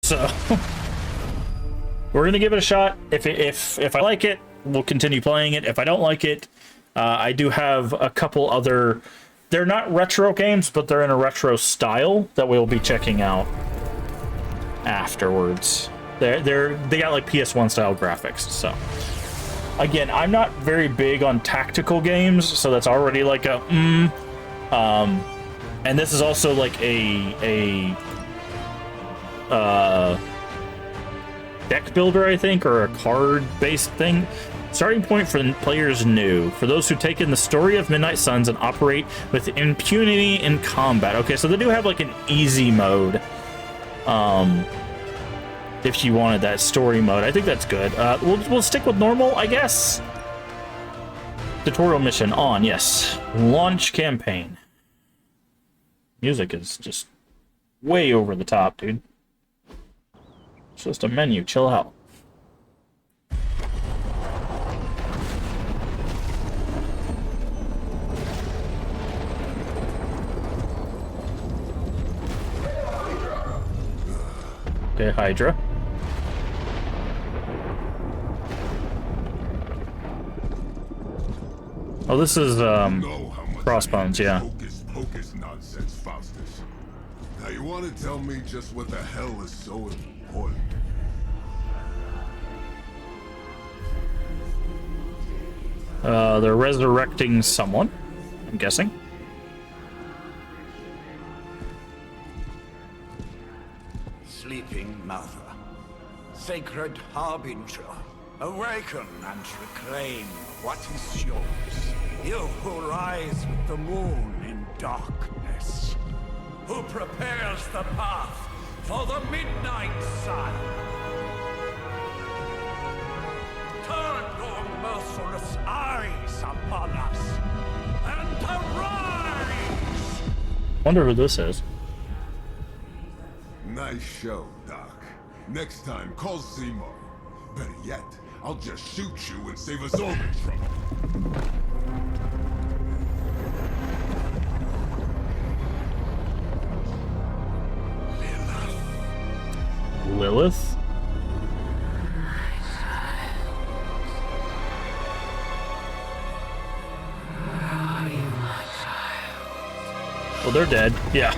So we're gonna give it a shot. If I like it, we'll continue playing it. If I don't like it, I do have a couple other. They're not retro games, but they're in a retro style that we'll be checking out afterwards. They got like PS1 style graphics. So again, I'm not very big on tactical games, so that's already like a and this is also like a deck builder, I think, or a card-based thing. Starting point for the players new. For those who take in the story of Midnight Suns and operate with impunity in combat. Okay, so they do have like an easy mode. If you wanted that story mode, I think that's good. We'll stick with normal, I guess. Tutorial mission on, yes. Launch campaign. Music is just way over the top, dude. It's just a menu. Chill out. Okay, Hydra. Oh, this is Crossbones, yeah. Hocus nonsense, Faustus. Now you want to tell me just what the hell is so important? They're resurrecting someone, I'm guessing. Sleeping Mother, sacred harbinger, awaken and reclaim what is yours. You who rise with the moon in darkness, who prepares the path for the midnight sun. Turn your merciless eyes upon us and arise! Wonder who this is. Nice show, Doc. Next time, call Seymour. Better yet, I'll just shoot you and save us all the trouble. Lilith? Well, they're dead. Yeah.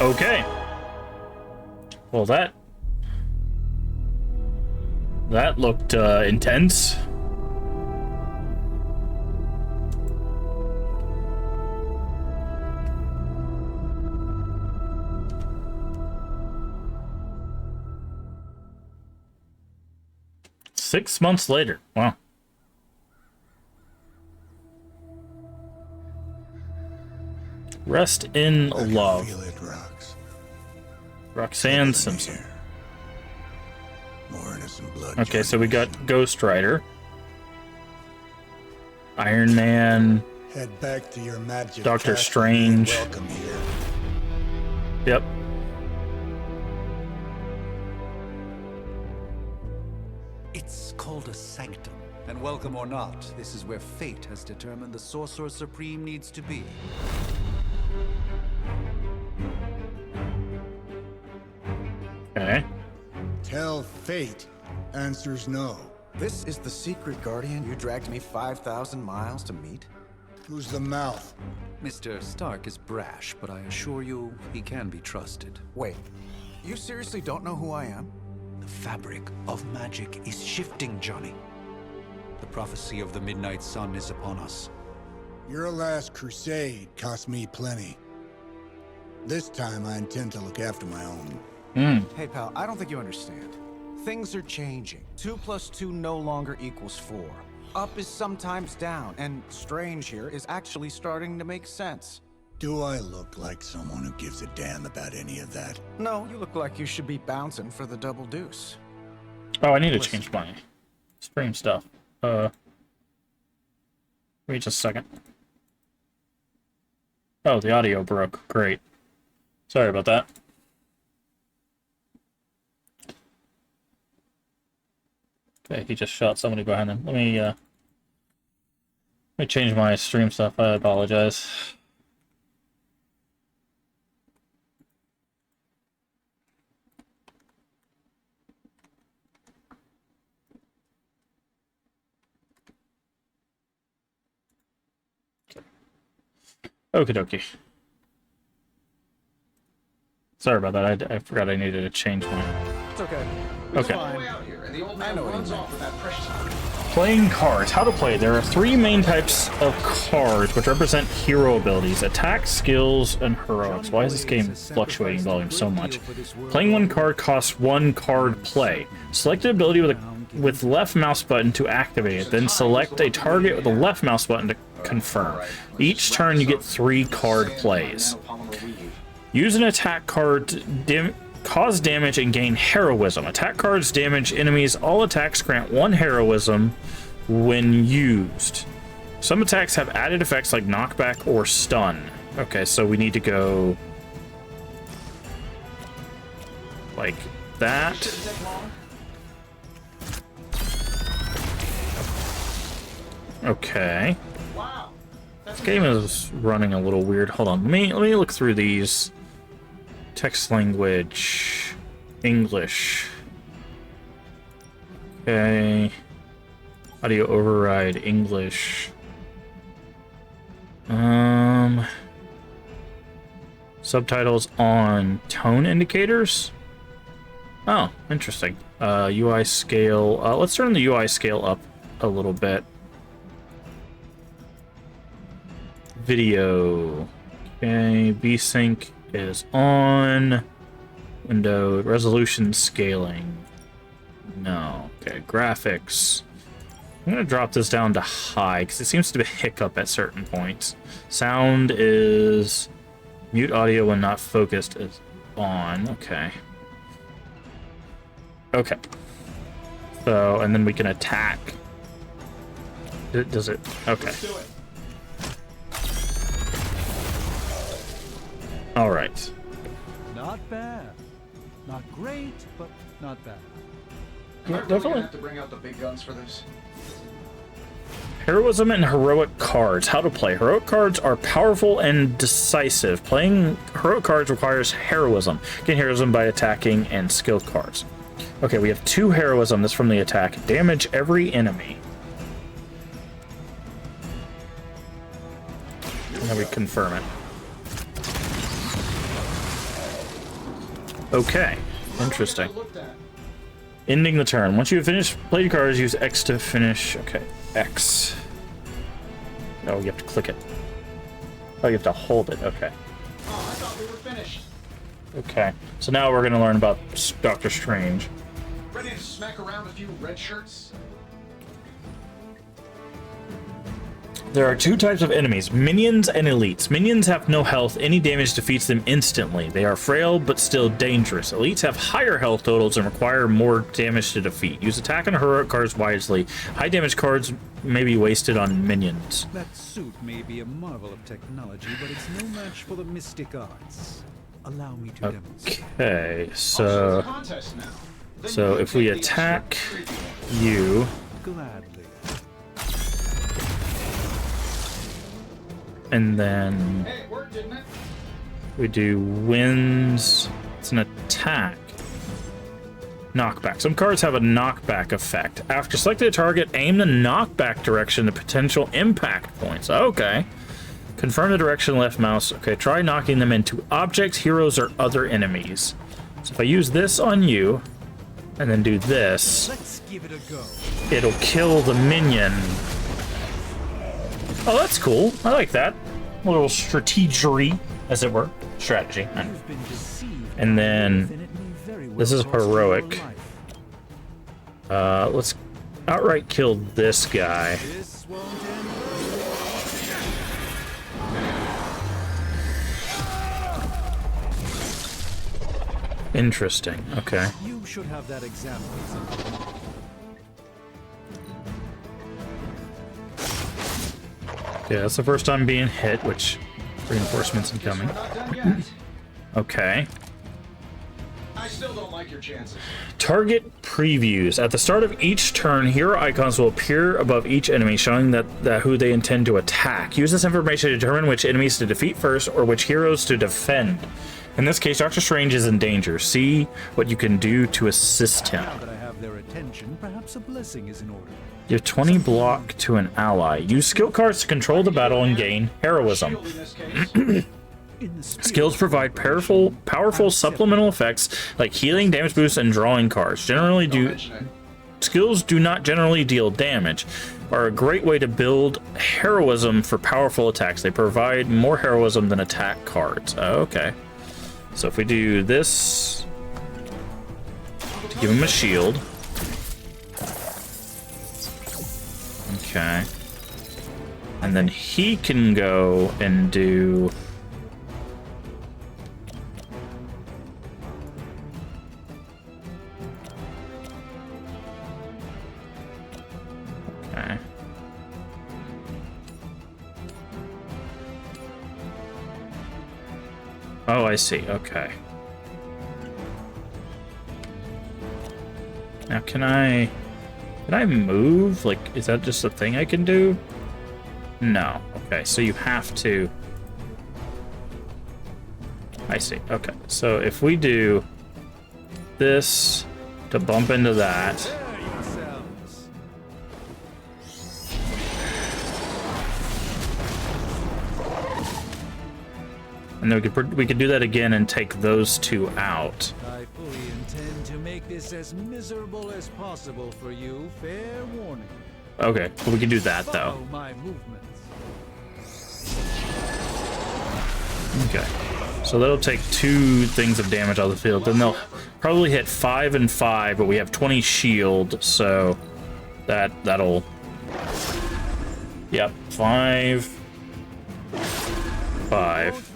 Okay. Well, that looked intense. Six months later. Wow. Rest in love. Feel it, Rox. Roxanne Simpson. More innocent blood. Okay, so we got Ghost Rider, Iron Man, Head back to your magic. Doctor castle. Strange. Welcome here. Yep. It's called a sanctum. And welcome or not, this is where fate has determined the Sorcerer Supreme needs to be. Okay. Tell fate. Answers no. This is the secret guardian you dragged me 5,000 miles to meet? Who's the mouth? Mr. Stark is brash, but I assure you, he can be trusted. Wait, you seriously don't know who I am? The fabric of magic is shifting, Johnny. The prophecy of the Midnight Sun is upon us. Your last crusade cost me plenty. This time I intend to look after my own. Hey pal, I don't think you understand. Things are changing. 2 + 2 no longer equals 4. Up is sometimes down, and Strange here is actually starting to make sense. Do I look like someone who gives a damn about any of that? No, you look like you should be bouncing for the double deuce. Oh, I need to change my stream stuff. Wait just a second. Oh, the audio broke. Great. Sorry about that. Okay, he just shot somebody behind him. Let me change my stream stuff. I apologize. Okie dokie. Sorry about that. I forgot I needed to change my... It's okay. Okay. I know what you mean. Playing cards. How to play. There are 3 main types of cards which represent hero abilities. Attack, skills, and heroics. Why is this game fluctuating volume so much? Playing 1 card costs 1 card play. Select the ability with left mouse button to activate it. Then select a target with the left mouse button to confirm. Each turn you get 3 card plays. Use an attack card to cause damage and gain heroism. Attack cards damage enemies. All attacks grant 1 heroism when used. Some attacks have added effects like knockback or stun. Okay, so we need to go like that. Okay. This game is running a little weird. Hold on. Let me look through these. Text language, English. Okay. Audio override, English. Subtitles on tone indicators. Oh, interesting. UI scale. Let's turn the UI scale up a little bit. Video. Okay, VSync is on. Window resolution scaling. No. Okay, graphics. I'm gonna drop this down to high because it seems to hiccup at certain points. Sound is mute audio when not focused is on. Okay. Okay. So, and then we can attack. Does it? Okay. All right. Not bad. Not great, but not bad. Yeah, definitely. Have to bring out the big guns for this. Heroism and heroic cards. How to play. Heroic cards are powerful and decisive. Playing heroic cards requires heroism. Gain heroism by attacking and skill cards. Okay, we have 2 heroism. That's from the attack. Damage every enemy. And then we confirm it. Okay, interesting. Ending the turn. Once you have finished playing cards, use X to finish. Okay, X. Oh, you have to click it. Oh, you have to hold it. Okay. Oh, I thought we were finished. Okay, so now we're going to learn about Doctor Strange. Ready to smack around a few red shirts? There are 2 types of enemies, minions and elites. Minions have no health. Any damage defeats them instantly. They are frail, but still dangerous. Elites have higher health totals and require more damage to defeat. Use attack and heroic cards wisely. High damage cards may be wasted on minions. That suit may be a marvel of technology, but it's no match for the mystic arts. Allow me to demonstrate. Okay, so if we attack you, Gladly. and then Hey, it worked, didn't it? we do wins. It's an attack. Knockback. Some cards have a knockback effect. After selecting a target, aim the knockback direction to potential impact points. Okay. Confirm the direction, left mouse. Okay, try knocking them into objects, heroes, or other enemies. So if I use this on you, and then do this, Let's give it a go. it'll kill the minion. Oh, that's cool. I like that. A little strategery, as it were. Strategy. You've been deceived. And then Infinite may very well this is cost you heroic. your life. Let's outright kill this guy. This won't end. Interesting. Okay. You should have that example. Yeah, that's the first time being hit, which Reinforcements incoming. We're not done yet. Okay. I still don't like your chances. Target previews. At the start of each turn, hero icons will appear above each enemy, showing that who they intend to attack. Use this information to determine which enemies to defeat first or which heroes to defend. In this case, Doctor Strange is in danger. See what you can do to assist him. Now that I have their attention, perhaps a blessing is in order. Give 20 block to an ally. Use skill cards to control the battle and gain heroism. Shield in this case. Skills provide powerful supplemental effects like healing, damage boost, and drawing cards. Skills do not generally deal damage, are a great way to build heroism for powerful attacks. They provide more heroism than attack cards. Okay. So if we do this, to give him a shield. Okay. And then he can go and do... Okay. Oh, I see. Okay. Now, can I move? Like, is that just a thing I can do? No. Okay, so you have to... I see. Okay, so if we do this to bump into that... And then we could do that again and take those two out. I fully intend to make this as miserable as possible for you. Fair warning. Okay, but we can do that though. Follow my movements. Okay, so that'll take 2 things of damage out of the field. Then they'll probably hit 5 and 5, but we have 20 shield, so that'll. Yep, 5. 5.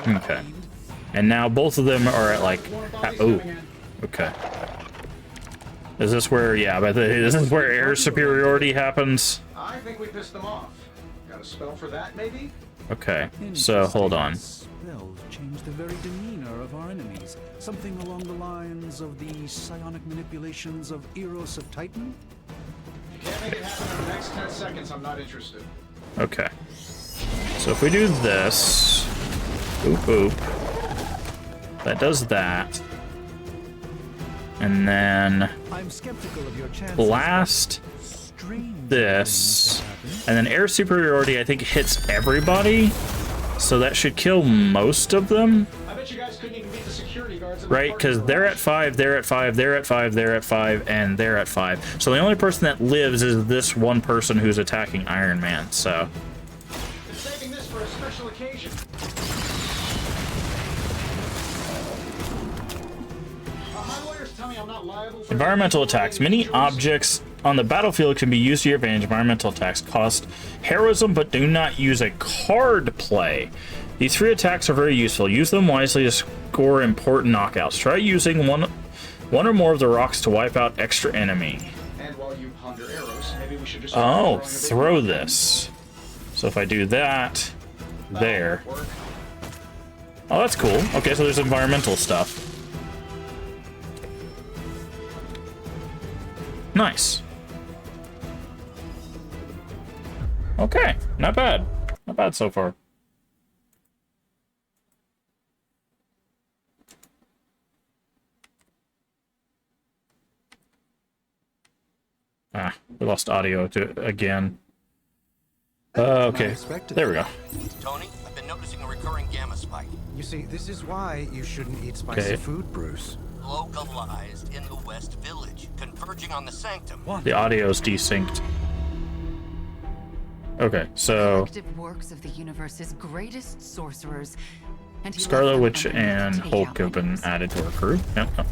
Okay. And now both of them are at like... oh. Okay. Is this where... yeah, but this is where air superiority happens? I think we pissed them off. Got a spell for that, maybe? Okay, so hold on. Spells change the very demeanor of our enemies. Something along the lines of the psionic manipulations of Eros of Titan? You can't make it happen in the next 10 seconds. I'm not interested. Okay. So if we do this... oop, oop. That does that. And then... I'm skeptical of your chances. blast this. And then air superiority, I think, hits everybody. So that should kill most of them. I bet you guys couldn't even beat the security guards. Right, because they're at 5, they're at 5, they're at 5, they're at 5, and they're at 5. So the only person that lives is this one person who's attacking Iron Man, so... Been saving this for a special occasion. My lawyers tell me I'm not liable for... Environmental attacks. Many objects on the battlefield can be used to your advantage. Environmental attacks cost heroism, but do not use a card play. These 3 attacks are very useful. Use them wisely to score important knockouts. Try using one or more of the rocks to wipe out extra enemy. And while you ponder arrows, maybe we should just... Oh, throw this. So if I do that, there. Oh, that's cool. Okay, so there's environmental stuff. Nice. Okay, not bad. Not bad so far. Ah, we lost audio again. Okay, there we go. Tony, I've been noticing a recurring gamma spike. You see, this is why you shouldn't eat spicy food, Bruce. Localized in the West Village, converging on the Sanctum. The audio's desynced. Okay, so works of the universe's greatest sorcerers, and Scarlet Witch and Hulk have been added to our crew. Yep.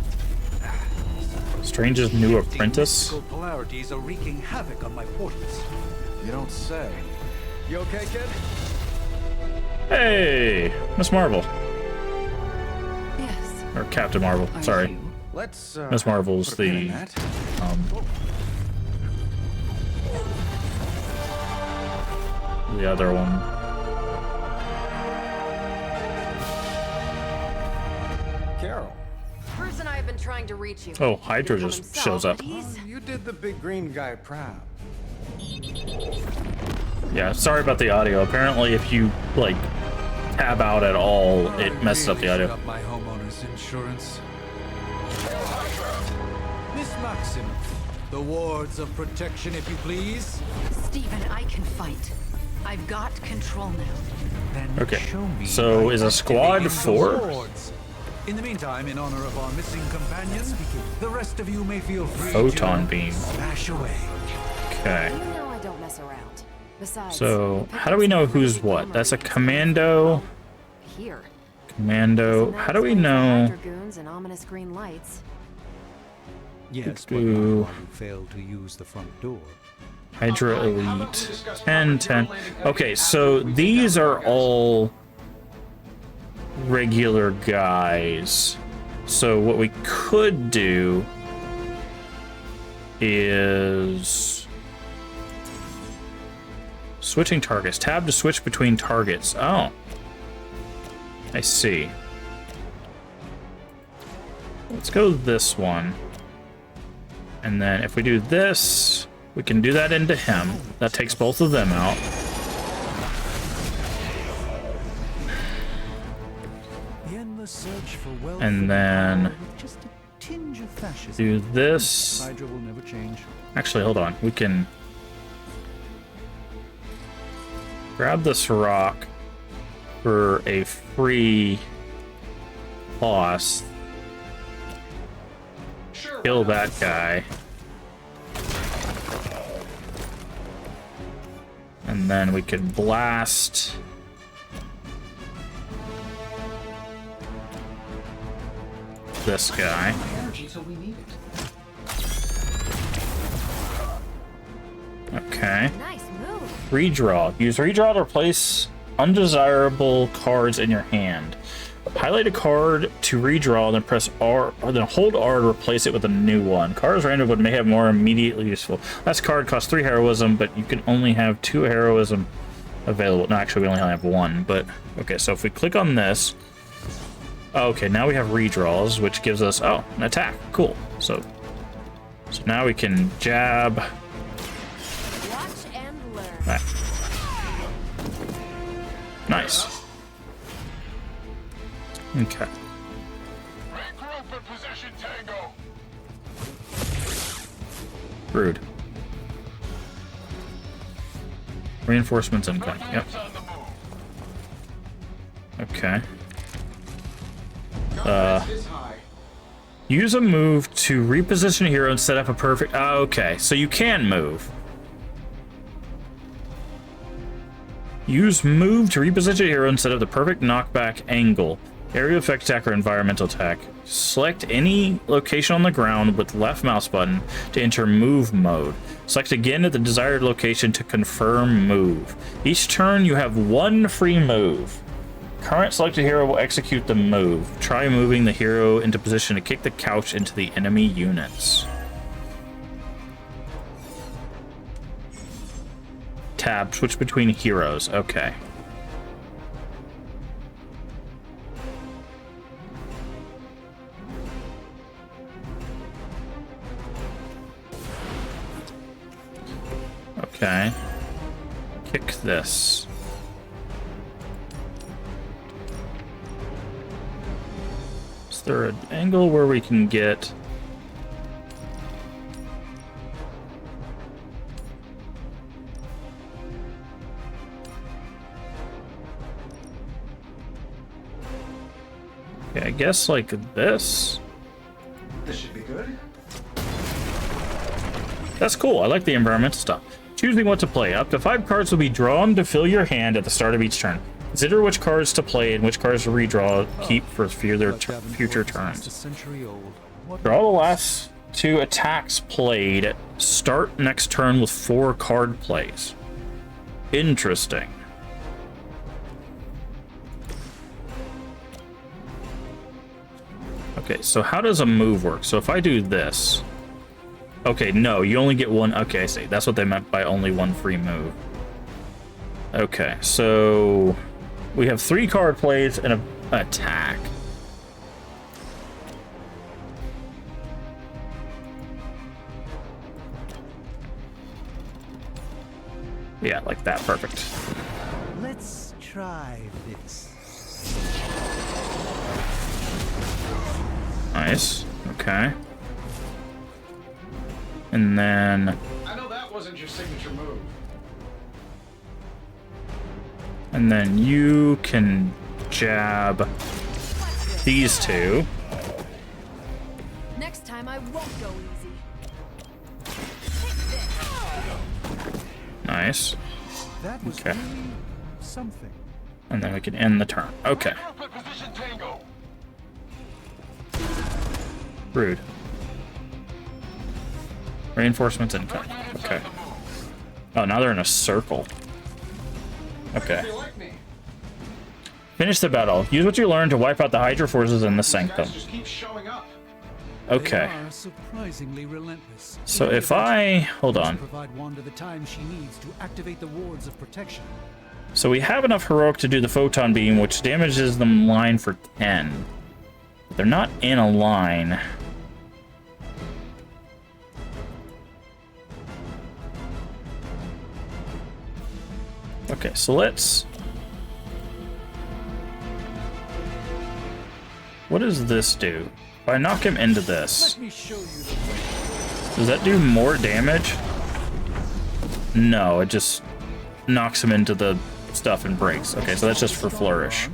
Strange's new apprentice. Polarities are wreaking havoc on my portals. You don't say. You okay, kid? Hey, Miss Marvel. Yes. Or Captain Marvel, sorry. Let's Miss Marvel's the other one. trying to reach you. Oh, Hydra Didn't come just himself, shows up. but he's- You did the big green guy proud. Yeah, sorry about the audio. Apparently, if you like tab out at all, it messes up the audio. Up my homeowner's insurance. Miss Maximoff, the wards of protection, if you please. Stephen, I can fight. I've got control now. Then Okay, show me so by is a squad activating four? the wards. In the meantime, in honor of our missing companion, the rest of you may feel free Photon to beam. smash away. Okay. You know I don't mess around. Besides, So how do we know who's what? That's a commando. here. Commando. How do we know? Dragoons and ominous green lights. Yes, but but not who who failed to use the front door. Hydra Elite. 10, 10. Okay, so these are all regular guys. So what we could do is switching targets. Tab to switch between targets. Oh, I see. Let's go this one. And then if we do this, we can do that into him. That takes both of them out. The endless search for wealth And then with just a tinge of fascism. do this. Hydra will never change. Actually, hold on. We can grab this rock for a free boss. Kill that guy. And then we could blast this guy. Energy till we need it. Okay. Nice move. Redraw. Use redraw to replace undesirable cards in your hand. Highlight a card to redraw, then press R, or then hold R to replace it with a new one. Cards random but may have more immediately useful. Last card costs 3 heroism, but you can only have 2 heroism available. No, actually, we only have 1. But okay, so if we click on this, okay, now we have redraws, which gives us an attack. Cool. So now we can jab. Watch and learn. Right. Nice. Okay. Regroup in position, Tango. Rude. Reinforcements incoming. Yep. On the move. Okay. This high. Use a move to reposition a hero and set up a perfect... okay, so you can move. Use move to reposition a hero and set up the perfect knockback angle. Area effect attack or environmental attack. Select any location on the ground with left mouse button to enter move mode. Select again at the desired location to confirm move. Each turn you have 1 free move. Current selected hero will execute the move. Try moving the hero into position to kick the couch into the enemy units. Tab, switch between heroes. Okay. Okay. Kick this. Is there an angle where we can get... Okay, I guess like this. This should be good. That's cool. I like the environmental stuff. Choosing what to play. Up to 5 cards will be drawn to fill your hand at the start of each turn. Consider which cards to play and which cards to redraw. Keep for future turns. Draw the last 2 attacks played. Start next turn with 4 card plays. Interesting. Okay, so how does a move work? So if I do this... Okay, no, you only get 1... Okay, I see. That's what they meant by only 1 free move. Okay, so... We have 3 card plays and an attack. Yeah, like that. Perfect. Let's try this. Nice. Okay. And then... I know that wasn't your signature move. And then you can jab these two. Next time I won't go easy. Nice. That was Okay. really something. And then we can end the turn. Okay. Rude. Reinforcements incoming. Okay. Oh, now they're in a circle. Okay. You like me? Finish the battle. Use what you learned to wipe out the Hydra forces in the Sanctum. Guys just keep showing up. Okay. They are surprisingly relentless. So if I... Hold on. Provide Wanda the time she needs to activate the wards of protection. So we have enough heroic to do the photon beam, which damages them line for 10. But they're not in a line. Okay, so let's... What does this do? If I knock him into this, Let me show you the does that do more damage? No, it just knocks him into the stuff and breaks. Okay, so that's just for flourish.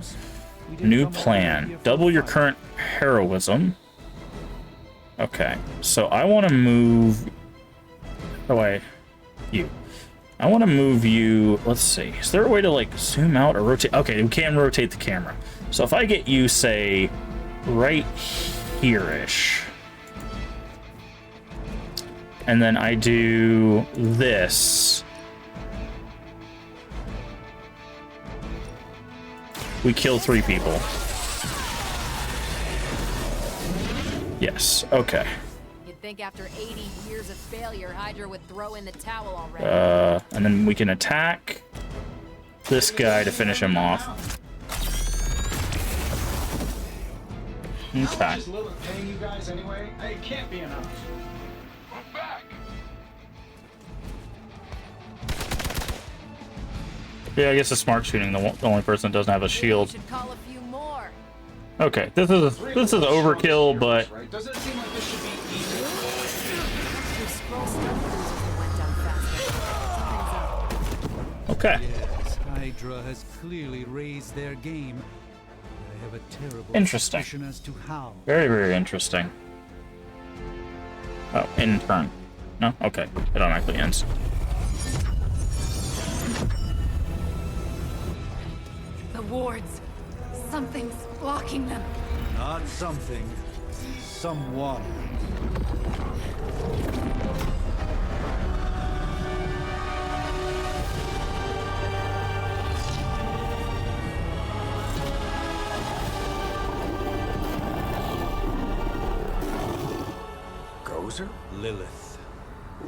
New plan. Double your current heroism. Okay, so I want to move... Oh, you. I want to move you... Let's see. Is there a way to, like, zoom out or rotate? Okay, we can rotate the camera. So if I get you, say, right here-ish. And then I do this. We kill 3 people. Yes, okay. You'd think after 80 years of failure, Hydra would throw in the towel already. And then we can attack this guy to finish him off. How much Okay. is Lilith paying you guys anyway? It can't be enough. I'm back. Yeah, I guess it's smart shooting. The only person that doesn't have a You shield. should call a few more. Okay, this is overkill, but Right? Doesn't it seem like this should be easy? Your scroll stuff cruisers went down faster. Something's up. okay. Yes, Hydra has clearly raised their game. I have a terrible Interesting. suspicion as to how. Very, very interesting. Oh, in turn. No? Okay. It automatically ends. The wards. Something's blocking them. Not something. Someone. Gozer? Lilith.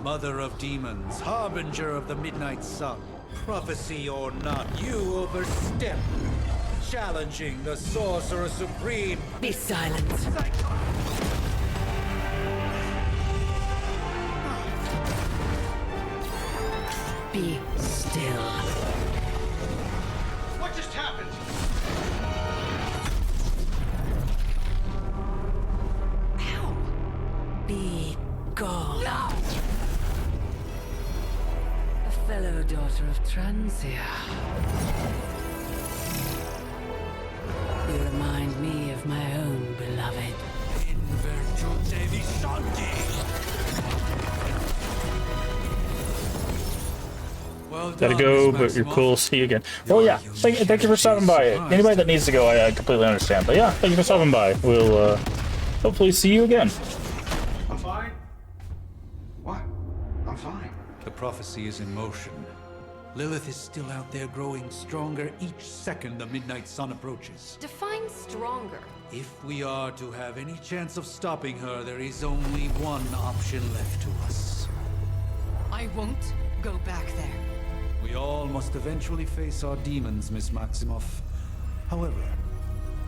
Mother of demons, harbinger of the midnight sun. Prophecy or not, you overstep. Challenging the Sorcerer Supreme. Be silent. Be still. What just happened? Ow. Be gone. No. A fellow daughter of Transia. You remind me of my own beloved. In virtù Devi Shanti. Well Gotta done, go, Miss but you're Maximoff. cool. See you again. Well, yeah. Thank you for stopping by. Anybody that needs to go, I completely understand. But yeah, thank you for stopping by. We'll hopefully see you again. I'm fine. What? I'm fine. The prophecy is in motion. Lilith is still out there growing stronger each second the midnight sun approaches. Define stronger. If we are to have any chance of stopping her, there is only one option left to us. I won't go back there. We all must eventually face our demons, Miss Maximoff. However,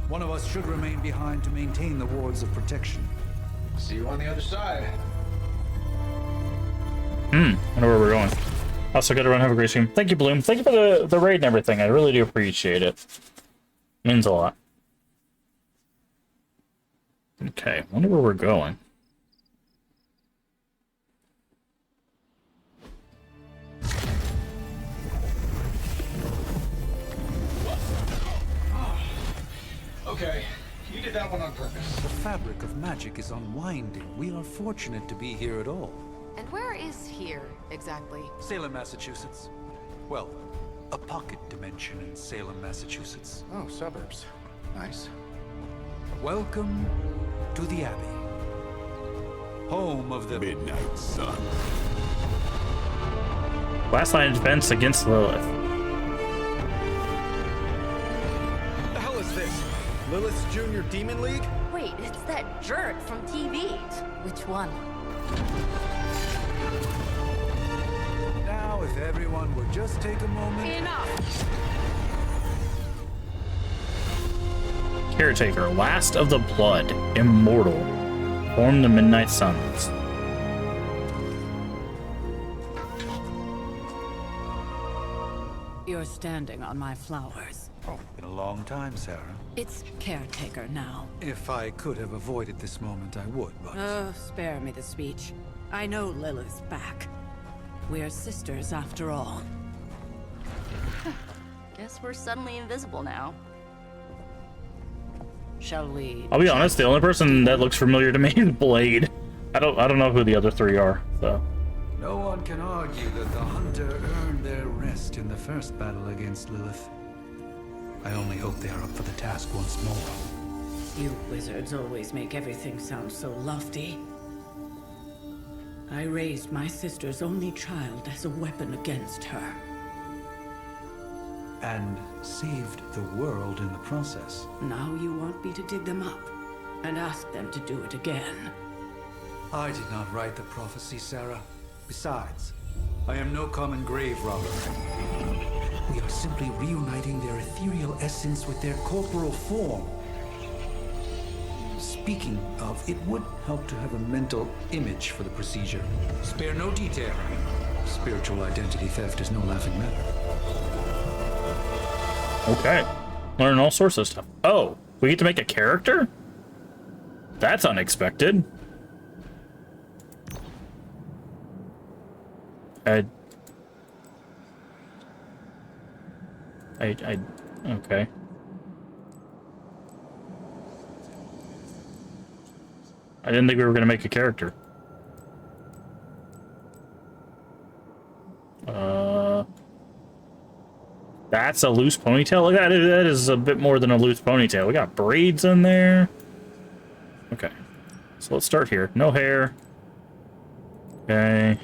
one of us should remain behind to maintain the wards of protection. See you on the other side. I know where we're going. Also, gotta run. Have a great stream. Thank you, Bloom. Thank you for the raid and everything. I really do appreciate it. Means a lot. Okay, wonder where we're going. Okay, you did that one on purpose. The fabric of magic is unwinding. We are fortunate to be here at all. And where is here, exactly? Salem, Massachusetts. Well, a pocket dimension in Salem, Massachusetts. Oh, suburbs. Nice. Welcome to the Abbey. Home of the Midnight Sun. Last line of defense against Lilith. The hell is this? Lilith's Junior Demon League? Wait, it's that jerk from TV. Which one? Now, if everyone would just take a moment. Enough! Caretaker, last of the blood, immortal. Form the Midnight Suns. You're standing on my flowers. Oh, been a long time, Sarah. It's caretaker now. If I could have avoided this moment, I would, but... Oh, spare me the speech. I know Lilith's back. We're sisters after all. Guess we're suddenly invisible now. Shall we... I'll be honest, the only person that looks familiar to me is Blade. I don't know who the other three are, so. No one can argue that the Hunter earned their rest in the first battle against Lilith. I only hope they are up for the task once more. You wizards always make everything sound so lofty. I raised my sister's only child as a weapon against her. And saved the world in the process. Now you want me to dig them up and ask them to do it again. I did not write the prophecy, Sarah. Besides, I am no common grave robber. We are simply reuniting their ethereal essence with their corporal form. Speaking of, it would help to have a mental image for the procedure. Spare no detail. Spiritual identity theft is no laughing matter. Okay. Learn all sorts of stuff. Oh, we get to make a character? That's unexpected. Okay. I didn't think we were gonna make a character. That's a loose ponytail. That is a bit more than a loose ponytail. We got braids in there. Okay, so let's start here. No hair. Okay.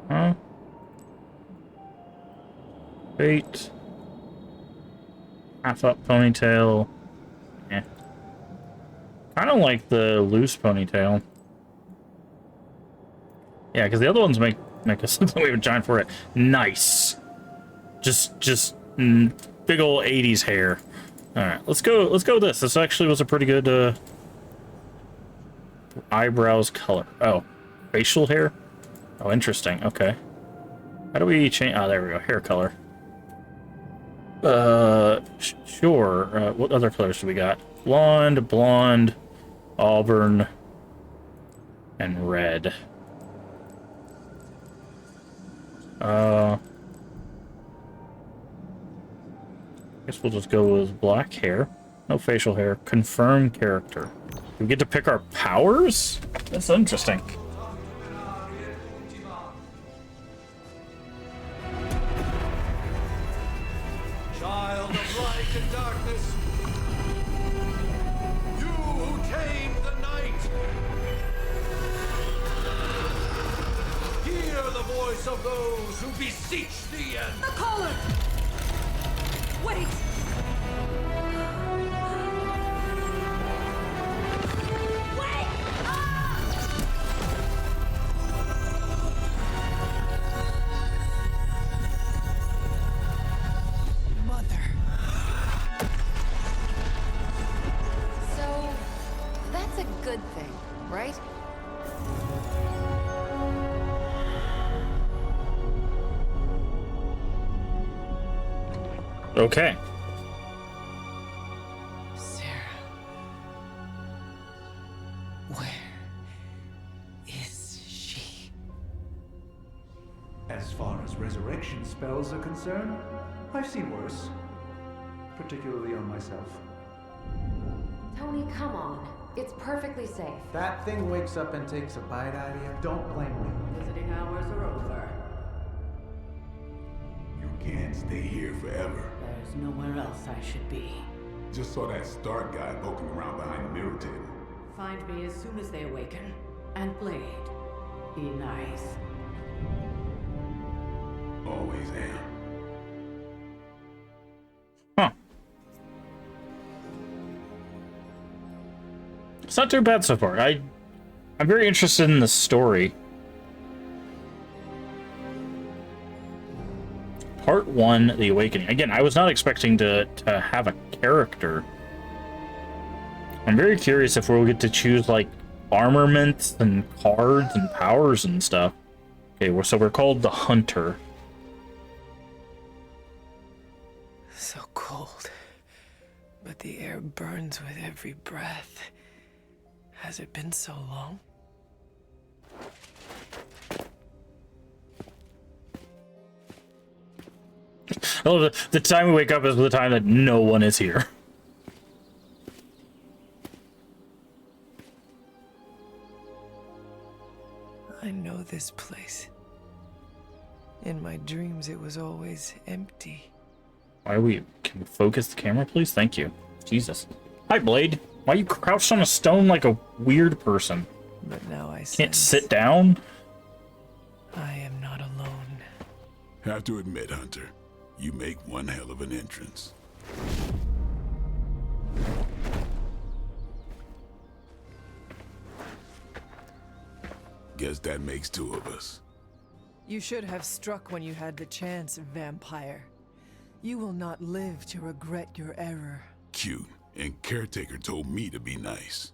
Huh? Wait. Half up ponytail. Yeah. I don't like the loose ponytail. Yeah, because the other ones make us look like we have a giant forehead. Nice. Just big old 80s hair. All right, let's go with this. This actually was a pretty good eyebrows color. Oh, facial hair. Oh, interesting. Okay. How do we change? Oh, there we go. Hair color. Sure. What other colors do we got? Blonde, auburn, and red. Guess we'll just go with black hair. No facial hair. Confirm character. Do we get to pick our powers? That's interesting. Child of light and darkness, you who tame the night, hear the voice of those who beseech thee and... The collar! Wait! Wait! Ah! Okay. Sarah. Where is she? As far as resurrection spells are concerned, I've seen worse. Particularly on myself. Tony, come on. It's perfectly safe. That thing wakes up and takes a bite out of you. Don't blame me. Visiting hours are over. You can't stay here forever. There's nowhere else I should be. Just saw that Stark guy poking around behind the mirror table. Find me as soon as they awaken. And Blade, be nice. Always am. Huh. It's not too bad so far. I'm very interested in the story. Part 1, The Awakening. Again, I was not expecting to have a character. I'm very curious if we'll get to choose, like, armaments and cards and powers and stuff. Okay, so we're called the Hunter. So cold. But the air burns with every breath. Has it been so long? Oh, the time we wake up is the time that no one is here. I know this place. In my dreams, it was always empty. Why are we... Can we focus the camera, please? Thank you. Jesus. Hi, Blade. Why are you crouched on a stone like a weird person? But now I Can't sense sit down? I am not alone. Have to admit, Hunter, you make one hell of an entrance. Guess that makes 2 of us. You should have struck when you had the chance, vampire. You will not live to regret your error. Cute, and Caretaker told me to be nice.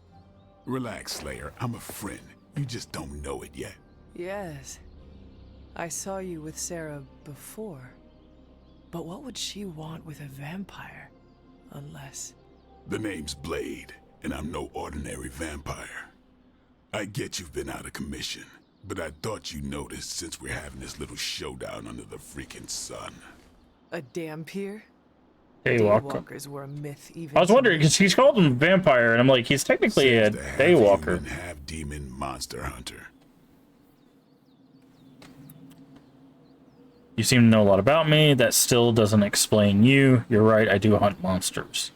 Relax, Slayer, I'm a friend. You just don't know it yet. Yes. I saw you with Sarah before. But what would she want with a vampire? Unless... The name's Blade, and I'm no ordinary vampire. I get you've been out of commission, but I thought you noticed since we're having this little showdown under the freaking sun. a dampier? Daywalker. Daywalkers were a myth even I was to wondering, me. because he's called him vampire, and I'm like, he's technically a daywalker. Half demon monster hunter. You seem to know a lot about me. That still doesn't explain you. You're right, I do hunt monsters.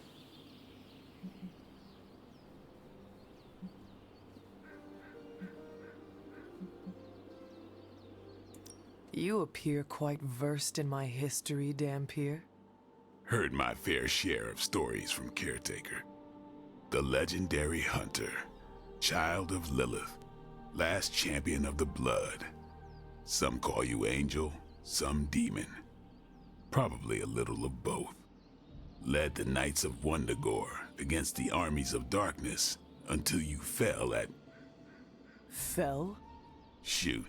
You appear quite versed in my history, Dampier. Heard my fair share of stories from Caretaker. The legendary hunter, child of Lilith, last champion of the blood. Some call you angel, some demon. Probably a little of both. Led the Knights of Wundagore against the armies of darkness until you fell at... Fell? Shoot.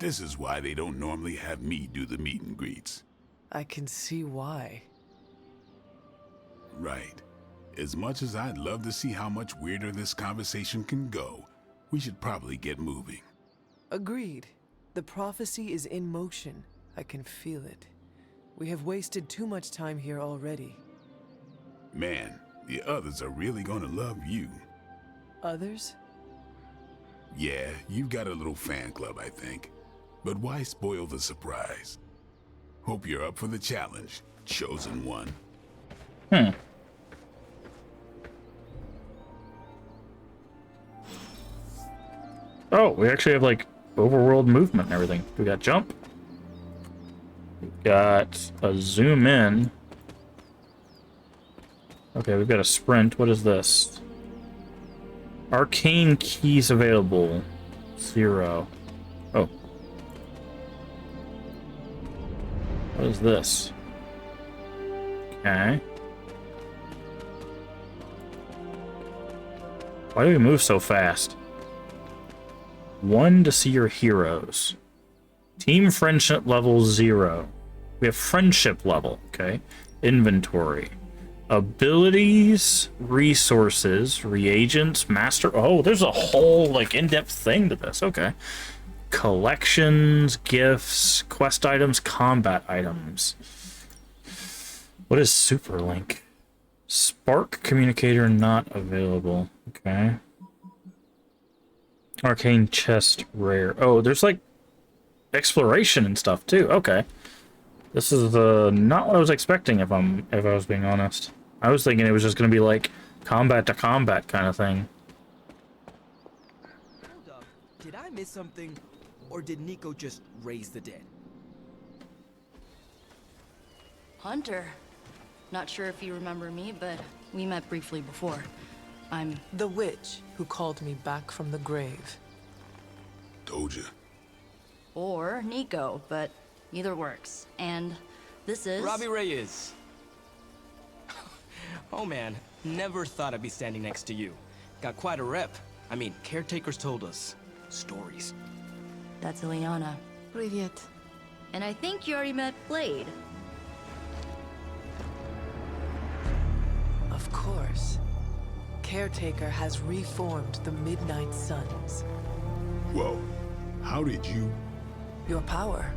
This is why they don't normally have me do the meet and greets. I can see why. Right. As much as I'd love to see how much weirder this conversation can go, we should probably get moving. Agreed. The prophecy is in motion. I can feel it. We have wasted too much time here already. Man, the others are really gonna love you. Others? Yeah, you've got a little fan club, I think. But why spoil the surprise? Hope you're up for the challenge, chosen one. Oh, we actually have, like, overworld movement and everything. We got jump. We got a zoom in. Okay, we've got a sprint. What is this? Arcane keys available. 0. Oh. What is this? Okay. Why do we move so fast? 1 to see your heroes. Team friendship level 0. We have friendship level, okay. Inventory. Abilities, resources, reagents, master... Oh, there's a whole, like, in-depth thing to this. Okay. Collections, gifts, quest items, combat items. What is Superlink? Spark communicator not available. Okay. Arcane chest rare. Oh, there's, like, exploration and stuff, too. Okay. This is not what I was expecting, if I was being honest. I was thinking it was just gonna be like combat to combat kind of thing. Hold up. Did I miss something? Or did Nico just raise the dead? Hunter. Not sure if you remember me, but we met briefly before. I'm the witch who called me back from the grave. Told you. Or Nico, but either works. And this is... Robbie Reyes. Oh man, never thought I'd be standing next to you. Got quite a rep. I mean, caretakers told us stories. That's Ileana. Привет. And I think you already met Blade. Of course. Caretaker has reformed the Midnight Suns. Whoa. How did you... Your power.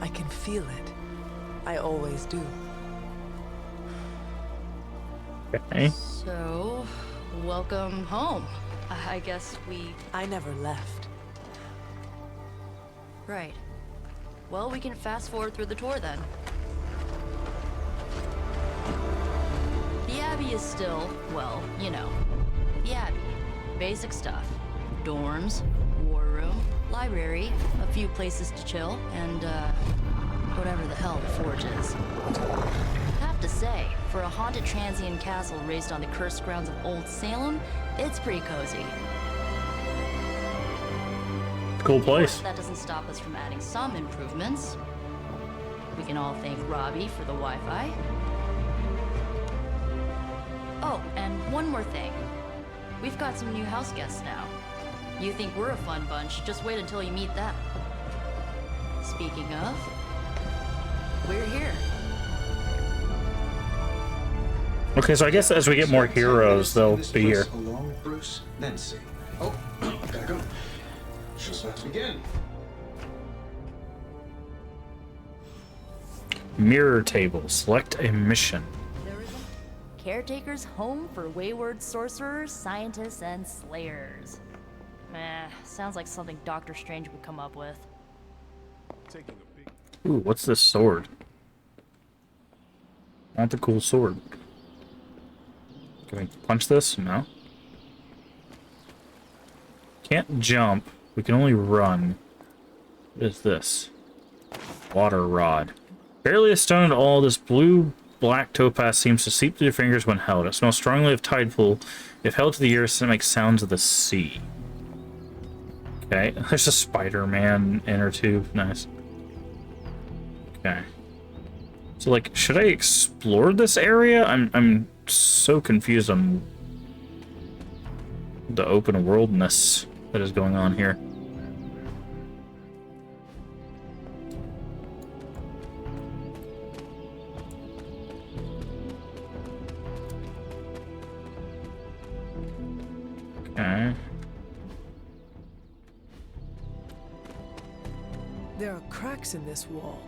I can feel it. I always do. Okay. So, welcome home. I guess I never left. Right. Well, we can fast forward through the tour then. The Abbey is still, well, you know, the Abbey. Basic stuff. Dorms, war room, library, a few places to chill, and, whatever the hell the Forge is. Have to say, for a haunted transient castle raised on the cursed grounds of Old Salem, it's pretty cozy. Cool place. That doesn't stop us from adding some improvements. We can all thank Robbie for the Wi-Fi. Oh, and one more thing. We've got some new house guests now. You think we're a fun bunch, just wait until you meet them. Speaking of, we're here. Okay, so I guess as we get more heroes, they'll be here. Along with Bruce, then see. Oh, gotta go. Show's about to begin. Mirror table. Select a mission. Caretaker's home for wayward sorcerers, scientists, and slayers. Sounds like something Doctor Strange would come up with. Ooh, what's this sword? I want the cool sword. Can we punch this? No. Can't jump. We can only run. What is this? Water rod. Barely a stone at all, this blue-black topaz seems to seep through your fingers when held. It smells strongly of tide pool. If held to the ear, it makes sounds of the sea. Okay, there's a Spider-Man inner tube. Nice. Okay. So, like, should I explore this area? I'm so confused on the open worldness that is going on here. Okay. There are cracks in this wall.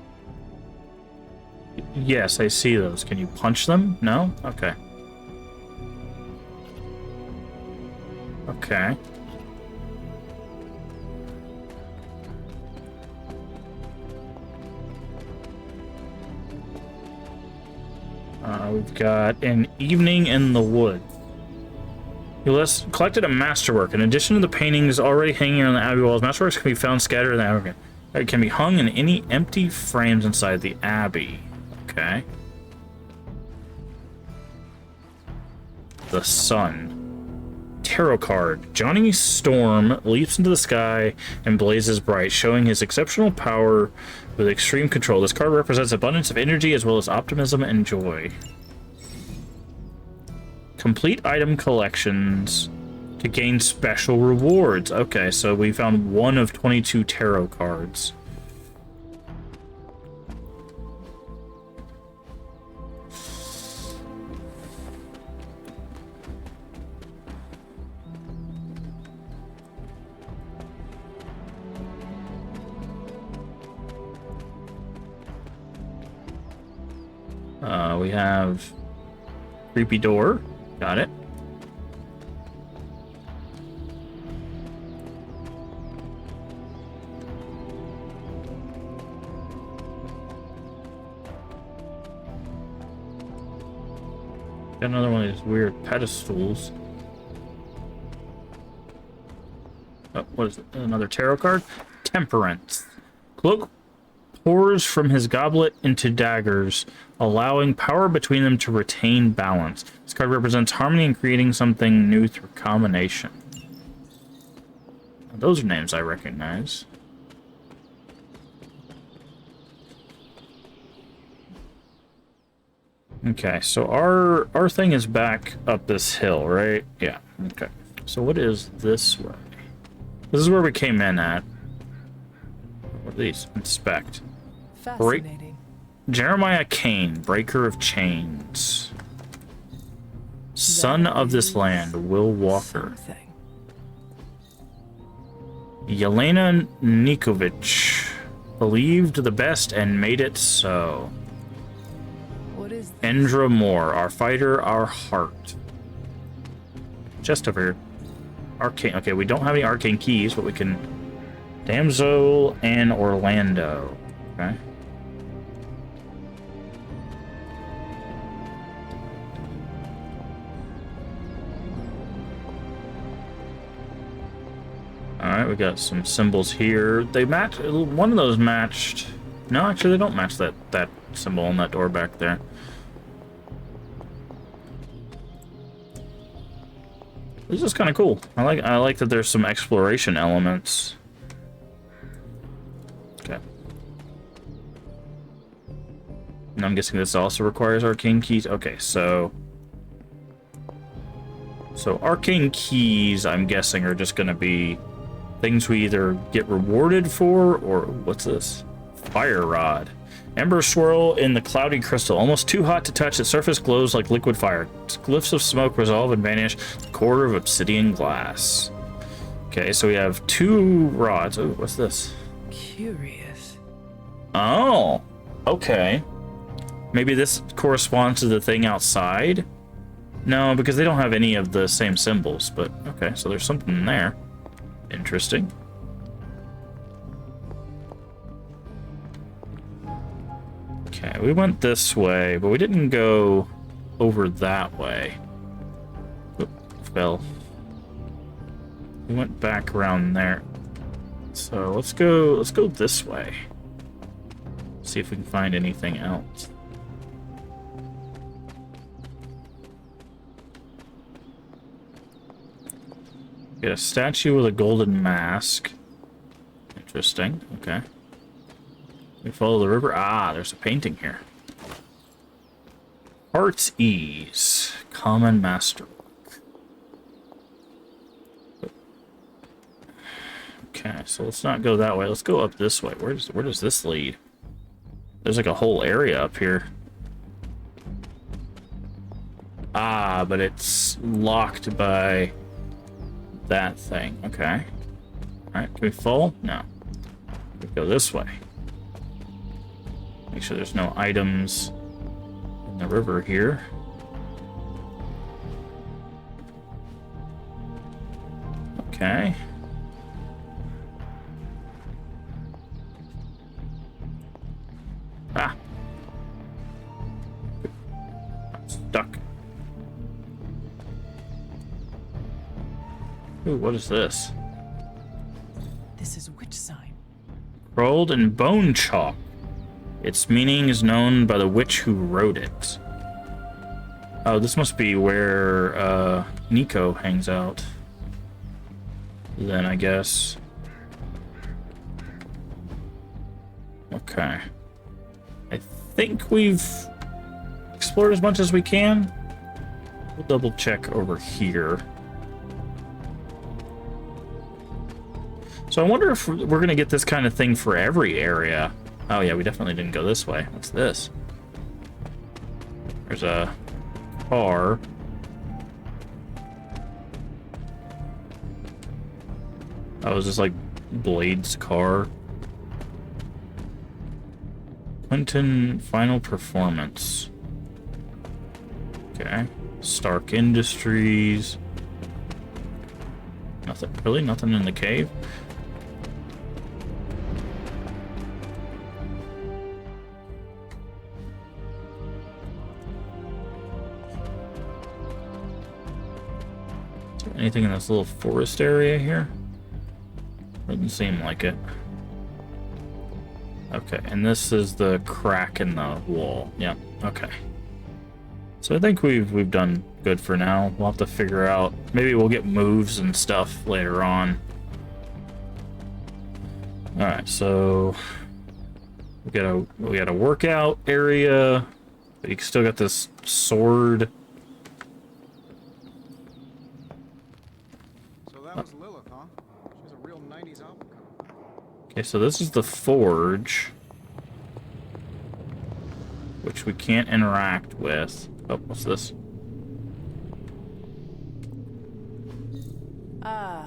Yes, I see those. Can you punch them? No? Okay. Okay. We've got an evening in the woods. You collected a masterwork. In addition to the paintings already hanging on the abbey walls, masterworks can be found scattered in the abbey. It can be hung in any empty frames inside the abbey. Okay. The sun. Tarot card. Johnny Storm leaps into the sky and blazes bright, showing his exceptional power with extreme control. This card represents abundance of energy as well as optimism and joy. Complete item collections to gain special rewards. Okay, so we found one of 22 tarot cards. We have creepy door. Got it. Got another one of these weird pedestals. Oh, what is it? Another tarot card? Temperance. Cloak pours from his goblet into daggers, allowing power between them to retain balance. This card represents harmony and creating something new through combination. Now, those are names I recognize. Okay, so our thing is back up this hill, right? Yeah, okay. So what is this way? This is where we came in at. What are these? Inspect. Fascinating. Jeremiah Kane, breaker of chains. Son of this land, Will Walker. Something. Yelena Nikovic. Believed the best and made it so. What is this? Endra Moore, our fighter, our heart. Just over here. Arcane. Okay, we don't have any arcane keys, but we can. Damsel and Orlando. Okay. Alright, we got some symbols here. They match. One of those matched. No, actually, they don't match that symbol on that door back there. This is kind of cool. I like that there's some exploration elements. Okay. And I'm guessing this also requires arcane keys. Okay, so arcane keys, I'm guessing, are just going to be things we either get rewarded for, or what's this? Fire rod. Ember swirl in the cloudy crystal. Almost too hot to touch. Its surface glows like liquid fire. Glyphs of smoke resolve and vanish. The core of obsidian glass. Okay, so we have 2 rods. Oh, what's this? Curious. Oh, okay. Maybe this corresponds to the thing outside? No, because they don't have any of the same symbols, but okay, so there's something there. Interesting. Okay, we went this way, but we didn't go over that way. Oop, fell. We went back around there. So let's go this way. See if we can find anything else. Get a statue with a golden mask. Interesting. Okay. We follow the river. Ah, there's a painting here. Heart's Ease. Common masterwork. Okay, so let's not go that way. Let's go up this way. Where does this lead? There's like a whole area up here. Ah, but it's locked by that thing. Okay. Alright, can we fall? No. We go this way. Make sure there's no items in the river here. Okay. Ah. I'm stuck. Ooh, what is this? This is which sign? Scrolled in bone chalk. Its meaning is known by the witch who wrote it. Oh, this must be where Nico hangs out. Then I guess. Okay. I think we've explored as much as we can. We'll double check over here. So I wonder if we're going to get this kind of thing for every area. Oh yeah, we definitely didn't go this way. What's this? There's a car. Oh, is this like Blade's car? Clinton final performance. Okay. Stark Industries. Nothing, really? Nothing in the cave? Is there anything in this little forest area here? Doesn't seem like it. Okay, and this is the crack in the wall. Yeah, okay. So I think we've done good for now. We'll have to figure out, maybe we'll get moves and stuff later on. Alright, so we got a workout area. You still got this sword. So that was Lilith, huh? She's a real 90s album cover. Okay, so this is the forge, which we can't interact with. Oh, what's this?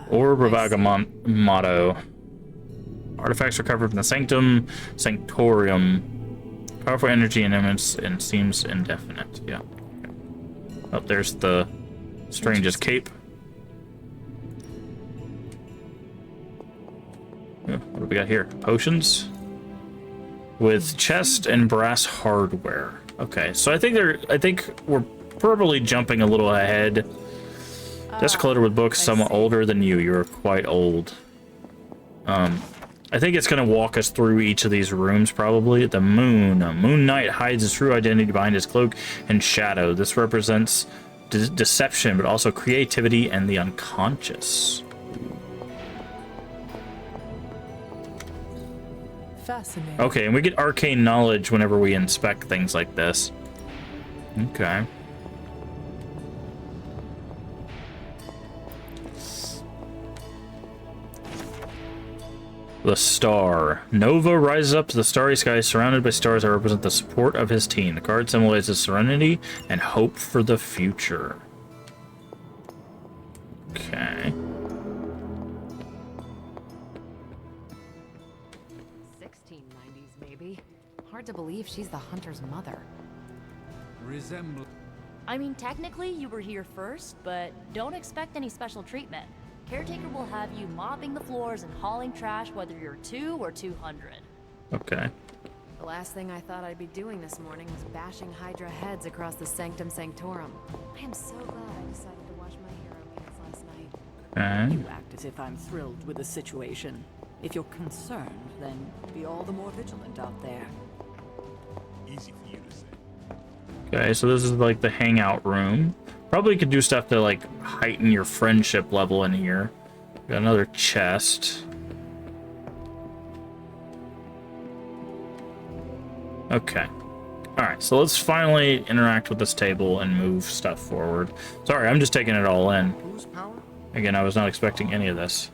Orb of Agamotto. Artifacts recovered from the Sanctum Sanctorium. Powerful energy and immense and seems indefinite. Yeah. Okay. Oh, there's the strangest cape. Yeah, what do we got here? Potions with chest and brass hardware. Okay, so I think we're probably jumping a little ahead. Desk clutter with books, somewhat older than you. You're quite old. I think it's going to walk us through each of these rooms, probably. The moon. Moon Knight hides his true identity behind his cloak and shadow. This represents deception, but also creativity and the unconscious. Fascinating. Okay, and we get arcane knowledge whenever we inspect things like this. Okay. The star. Nova rises up to the starry sky surrounded by stars that represent the support of his team. The card symbolizes serenity and hope for the future. Okay. 1690s, maybe. Hard to believe she's the hunter's mother. Resemble. I mean, technically you were here first, but don't expect any special treatment. Caretaker will have you mopping the floors and hauling trash whether you're 2 or 200. Okay. The last thing I thought I'd be doing this morning was bashing Hydra heads across the Sanctum Sanctorum. I am so glad I decided to wash my hero pants last night. Okay. You act as if I'm thrilled with the situation. If you're concerned, then be all the more vigilant out there. Easy for you to say. Okay, so this is like the hangout room. Probably could do stuff to like heighten your friendship level in here. Got another chest. Okay. Alright, so let's finally interact with this table and move stuff forward. Sorry, I'm just taking it all in. Whose power? Again, I was not expecting any of this.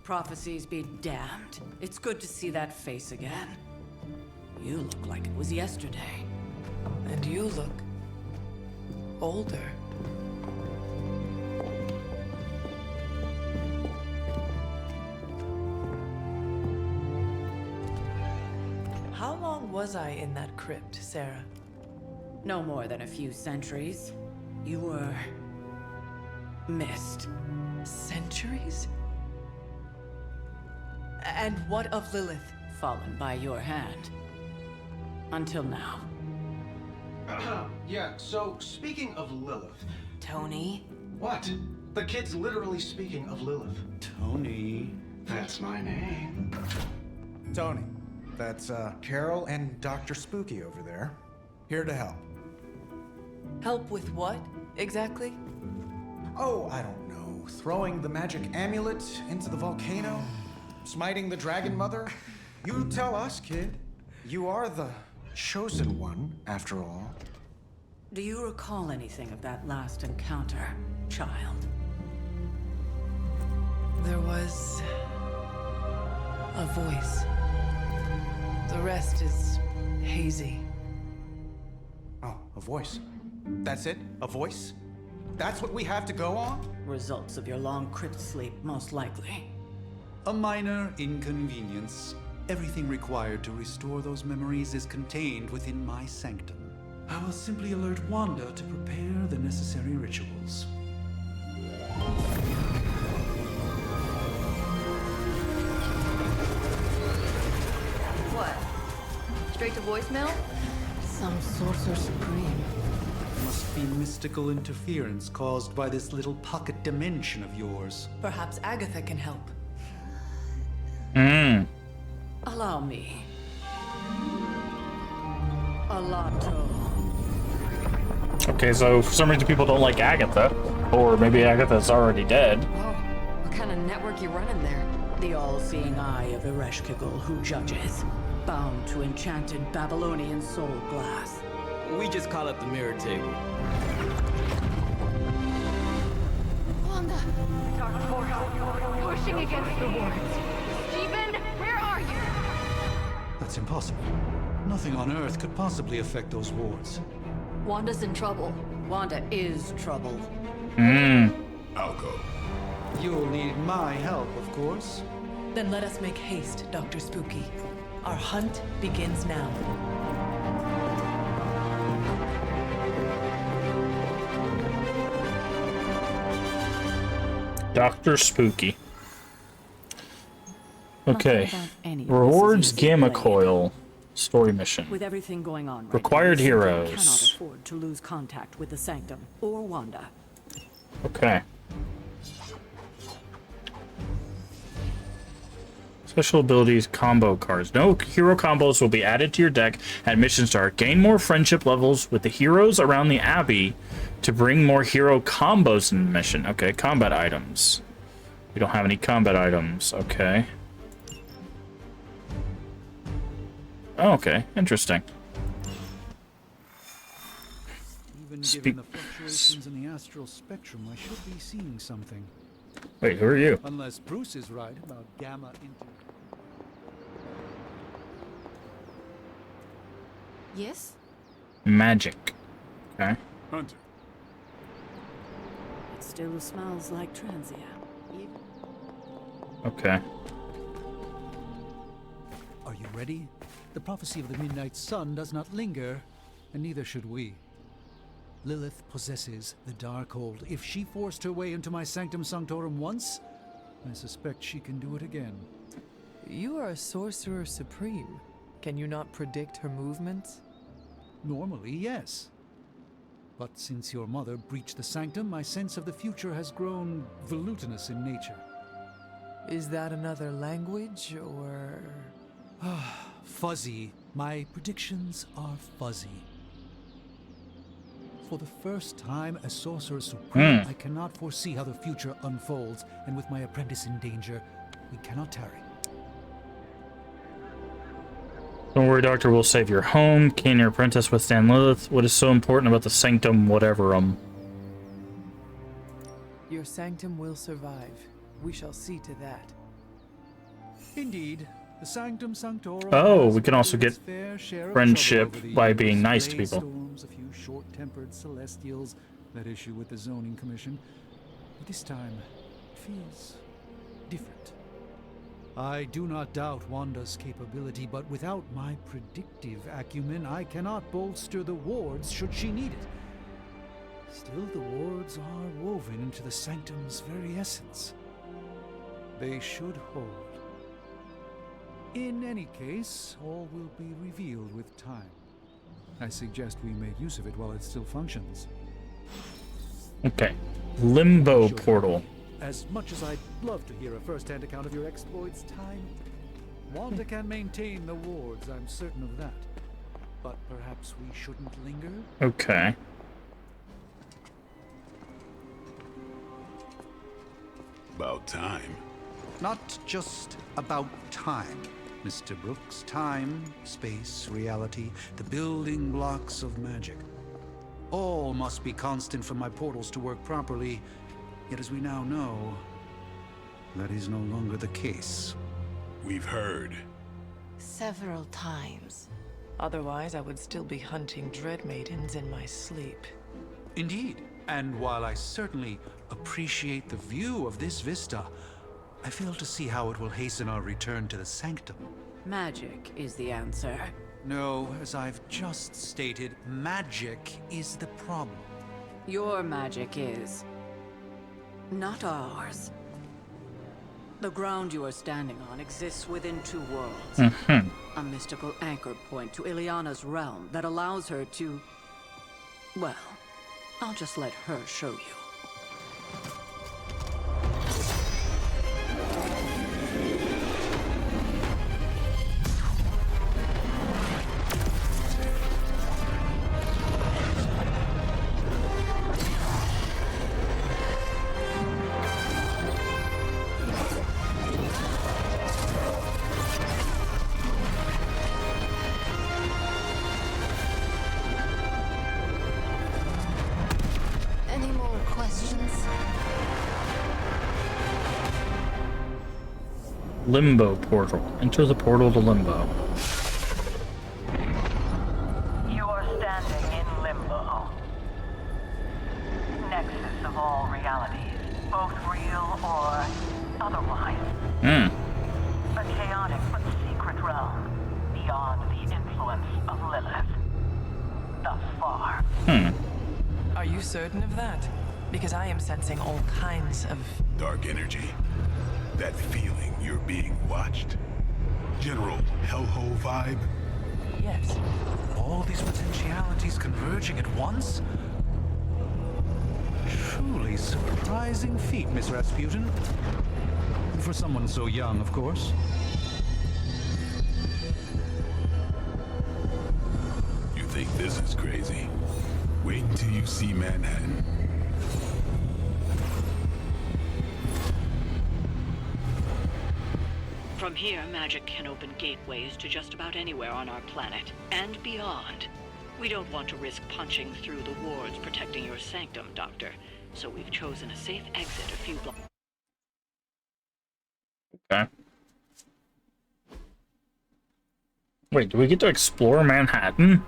Prophecies be damned. It's good to see that face again. You look like it was yesterday. And you look older. How long was I in that crypt, Sarah? No more than a few centuries. You were missed. Centuries? And what of Lilith? Fallen by your hand. Until now. Yeah, so speaking of Lilith. Tony? What? The kid's literally speaking of Lilith. Tony. That's my name. Tony. That's Carol and Dr. Spooky over there. Here to help. Help with what, exactly? Oh, I don't know. Throwing the magic amulet into the volcano? Smiting the Dragon Mother? You tell us, kid. You are the chosen one, after all. Do you recall anything of that last encounter, child? There was a voice. The rest is hazy. Oh, a voice. That's it? A voice? That's what we have to go on? Results of your long crypt sleep, most likely. A minor inconvenience. Everything required to restore those memories is contained within my sanctum. I will simply alert Wanda to prepare the necessary rituals. What? Straight to voicemail? Some Sorcerer Supreme. Must be mystical interference caused by this little pocket dimension of yours. Perhaps Agatha can help. Allow me. Alato. Okay, so for some reason people don't like Agatha. Or maybe Agatha's already dead. Whoa, what kind of network you running there? The all-seeing eye of Ereshkigal who judges. Bound to enchanted Babylonian soul glass. We just call it the mirror table. Wanda! Dark portal, pushing against the wards. Stephen, where are you? That's impossible. Nothing on Earth could possibly affect those wards. Wanda's in trouble. Wanda is trouble. I'll go. You'll need my help, of course. Then let us make haste, Dr. Spooky. Our hunt begins now. Dr. Spooky. Okay. Nothing about any of this Rewards is easy Gamma played. Coil. Story mission. With everything going on right Required now, we simply heroes. cannot afford to lose contact with the Sanctum or Wanda. Okay. Special abilities combo cards. No hero combos will be added to your deck at mission start. Gain more friendship levels with the heroes around the Abbey to bring more hero combos in the mission. Okay, combat items. We don't have any combat items. Okay. Oh, okay, interesting. Even given the fluctuations in the astral spectrum, I should be seeing something. Wait, who are you? Unless Bruce is right about gamma into... Yes? Magic. Okay. Hunter. It still smells like Transia. Okay. Are you ready? The prophecy of the Midnight Sun does not linger, and neither should we. Lilith possesses the Darkhold. If she forced her way into my Sanctum Sanctorum once, I suspect she can do it again. You are a Sorcerer Supreme. Can you not predict her movements? Normally, yes. But since your mother breached the Sanctum, my sense of the future has grown volutinous in nature. Is that another language, or...? Fuzzy. My predictions are fuzzy. For the first time as Sorcerer Supreme, I cannot foresee how the future unfolds, and with my apprentice in danger, we cannot tarry. Don't worry, Doctor. We'll save your home. Can your apprentice withstand Lilith? What is so important about the Sanctum whatever? Your Sanctum will survive. We shall see to that. Indeed. The Sanctum Sanctorum. Oh, we can also get fair share of friendship trouble over the by years. being nice to Blade people. Storms, a few short-tempered celestials, that issue with the zoning commission. But this time, it feels different. I do not doubt Wanda's capability, but without my predictive acumen, I cannot bolster the wards should she need it. Still, the wards are woven into the Sanctum's very essence. They should hold. In any case, all will be revealed with time. I suggest we make use of it while it still functions. Okay. Limbo portal. As much as I'd love to hear a first-hand account of your exploits, time. Wanda can maintain the wards, I'm certain of that. But perhaps we shouldn't linger? Okay. About time. Not just about time, Mr. Brooks. Time, space, reality, the building blocks of magic. All must be constant for my portals to work properly. Yet as we now know, that is no longer the case. We've heard. Several times. Otherwise, I would still be hunting Dread Maidens in my sleep. Indeed. And while I certainly appreciate the view of this vista, I fail to see how it will hasten our return to the Sanctum. Magic is the answer. No, as I've just stated, magic is the problem. Your magic is. Not ours. The ground you are standing on exists within two worlds. A mystical anchor point to Ileana's realm that allows her to... Well, I'll just let her show you. Limbo portal. Enter the portal to Limbo. You are standing in Limbo. Nexus of all realities, both real or otherwise. A chaotic but secret realm, beyond the influence of Lilith. Thus far. Are you certain of that? Because I am sensing all kinds of... dark energy. That feeling you're being watched? General hellhole vibe? Yes. All these potentialities converging at once? Truly surprising feat, Miss Rasputin. For someone so young, of course. You think this is crazy? Wait until you see Manhattan. From here, magic can open gateways to just about anywhere on our planet, and beyond. We don't want to risk punching through the wards protecting your sanctum, Doctor, so we've chosen a safe exit a few blocks. Okay. Wait, do we get to explore Manhattan?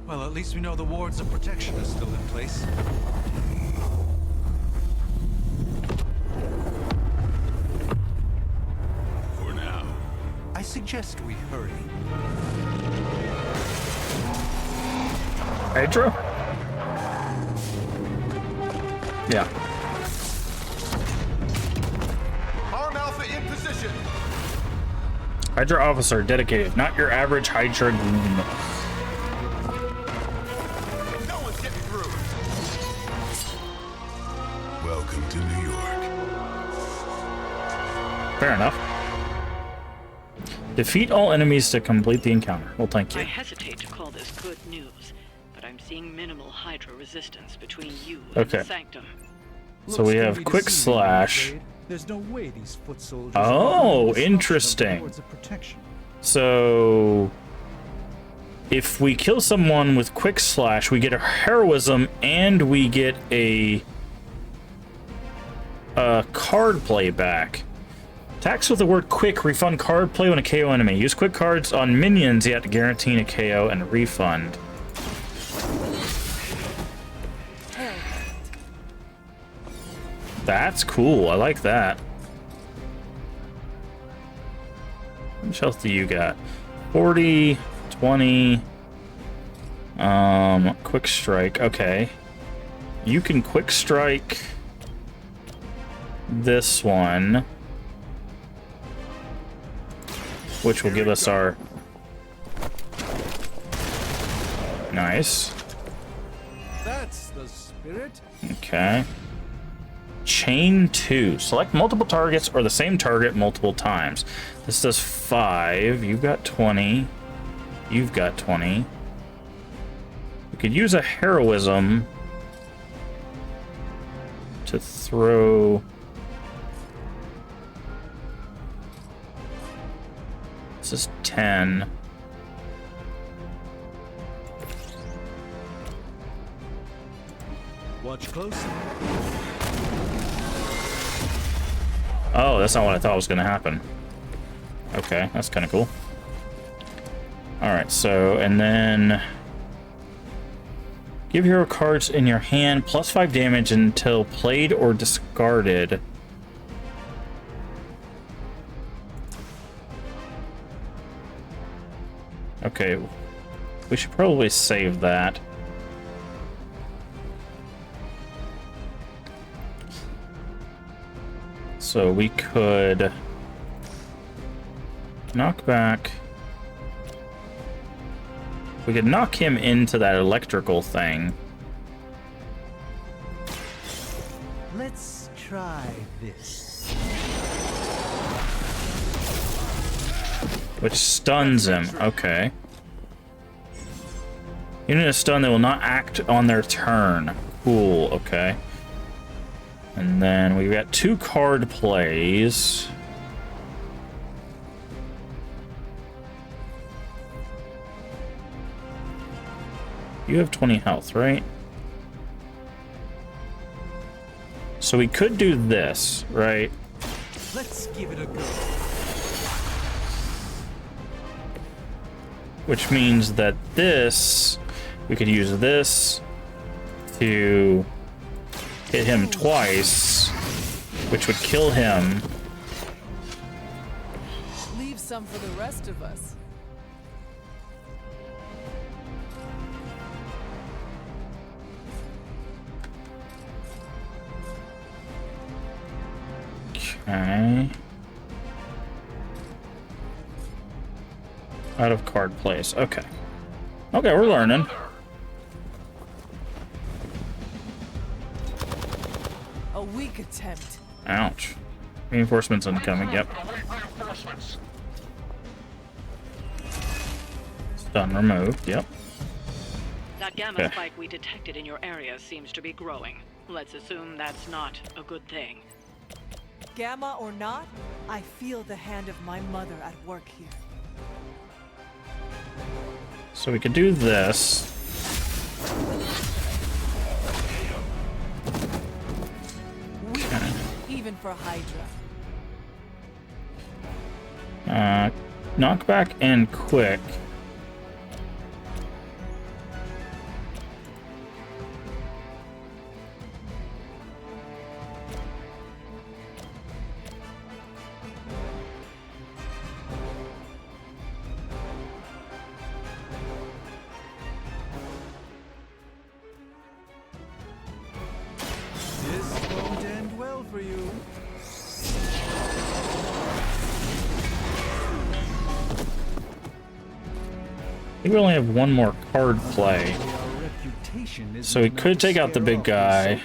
Well, at least we know the wards of protection are still in place. For now. I suggest we hurry. Hydra? Yeah. Arm Alpha in position. Hydra officer, dedicated, not your average Hydra goon. No one's getting through. Welcome to New York. Fair enough. Defeat all enemies to complete the encounter. Well, thank you. I hesitate to call this good news, but I'm seeing minimal Hydra resistance between you and Okay. the Sanctum. So we have quick slash. There's no way these foot soldiers Oh, interesting. So if we kill someone with quick slash, we get a heroism and we get a card play back. Attacks with the word quick refund card play when a KO enemy. Use quick cards on minions yet to guarantee a KO and a refund. That's cool. I like that. How much health do you got? 40, 20. Quick strike. Okay. You can quick strike this one, which will give us our... Nice. That's the spirit. Okay. Chain 2. Select multiple targets or the same target multiple times. This does 5. You've got 20. You've got 20. We could use a heroism to throw... is 10. Watch closely. Oh, that's not what I thought was going to happen. Okay, that's kind of cool. Alright, so, and then... Give hero cards in your hand plus 5 damage until played or discarded. Okay, we should probably save that. So we could knock back. We could knock him into that electrical thing. Let's try this. Which stuns him. Okay. Unit is stunned, they will not act on their turn. Cool, okay. And then we've got 2 card plays. You have 20 health, right? So we could do this, right? Let's give it a go. Which means that this, we could use this to hit him twice, which would kill him. Leave some for the rest of us. Okay. Out of card place. Okay. Okay, we're learning. A weak attempt. Ouch. Reinforcements incoming, yep. Stun removed, yep. That gamma spike we detected in your area seems to be growing. Let's assume that's not a good thing. Gamma or not, I feel the hand of my mother at work here. So we could do this. Okay. Even for Hydra. Knockback and quick. This won't end well for you. I think we only have one more card play. So we could take out the big guy.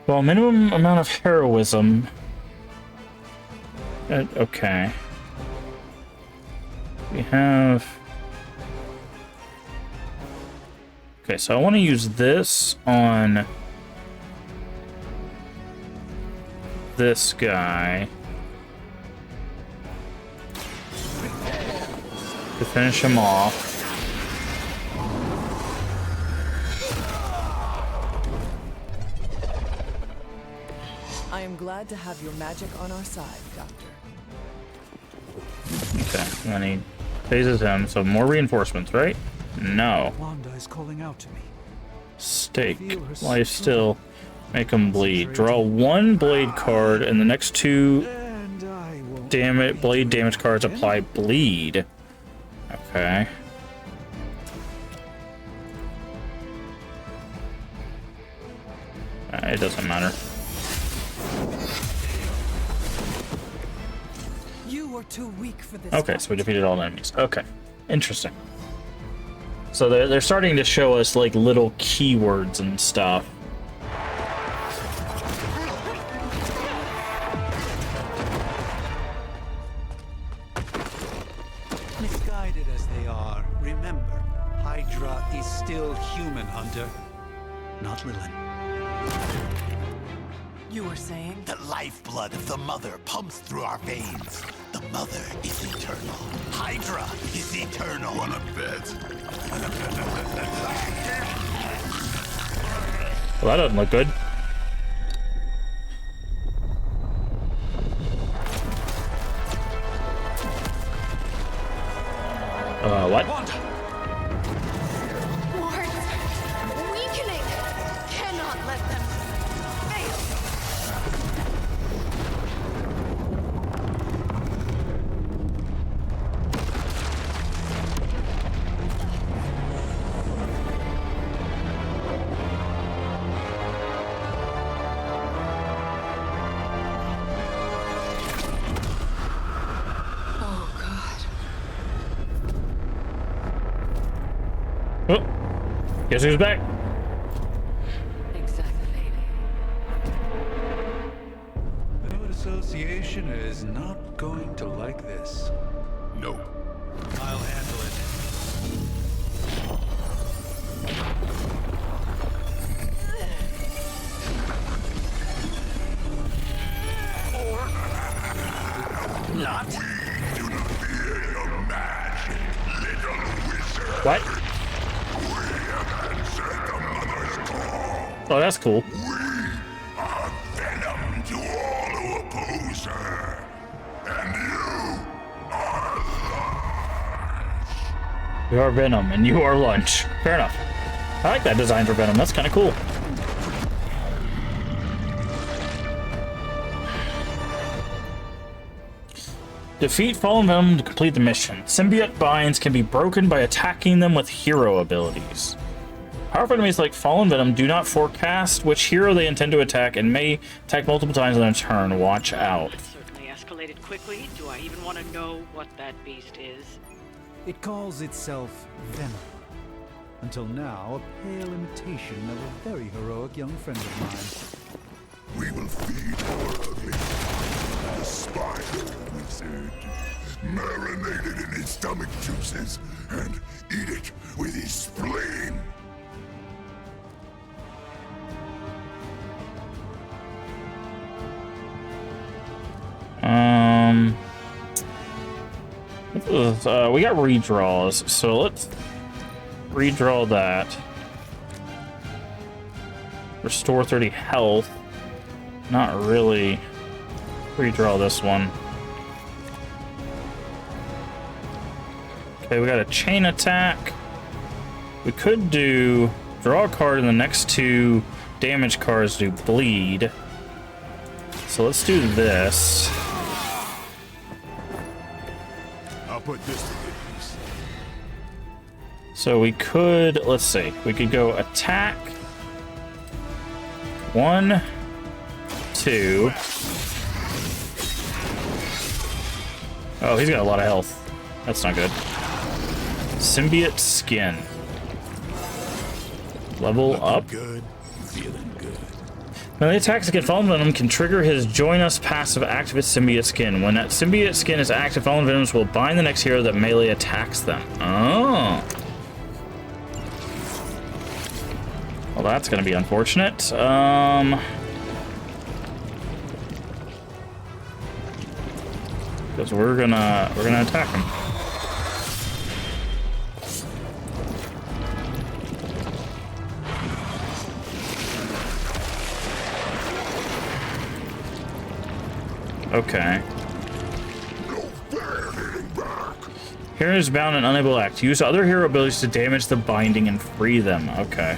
Well, minimum amount of heroism. Okay. We have... Okay, so I want to use this on this guy to finish him off. I am glad to have your magic on our side, Doctor. Okay, and then he phases him, so more reinforcements, right? No. Wanda is calling out to me. Stake. Life still. Make him bleed. Draw 1 blade card, and the next 2 blade damage cards apply bleed. Okay. It doesn't matter. You were too weak for this. Okay, so we defeated all the enemies. Okay. Interesting. So they're starting to show us like little keywords and stuff. Misguided as they are, remember, Hydra is still human, Hunter. Not Lilith. You were saying? The lifeblood of the Mother pumps through our veins. The Mother is eternal. Hydra is eternal. Wanna bet? Well, that doesn't look good. What? Wards! Weakening! Cannot let them fail! Oh, guess who's back? The Node Association is not going to like this. Nope. I'll handle it. Not. We do not fear your magic, little wizard. What? We have answered the Mother's call. Oh, that's cool. We are venom to all who oppose her. And you are lunch. You are Venom, and you are lunch. Fair enough. I like that design for Venom. That's kind of cool. Defeat Fallen Venom to complete the mission. Symbiote binds can be broken by attacking them with hero abilities. Powerful enemies like Fallen Venom do not forecast which hero they intend to attack and may attack multiple times in a turn. Watch out. That certainly escalated quickly. Do I even want to know what that beast is? It calls itself Venom. Until now, a pale imitation of a very heroic young friend of mine. We will feed our ugly the spider wizard, marinated in his stomach juices, and eat it with his spleen. We got redraws, so let's redraw that. Restore 30 health. Not really. Redraw this one. Okay, we got a chain attack. We could do draw a card and the next two damage cards do bleed. So let's do this. I'll put this to good use. So we could, let's see, we could go attack. 1, 2. Oh, he's got a lot of health. That's not good. Symbiote skin. Level up. Good, feeling good. Melee attacks against Fallen Venom can trigger his Join Us passive activate Symbiote Skin. When that Symbiote Skin is active, Fallen Venoms will bind the next hero that melee attacks them. Oh. Well, that's going to be unfortunate. Because we're gonna attack him. Okay. Hero is bound and unable to act. Use other hero abilities to damage the binding and free them. Okay.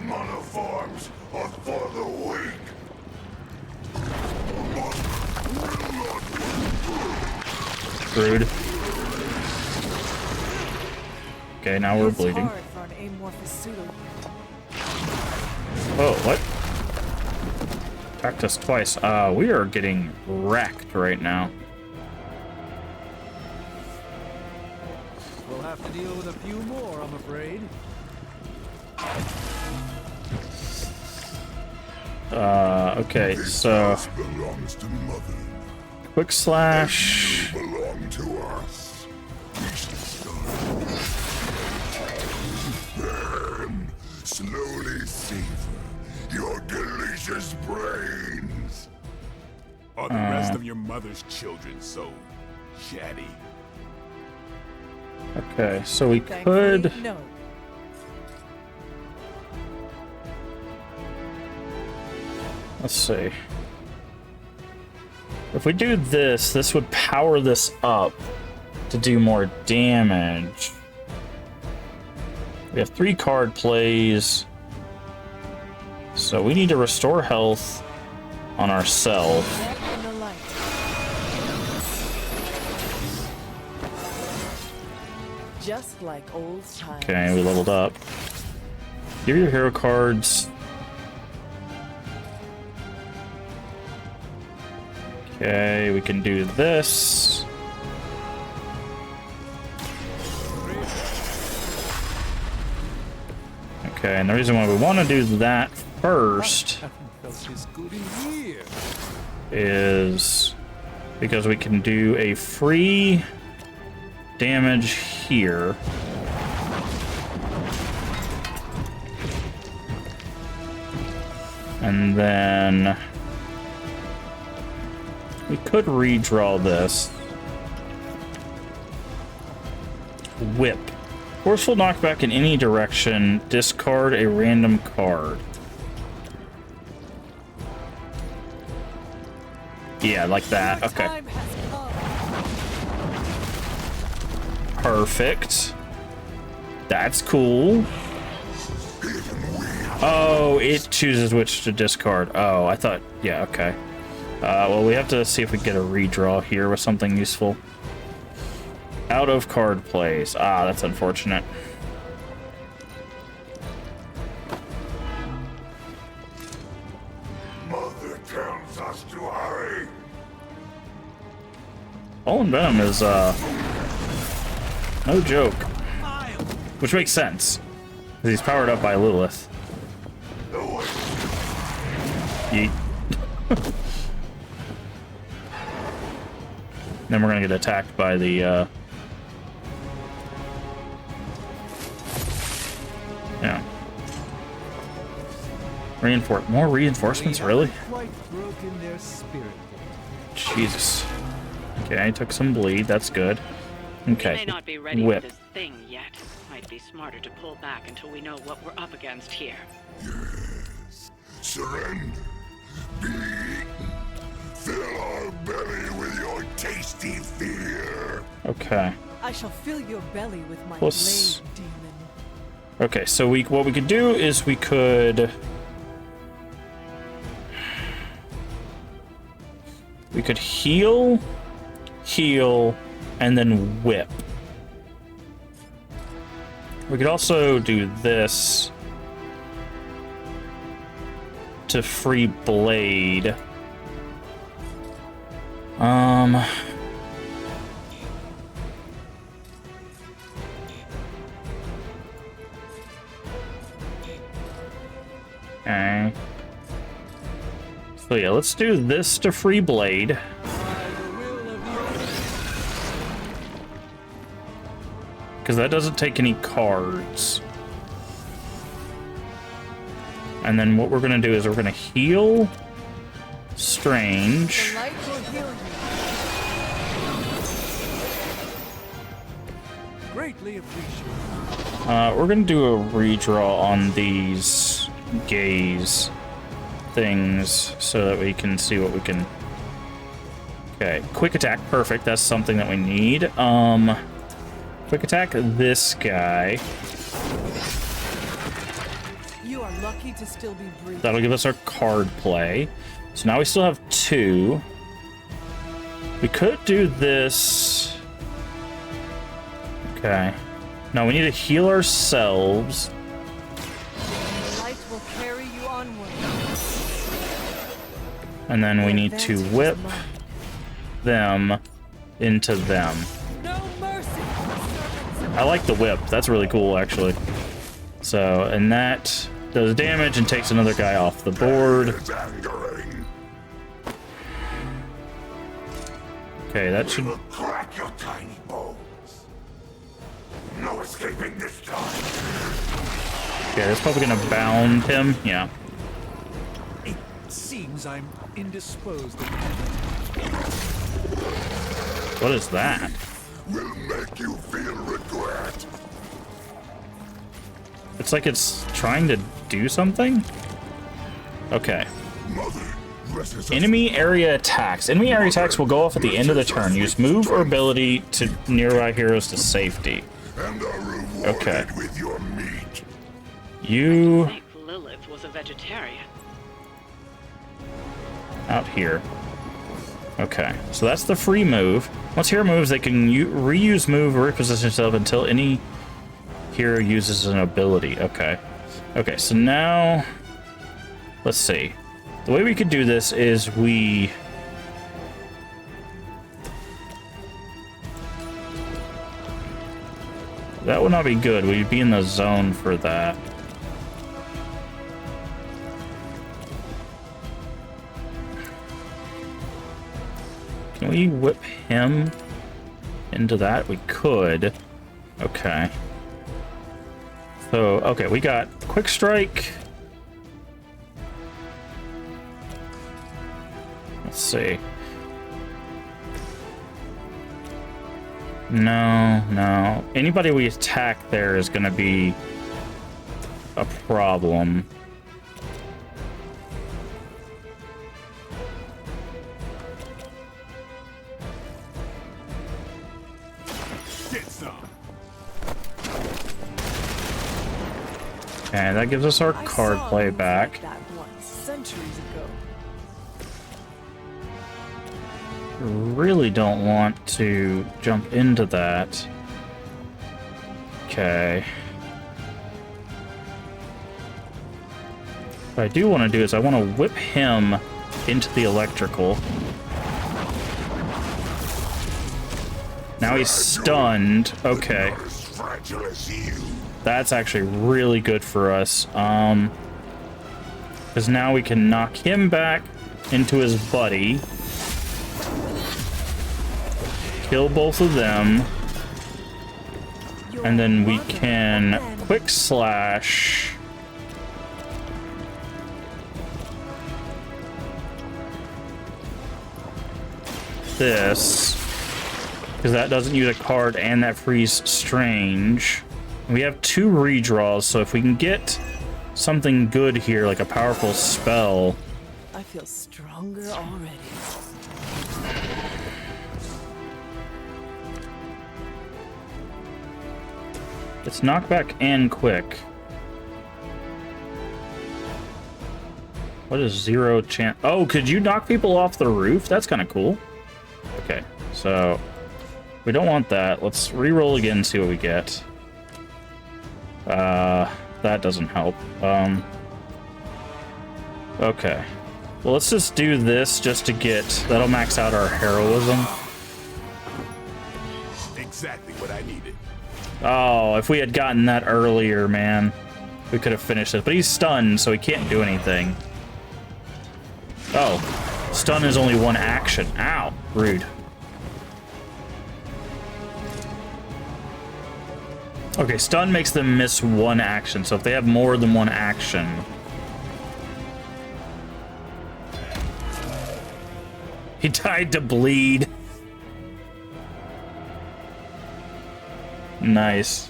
Monoforms are for the weak. Rude. Okay, now we're bleeding. Oh, what? Attacked us twice. We are getting wrecked right now. We'll have to deal with a few more, I'm afraid. Okay, so belongs to Mother. quick slash. You belong to us. We should start. Then slowly sink hunter's brains. Are the rest of your mother's children so chatty? Okay, so we could. No. Let's see. If we do this, this would power this up to do more damage. We have 3 card plays. So we need to restore health on ourselves. Just like old times. Okay, we leveled up. Give your hero cards. Okay, we can do this. Okay, and the reason why we want to do that first is because we can do a free damage here. And then we could redraw this. Whip. Forceful knockback in any direction. Discard a random card. Yeah, like that. Okay. Perfect. That's cool. Oh, it chooses which to discard. Oh, I thought... Yeah, okay. Well, we have to see if we get a redraw here with something useful. Out of card plays. Ah, that's unfortunate. Mother tells us to hurry. Fallen Venom is, no joke. Which makes sense. Because he's powered up by Lilith. Yeet. Then we're gonna get attacked by the, yeah. More reinforcements, really? Jesus. Okay, I took some bleed. That's good. Okay. We may not be ready Whip. for this thing yet. Might be smarter to pull back until we know what we're up against here. Yes. Surrender. Be eaten. Fill our belly with your tasty fear. Okay. I shall fill your belly with my Plus- blade, demon. Okay, so what we could do is we could heal, and then whip. We could also do this to free blade. Okay. So yeah, let's do this to free blade. Because that doesn't take any cards. And then what we're going to do is we're going to heal Strange. The light will heal you. Greatly appreciated. We're going to do a redraw on these gaze things so that we can see what we can... Okay, quick attack, perfect. That's something that we need. Quick attack this guy. You are lucky to still be breathing. That'll give us our card play. So now we still have 2. We could do this. Okay. No, we need to heal ourselves. The light will carry you onward. And then we need to whip them into them. No mercy. I like the whip. That's really cool, actually. So, and that does damage and takes another guy off the board. Okay, that should... Crack your tiny bones. No escaping this time. Okay, that's probably gonna bound him. Yeah. seems I'm indisposed at What is that? Will make you feel regret. It's like it's trying to do something? Okay. Enemy area attacks. Enemy area attacks will go off at the end of the turn. Use move or ability to nearby heroes to safety. Okay. You... I think Lilith was a vegetarian. Out here. Okay, so that's the free move. Once hero moves, they can reuse move or reposition itself until any hero uses an ability. Okay. Okay, so now... Let's see. The way we could do this is we... That would not be good. We'd be in the zone for that. Can we whip him into that? We could. Okay. So, okay, we got Quick Strike. Let's see. No. Anybody we attack there is going to be a problem. Get some. Okay, that gives us our card play back. That once, centuries ago. Really don't want to jump into that. Okay. What I do want to do is I want to whip him into the electrical. Now he's stunned. Okay. That's actually really good for us. Because now we can knock him back into his buddy. Kill both of them. And then we can quick slash. This. Because that doesn't use a card and that frees Strange. We have 2 redraws, so if we can get something good here, like a powerful spell. I feel stronger already. It's knockback and quick. What is 0 chance? Oh, could you knock people off the roof? That's kind of cool. Okay, so we don't want that. Let's re-roll again and see what we get. That doesn't help. Okay. Well, let's just do this just to get... That'll max out our heroism. Exactly what I needed. Oh, if we had gotten that earlier, man, we could have finished it. But he's stunned, so he can't do anything. Oh, stun is only 1 action. Ow, rude. Okay, stun makes them miss 1 action, so if they have more than 1 action... He died to bleed. Nice.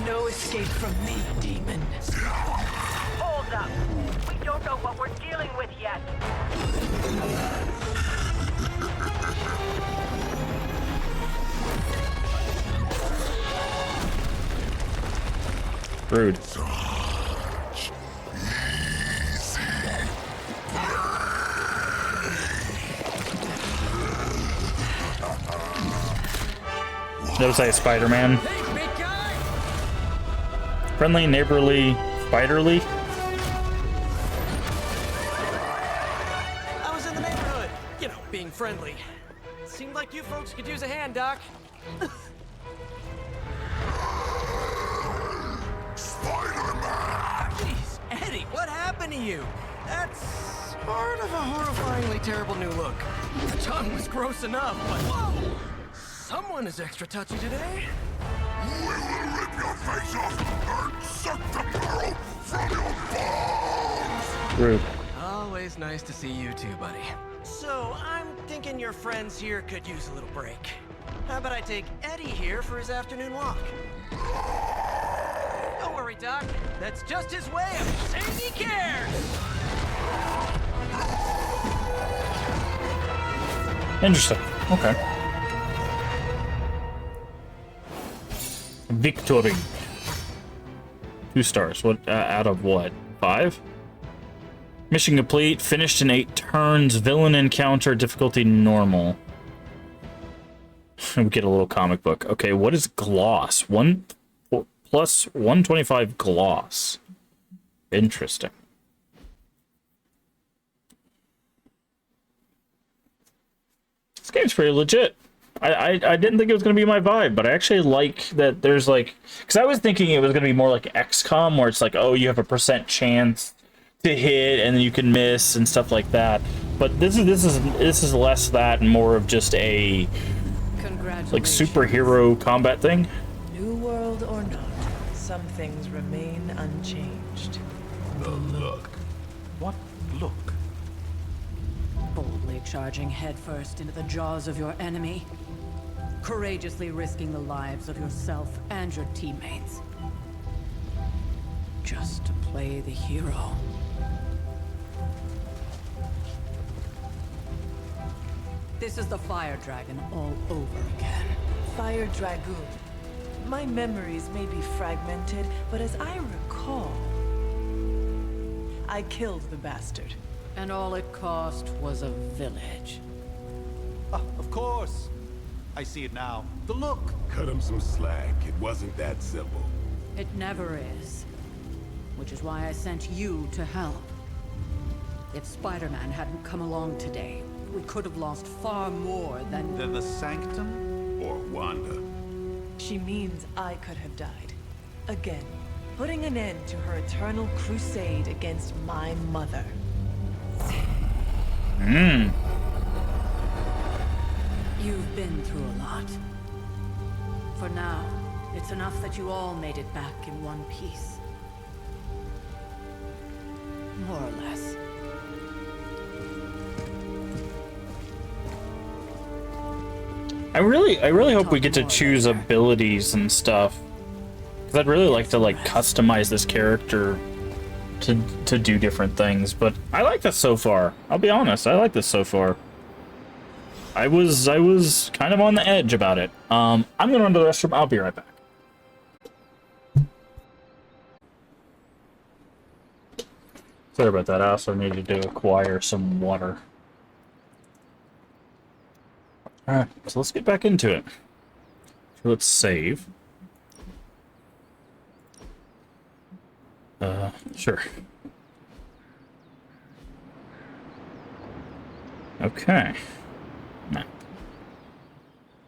No escape from me, demon. Hold up. We don't know what we're dealing with yet. Rude. That was like Spider-Man. Friendly, neighborly, spiderly. I was in the neighborhood. You know, being friendly. Seemed like you folks could use a hand, Doc. Spider-Man! Jeez, Eddie, what happened to you? That's sort of a horrifyingly terrible new look. The tongue was gross enough, but whoa! Someone is extra touchy today. We will rip your face off and suck the marrow Rude. Always nice to see you too, buddy. So, I'm thinking your friends here could use a little break. How about I take Eddie here for his afternoon walk? Don't worry, Doc. That's just his way of saying he cares! Interesting. Okay. Victory. 2 stars. What? Out of what? 5? Mission complete. Finished in 8 turns. Villain encounter. Difficulty normal. We get a little comic book. Okay, what is gloss? 1 plus 125 gloss. Interesting. This game's pretty legit. I didn't think it was going to be my vibe, but I actually like that there's like... Because I was thinking it was going to be more like XCOM, where it's like, oh, you have a % chance to hit, and then you can miss, and stuff like that. But this is less that, and more of just a... like superhero combat thing. New world or not, some things remain unchanged. The look. What look? Boldly charging headfirst into the jaws of your enemy. Courageously risking the lives of yourself and your teammates. Just to play the hero. This is the Fire Dragon all over again. Fire Dragoon. My memories may be fragmented, but as I recall, I killed the bastard. And all it cost was a village. Of course. I see it now. The look. Cut him some slack. It wasn't that simple. It never is. Which is why I sent you to help. If Spider-Man hadn't come along today, we could have lost far more than... The Sanctum? Or Wanda. She means I could have died. Again, putting an end to her eternal crusade against my mother. You've been through a lot. For now, it's enough that you all made it back in one piece. More or less. I really hope we get to choose abilities and stuff. Because I'd really like to like customize this character to do different things. But I like this so far. I'll be honest, I like this so far. I was kind of on the edge about it. I'm gonna run to the restroom. I'll be right back. Sorry about that. I also needed to acquire some water. Alright, so let's get back into it. So let's save. Sure. Okay. Map.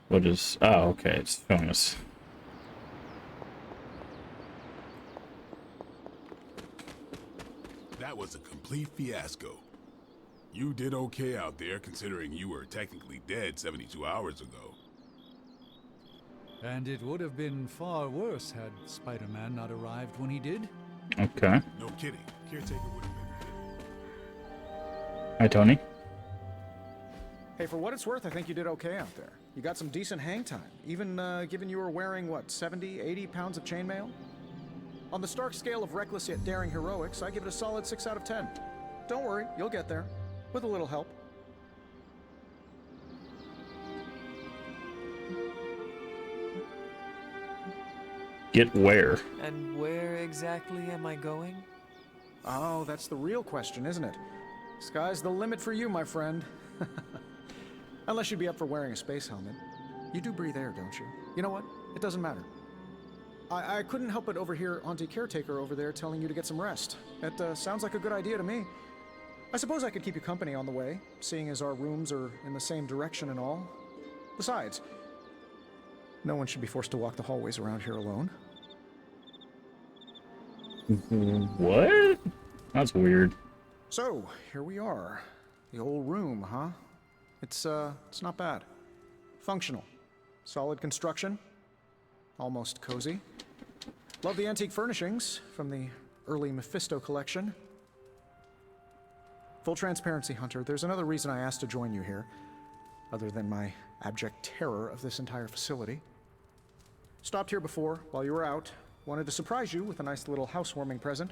What is... Oh, okay, it's showing us... That was a complete fiasco. You did okay out there, considering you were technically dead 72 hours ago. And it would have been far worse had Spider-Man not arrived when he did. Okay. No kidding. Caretaker would have been... Hi, Tony. Hey, for what it's worth, I think you did okay out there. You got some decent hang time, even given you were wearing, what, 70, 80 pounds of chainmail? On the Stark scale of reckless yet daring heroics, I give it a solid 6 out of 10. Don't worry, you'll get there. With a little help. Get where? And where exactly am I going? Oh, that's the real question, isn't it? Sky's the limit for you, my friend. Unless you'd be up for wearing a space helmet. You do breathe air, don't you? You know what? It doesn't matter. I couldn't help but overhear Auntie Caretaker over there telling you to get some rest. It sounds like a good idea to me. I suppose I could keep you company on the way, seeing as our rooms are in the same direction and all. Besides, no one should be forced to walk the hallways around here alone. What? That's weird. So, here we are. The old room, huh? It's not bad. Functional. Solid construction. Almost cozy. Love the antique furnishings from the early Mephisto collection. Full transparency, Hunter, there's another reason I asked to join you here, other than my abject terror of this entire facility. Stopped here before, while you were out. Wanted to surprise you with a nice little housewarming present.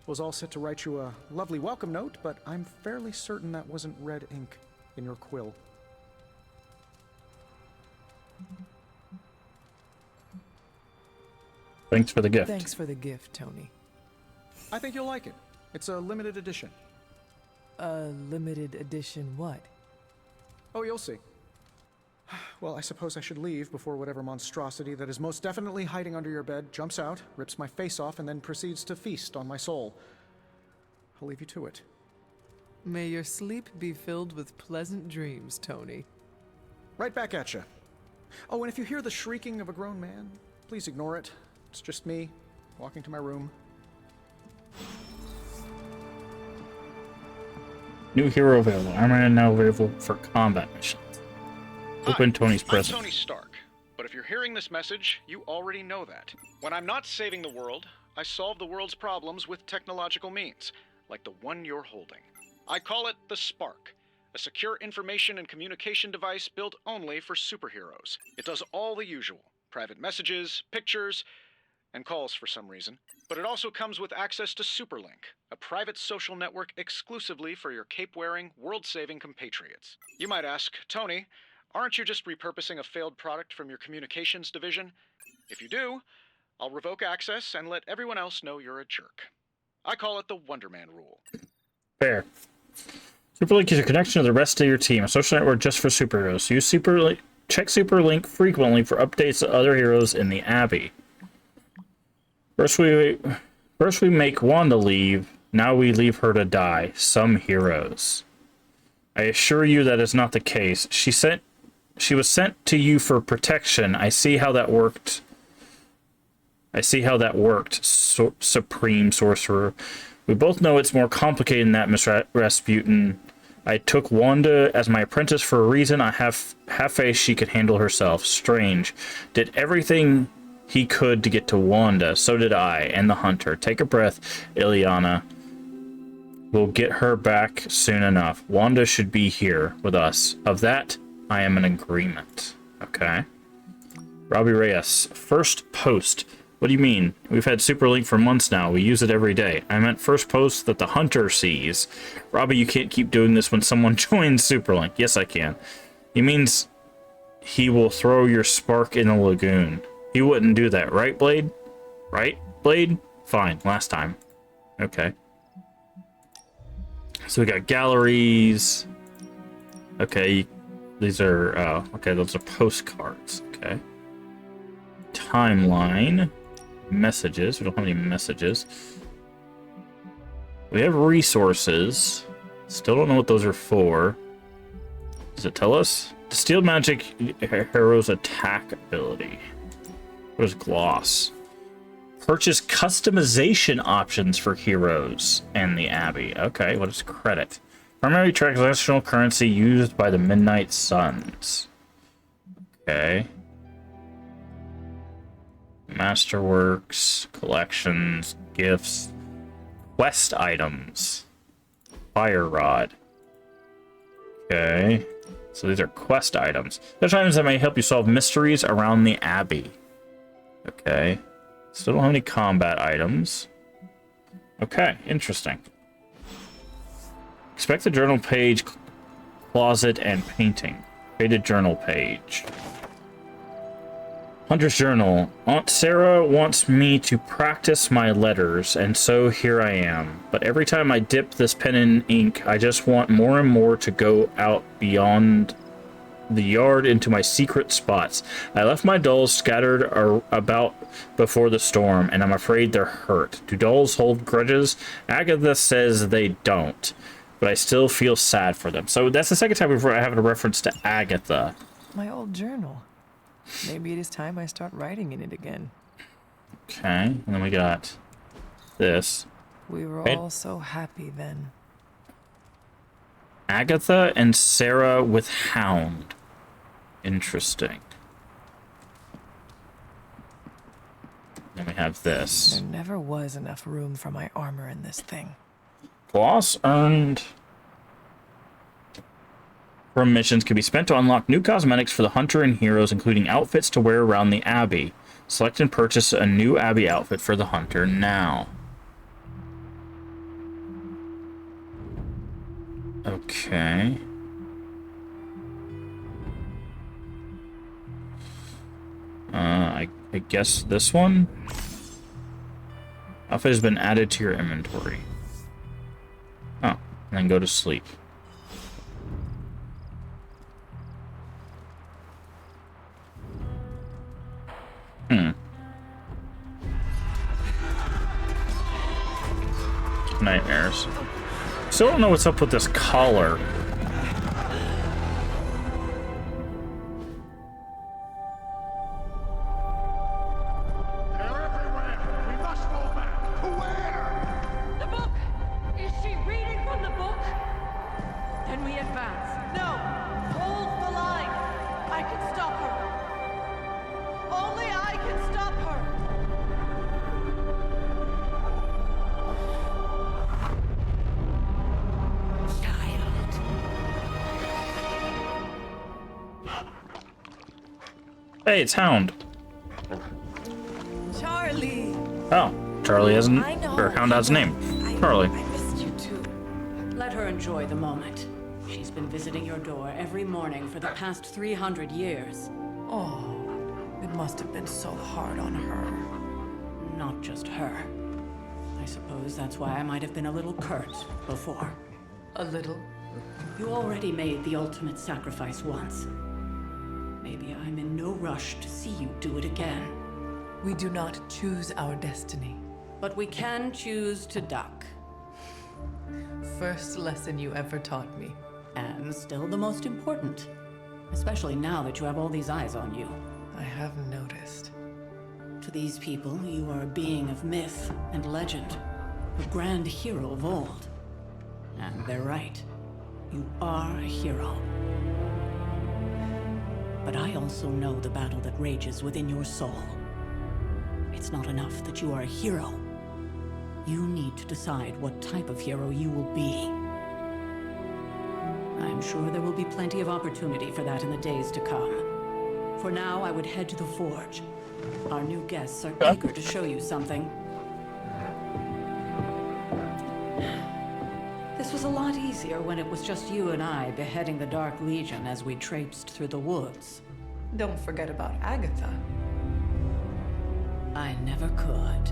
Was all set to write you a lovely welcome note, but I'm fairly certain that wasn't red ink in your quill. Thanks for the gift. Thanks for the gift, Tony. I think you'll like it. It's a limited edition. A limited edition what? Oh, you'll see. Well, I suppose I should leave before whatever monstrosity that is most definitely hiding under your bed jumps out, rips my face off, and then proceeds to feast on my soul. I'll leave you to it. May your sleep be filled with pleasant dreams, Tony. Right back at you. Oh, and if you hear the shrieking of a grown man, please ignore it. It's just me, walking to my room. New hero available. Armor now available for combat missions. Open Tony's present. I'm Tony Stark, but if you're hearing this message, you already know that. When I'm not saving the world, I solve the world's problems with technological means, like the one you're holding. I call it the Spark, a secure information and communication device built only for superheroes. It does all the usual, private messages, pictures, and calls for some reason. But it also comes with access to Superlink, a private social network exclusively for your cape-wearing, world-saving compatriots. You might ask, Tony, aren't you just repurposing a failed product from your communications division? If you do, I'll revoke access and let everyone else know you're a jerk. I call it the Wonder Man rule. Fair. Superlink is your connection to the rest of your team, a social network just for superheroes. Use Superlink, check Superlink frequently for updates to other heroes in the Abbey. First we make Wanda leave, now we leave her to die. Some heroes. I assure you that is not the case. She was sent to you for protection. I see how that worked. Supreme Sorcerer. We both know it's more complicated than that, Miss Rasputin. I took Wanda as my apprentice for a reason. I have faith she could handle herself. Strange. Did everything he could to get to Wanda. So did I, and the Hunter. Take a breath, Ileana. We'll get her back soon enough. Wanda should be here with us. Of that, I am in agreement. Okay. Robbie Reyes. First post. What do you mean? We've had Superlink for months now. We use it every day. I meant first post that the Hunter sees. Robbie, you can't keep doing this when someone joins Superlink. Yes, I can. He means he will throw your spark in the lagoon. He wouldn't do that, right, Blade? Right, Blade? Fine, last time. Okay. So we got galleries. Okay, these are, okay, those are postcards. Okay. Timeline. Messages. We don't have any messages. We have resources. Still don't know what those are for. Does it tell us? Distilled magic hero's attack ability. What is gloss? Purchase customization options for heroes and the Abbey. Okay, what is credit? Primary transactional currency used by the Midnight Suns. Okay. Masterworks, collections, gifts, quest items, fire rod. Okay, so these are quest items. Such items that may help you solve mysteries around the Abbey. Okay, still don't have any combat items. Okay, interesting. Expect the journal page, closet, and painting. Faded journal page. Hunter's Journal. Aunt Sarah wants me to practice my letters, and so here I am. But every time I dip this pen in ink, I just want more and more to go out beyond the yard into my secret spots. I left my dolls scattered about before the storm, and I'm afraid they're hurt. Do dolls hold grudges? Agatha says they don't, but I still feel sad for them. So that's the second time we've having a reference to Agatha. My old journal. Maybe it is time I start writing in it again. Okay, and then we got this. We were all so happy then. Agatha and Sarah with Hound. Interesting. Then we have this. There never was enough room for my armor in this thing. Gloss earned from missions can be spent to unlock new cosmetics for the hunter and heroes, including outfits to wear around the Abbey. Select and purchase a new Abbey outfit for the hunter now. Okay. I guess this one? Outfit has been added to your inventory. Oh, and then go to sleep. Nightmares. Still don't know what's up with this collar. The book! Is she reading from the book? Then we advance. No! Hold the line! I can stop her. Only I can stop her! Hey, it's Hound. Charlie! Oh, Charlie hasn't, I know. or Hound has a name. Charlie. Missed you too. Let her enjoy the moment. She's been visiting your door every morning for the past 300 years. Oh, it must have been so hard on her. Not just her. I suppose that's why I might have been a little curt before. A little? You already made the ultimate sacrifice once. Maybe I'm in no rush to see you do it again. We do not choose our destiny. But we can choose to duck. First lesson you ever taught me. And still the most important. Especially now that you have all these eyes on you. I have noticed. To these people, you are a being of myth and legend. A grand hero of old. And they're right. You are a hero. But I also know the battle that rages within your soul. It's not enough that you are a hero. You need to decide what type of hero you will be. I'm sure there will be plenty of opportunity for that in the days to come. For now, I would head to the forge. Our new guests are eager to show you something. This was a lot easier when it was just you and I beheading the Dark Legion as we traipsed through the woods. Don't forget about Agatha. I never could.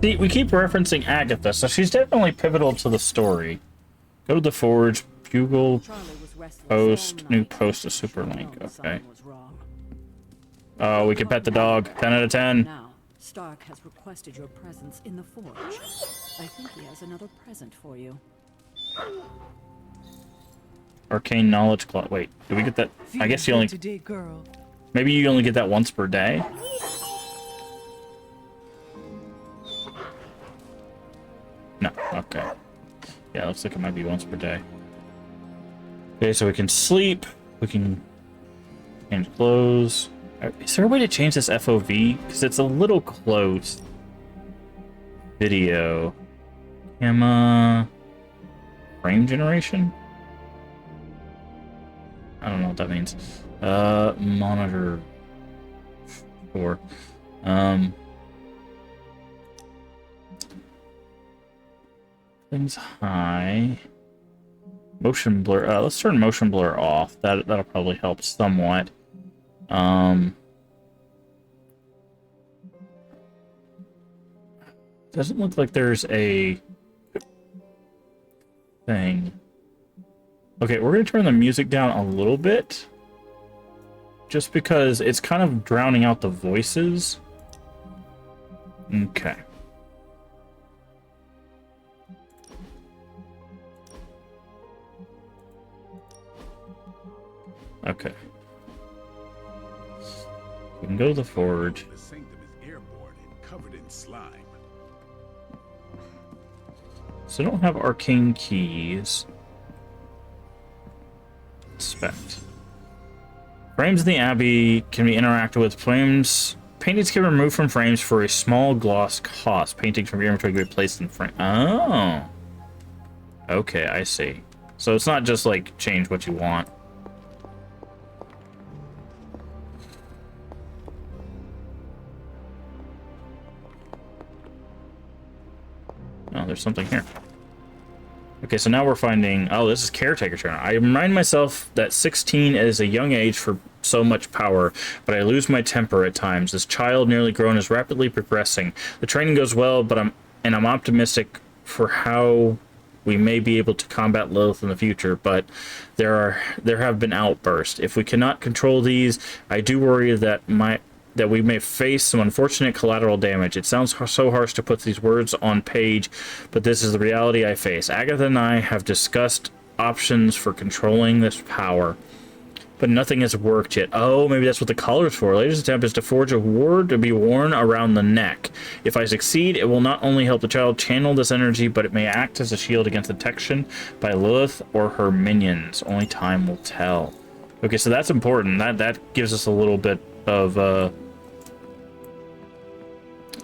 See, we keep referencing Agatha, so she's definitely pivotal to the story. Go to the forge, bugle, post, new post, a superlink. Okay. Oh, we can pet the dog. 10 out of 10. Now, Stark has requested your presence in the forge. I think he has another present for you. Arcane knowledge cloth. Wait, did we get that? I guess you only. Today, girl. Maybe you only get that once per day. No. Okay. Yeah, looks like it might be once per day. Okay, so we can sleep. We can change clothes. Is there a way to change this FOV? Because it's a little close. Video. Camera. Frame generation? I don't know what that means. Monitor. Sure. Things high. Motion blur. Let's turn motion blur off. That'll probably help somewhat. Doesn't look like there's a thing. Okay, we're gonna turn the music down a little bit. Just because it's kind of drowning out the voices. Okay. Okay. We can go to the forge. The sanctum is airborne and covered in slime. So I don't have arcane keys. Inspect. Frames in the Abbey can be interacted with. Frames Paintings can be removed from frames for a small gloss cost. Paintings from your inventory can be placed in frame. Oh. Okay, I see. So it's not just like change what you want. Oh, there's something here. Okay, so now we're finding... Oh, this is Caretaker Trainer. I remind myself that 16 is a young age for so much power, but I lose my temper at times. This child, nearly grown, is rapidly progressing. The training goes well, but I'm optimistic for how we may be able to combat Lilith in the future, but there have been outbursts. If we cannot control these, I do worry that we may face some unfortunate collateral damage. It sounds so harsh to put these words on page, but this is the reality I face. Agatha and I have discussed options for controlling this power, but nothing has worked yet. Oh, maybe that's what the collar's for. Latest attempt is to forge a ward to be worn around the neck. If I succeed, it will not only help the child channel this energy, but it may act as a shield against detection by Lilith or her minions. Only time will tell. Okay, so that's important. That gives us a little bit of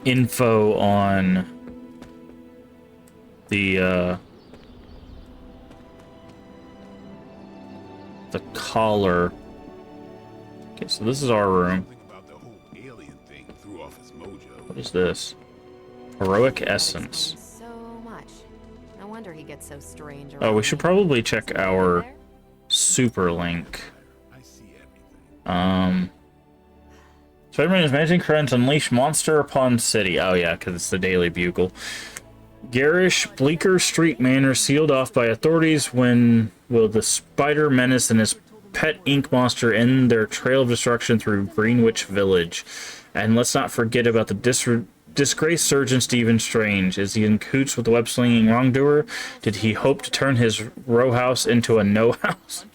info on the collar. Okay, so this is our room. What is this? Heroic essence. So much. No wonder he gets so strange. Oh, we should probably check our super link. Spider-Man is managing crime to unleash monster upon city. Oh yeah, because it's the Daily Bugle. Garish, Bleecker Street Manor sealed off by authorities. When will the Spider Menace and his pet ink monster end their trail of destruction through Greenwich Village? And let's not forget about the disgraced Surgeon Stephen Strange. Is he in cahoots with the web-slinging wrongdoer? Did he hope to turn his row house into a no-house?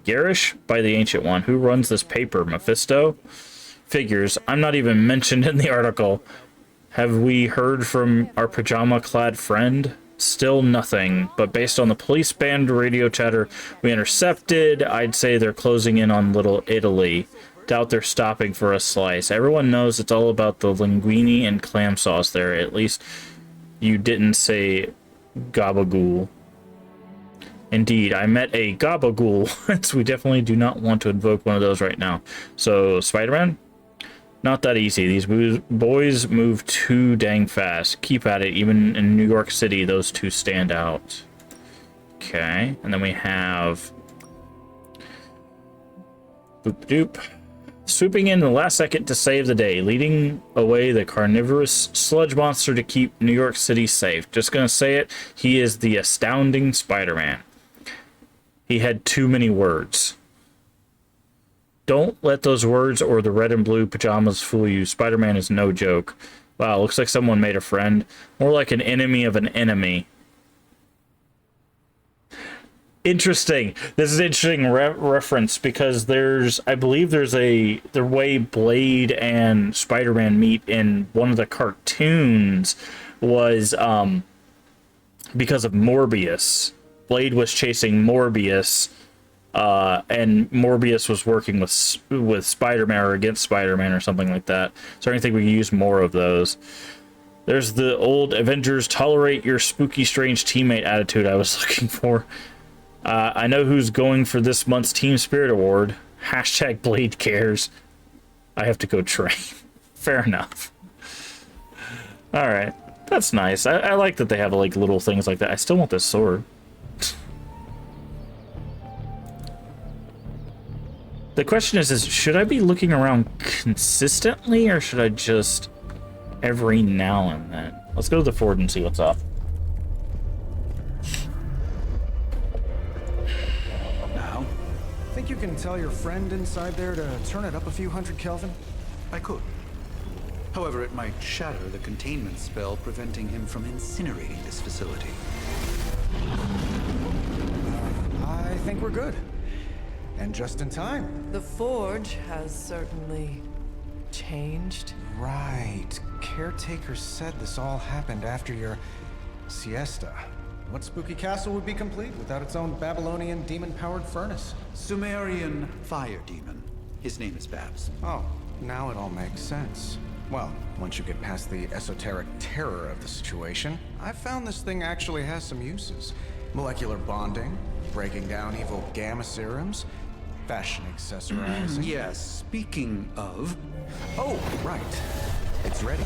Garish, by the Ancient One. Who runs this paper? Mephisto? Figures. I'm not even mentioned in the article. Have we heard from our pajama-clad friend? Still nothing, but based on the police band radio chatter we intercepted, I'd say they're closing in on Little Italy. Doubt they're stopping for a slice. Everyone knows it's all about the linguine and clam sauce there. At least you didn't say gabagool. Indeed, I met a gabagool, so we definitely do not want to invoke one of those right now. So, Spider-Man? Not that easy. These boys move too dang fast. Keep at it. Even in New York City, those two stand out. Okay, and then we have... Boop-doop. Swooping in the last second to save the day, leading away the carnivorous sludge monster to keep New York City safe. Just gonna say it, he is the astounding Spider-Man. He had too many words. Don't let those words or the red and blue pajamas fool you. Spider-Man is no joke. Wow, looks like someone made a friend. More like an enemy of an enemy. Interesting. This is an interesting reference because I believe there's the way Blade and Spider-Man meet in one of the cartoons was because of Morbius. Blade was chasing Morbius, and Morbius was working with Spider-Man or against Spider-Man or something like that. So I think we can use more of those. There's the old Avengers tolerate your spooky strange teammate attitude I was looking for. I know who's going for this month's Team Spirit Award. Hashtag Blade cares. I have to go train. Fair enough. Alright. That's nice. I like that they have like little things like that. I still want this sword. The question is should I be looking around consistently or should I just every now and then? Let's go to the Ford and see what's up. Think you can tell your friend inside there to turn it up a few hundred Kelvin? I could. However, it might shatter the containment spell, preventing him from incinerating this facility. I think we're good. And just in time. The Forge has certainly changed. Right. Caretaker said this all happened after your siesta. What spooky castle would be complete without its own Babylonian demon-powered furnace? Sumerian fire demon. His name is Babs. Oh, Now it all makes sense. Well, once you get past the esoteric terror of the situation, I've found this thing actually has some uses. Molecular bonding, breaking down evil gamma serums, fashion accessorizing. Yes, speaking of... Oh, right. It's ready.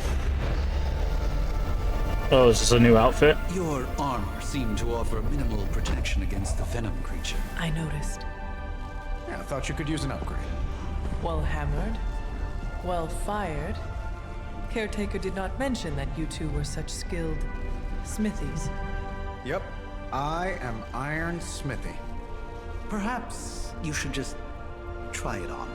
Oh, is this a new outfit? Your armor seemed to offer minimal protection against the venom creature. I noticed. Yeah, I thought you could use an upgrade. Well hammered. Well fired. Caretaker did not mention that you two were such skilled smithies. Yep. I am Iron Smithy. Perhaps you should just try it on.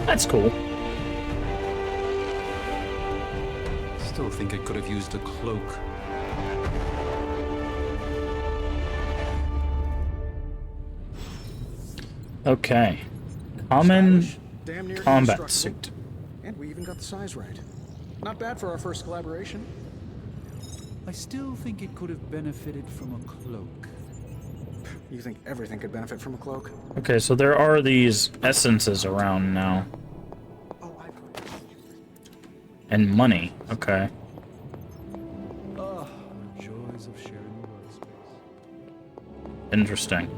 That's cool. Still think it could have used a cloak. Okay. Common Damn near combat indestructible. suit. And we even got the size right. Not bad for our first collaboration. I still think it could have benefited from a cloak. You think everything could benefit from a cloak? Okay, so there are these essences around now. And money. Okay. Ah, the joys of sharing the workspace. Interesting.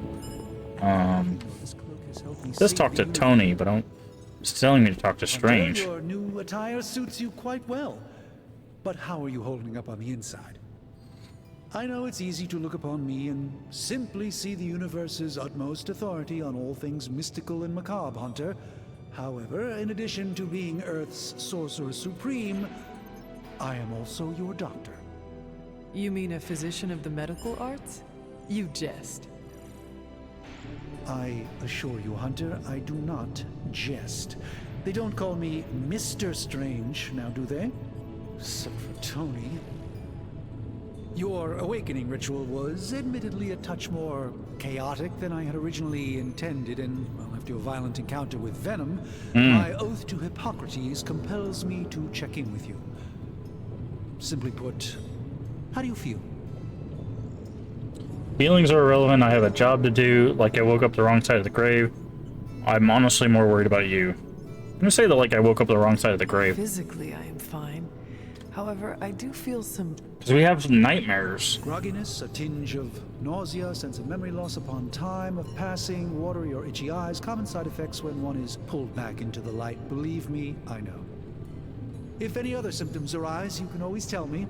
Let's talk to Tony, but it's telling me to talk to Strange. Your new attire suits you quite well. But how are you holding up on the inside? I know it's easy to look upon me and simply see the universe's utmost authority on all things mystical and macabre, Hunter. However, in addition to being Earth's Sorcerer Supreme, I am also your doctor. You mean a physician of the medical arts? You jest. I assure you, Hunter, I do not jest. They don't call me Mr. Strange, now do they? Except for Tony. Your awakening ritual was admittedly a touch more chaotic than I had originally intended, and well, after your violent encounter with Venom, my oath to Hippocrates compels me to check in with you. Simply put, how do you feel? Feelings are irrelevant. I have a job to do. Like I woke up the wrong side of the grave. I'm honestly more worried about you. I'm gonna say that like I woke up the wrong side of the grave. Physically, I am fine. However, I do feel some... Because we have some nightmares. Grogginess, a tinge of nausea, sense of memory loss upon time of passing, watery or itchy eyes, common side effects when one is pulled back into the light. Believe me, I know. If any other symptoms arise, you can always tell me.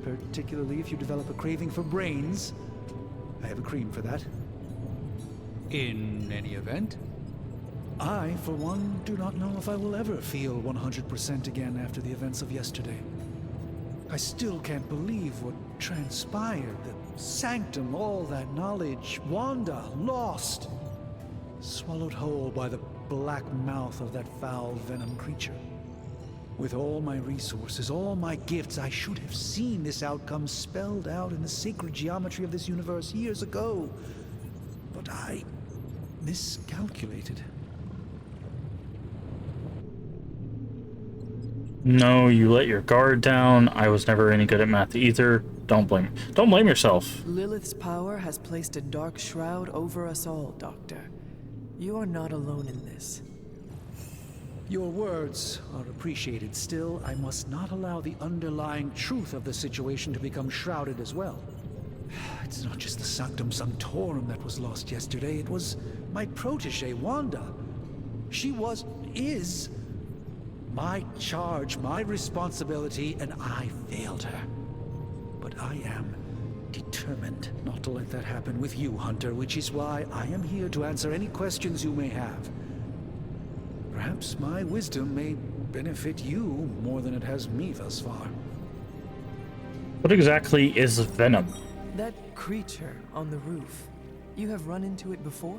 Particularly if you develop a craving for brains. I have a cream for that. In any event? I, for one, do not know if I will ever feel 100% again after the events of yesterday. I still can't believe what transpired. The sanctum, all that knowledge, Wanda, lost. Swallowed whole by the black mouth of that foul venom creature. With all my resources, all my gifts, I should have seen this outcome spelled out in the sacred geometry of this universe years ago. But I miscalculated. No, you let your guard down. I was never any good at math either. Don't blame yourself. Lilith's power has placed a dark shroud over us all, Doctor. You are not alone in this. Your words are appreciated. Still, I must not allow the underlying truth of the situation to become shrouded as well. It's not just the Sanctum Sanctorum that was lost yesterday. It was my protege, Wanda. She is my charge, my responsibility, and I failed her. But I am determined not to let that happen with you, Hunter, which is why I am here to answer any questions you may have. Perhaps my wisdom may benefit you more than it has me thus far. What exactly is venom? That creature on the roof. You have run into it before?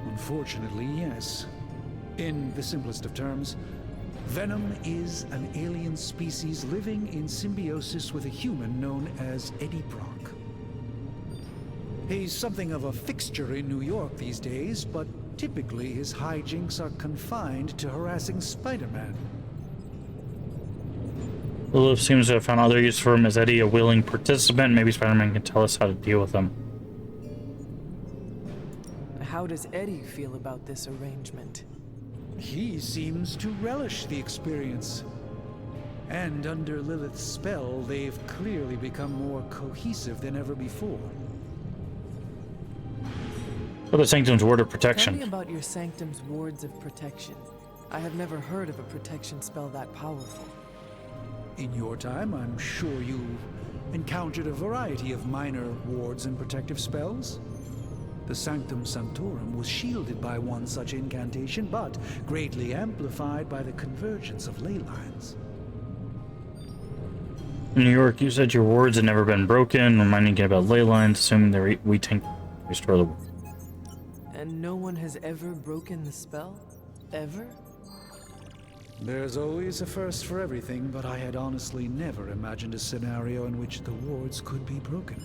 Unfortunately, yes. In the simplest of terms, venom is an alien species living in symbiosis with a human known as Eddie Brock. He's something of a fixture in New York these days, but typically his hijinks are confined to harassing Spider-Man. Lilith seems to have found other use for him. Is Eddie a willing participant? Maybe Spider-Man can tell us how to deal with him. How does Eddie feel about this arrangement? He seems to relish the experience. And under Lilith's spell, they've clearly become more cohesive than ever before. For the Sanctum's word of Tell protection. me about your Sanctum's wards of protection. I have never heard of a protection spell that powerful. In your time, I'm sure you've encountered a variety of minor wards and protective spells. The Sanctum Sanctorum was shielded by one such incantation, but greatly amplified by the convergence of ley lines. In New York, you said your wards had never been broken, reminding you about ley lines, assuming that we tank restore the world. And no one has ever broken the spell? Ever? There's always a first for everything, but I had honestly never imagined a scenario in which the wards could be broken.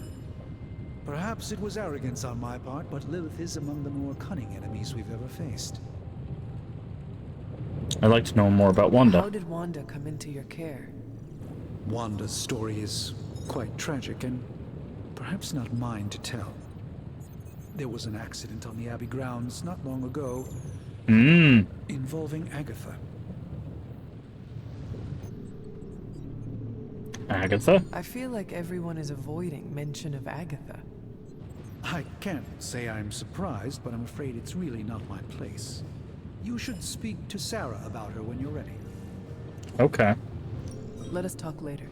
Perhaps it was arrogance on my part, but Lilith is among the more cunning enemies we've ever faced. I'd like to know more about Wanda. How did Wanda come into your care? Wanda's story is quite tragic and perhaps not mine to tell. There was an accident on the Abbey grounds not long ago involving Agatha. Agatha? I feel like everyone is avoiding mention of Agatha. I can't say I'm surprised, but I'm afraid it's really not my place. You should speak to Sarah about her when you're ready. Okay. Let us talk later.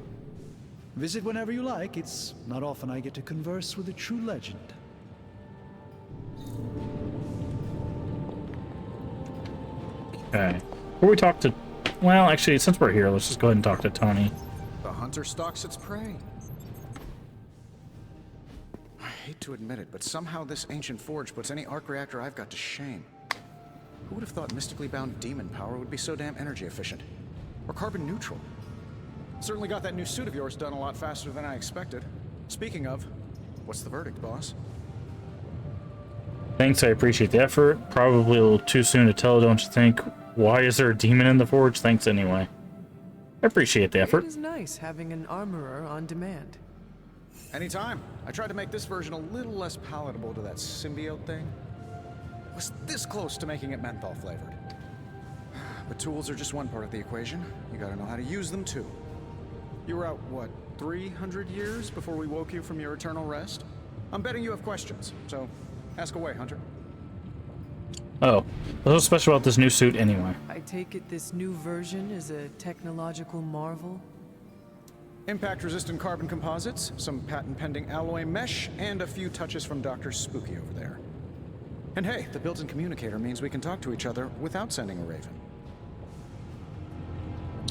Visit whenever you like. It's not often I get to converse with a true legend. Okay. Before we talk to... Well, actually, since we're here, let's just go ahead and talk to Tony. The hunter stalks its prey. I hate to admit it, but somehow this ancient forge puts any arc reactor I've got to shame. Who would have thought mystically bound demon power would be so damn energy efficient? Or carbon neutral? Certainly got that new suit of yours done a lot faster than I expected. Speaking of, what's the verdict, boss? Thanks, I appreciate the effort. Probably a little too soon to tell, don't you think? Why is there a demon in the forge? Thanks anyway. I appreciate the effort. It is nice having an armorer on demand. Anytime. I tried to make this version a little less palatable to that symbiote thing. Was this close to making it menthol flavored. But tools are just one part of the equation. You gotta know how to use them too. You were out, what, 300 years before we woke you from your eternal rest? I'm betting you have questions, so ask away, Hunter. Oh, what's so special about this new suit anyway? I take it this new version is a technological marvel? Impact-resistant carbon composites, some patent-pending alloy mesh, and a few touches from Dr. Spooky over there. And hey, the built-in communicator means we can talk to each other without sending a raven.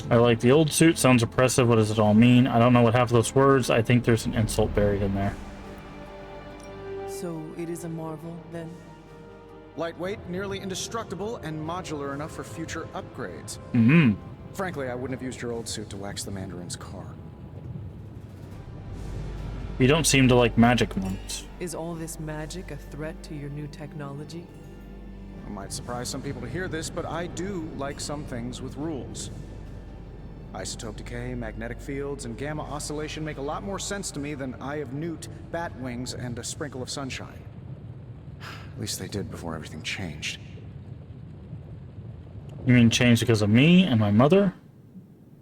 I like the old suit. Sounds oppressive. What does it all mean? I don't know what half of those words. I think there's an insult buried in there. So it is a marvel, then? Lightweight, nearly indestructible, and modular enough for future upgrades. Frankly, I wouldn't have used your old suit to wax the Mandarin's car. You don't seem to like magic ones. Is all this magic a threat to your new technology? It might surprise some people to hear this, but I do like some things with rules. Isotope decay, magnetic fields, and gamma oscillation make a lot more sense to me than Eye of Newt, bat wings, and a sprinkle of sunshine. At least they did before everything changed. You mean changed because of me and my mother?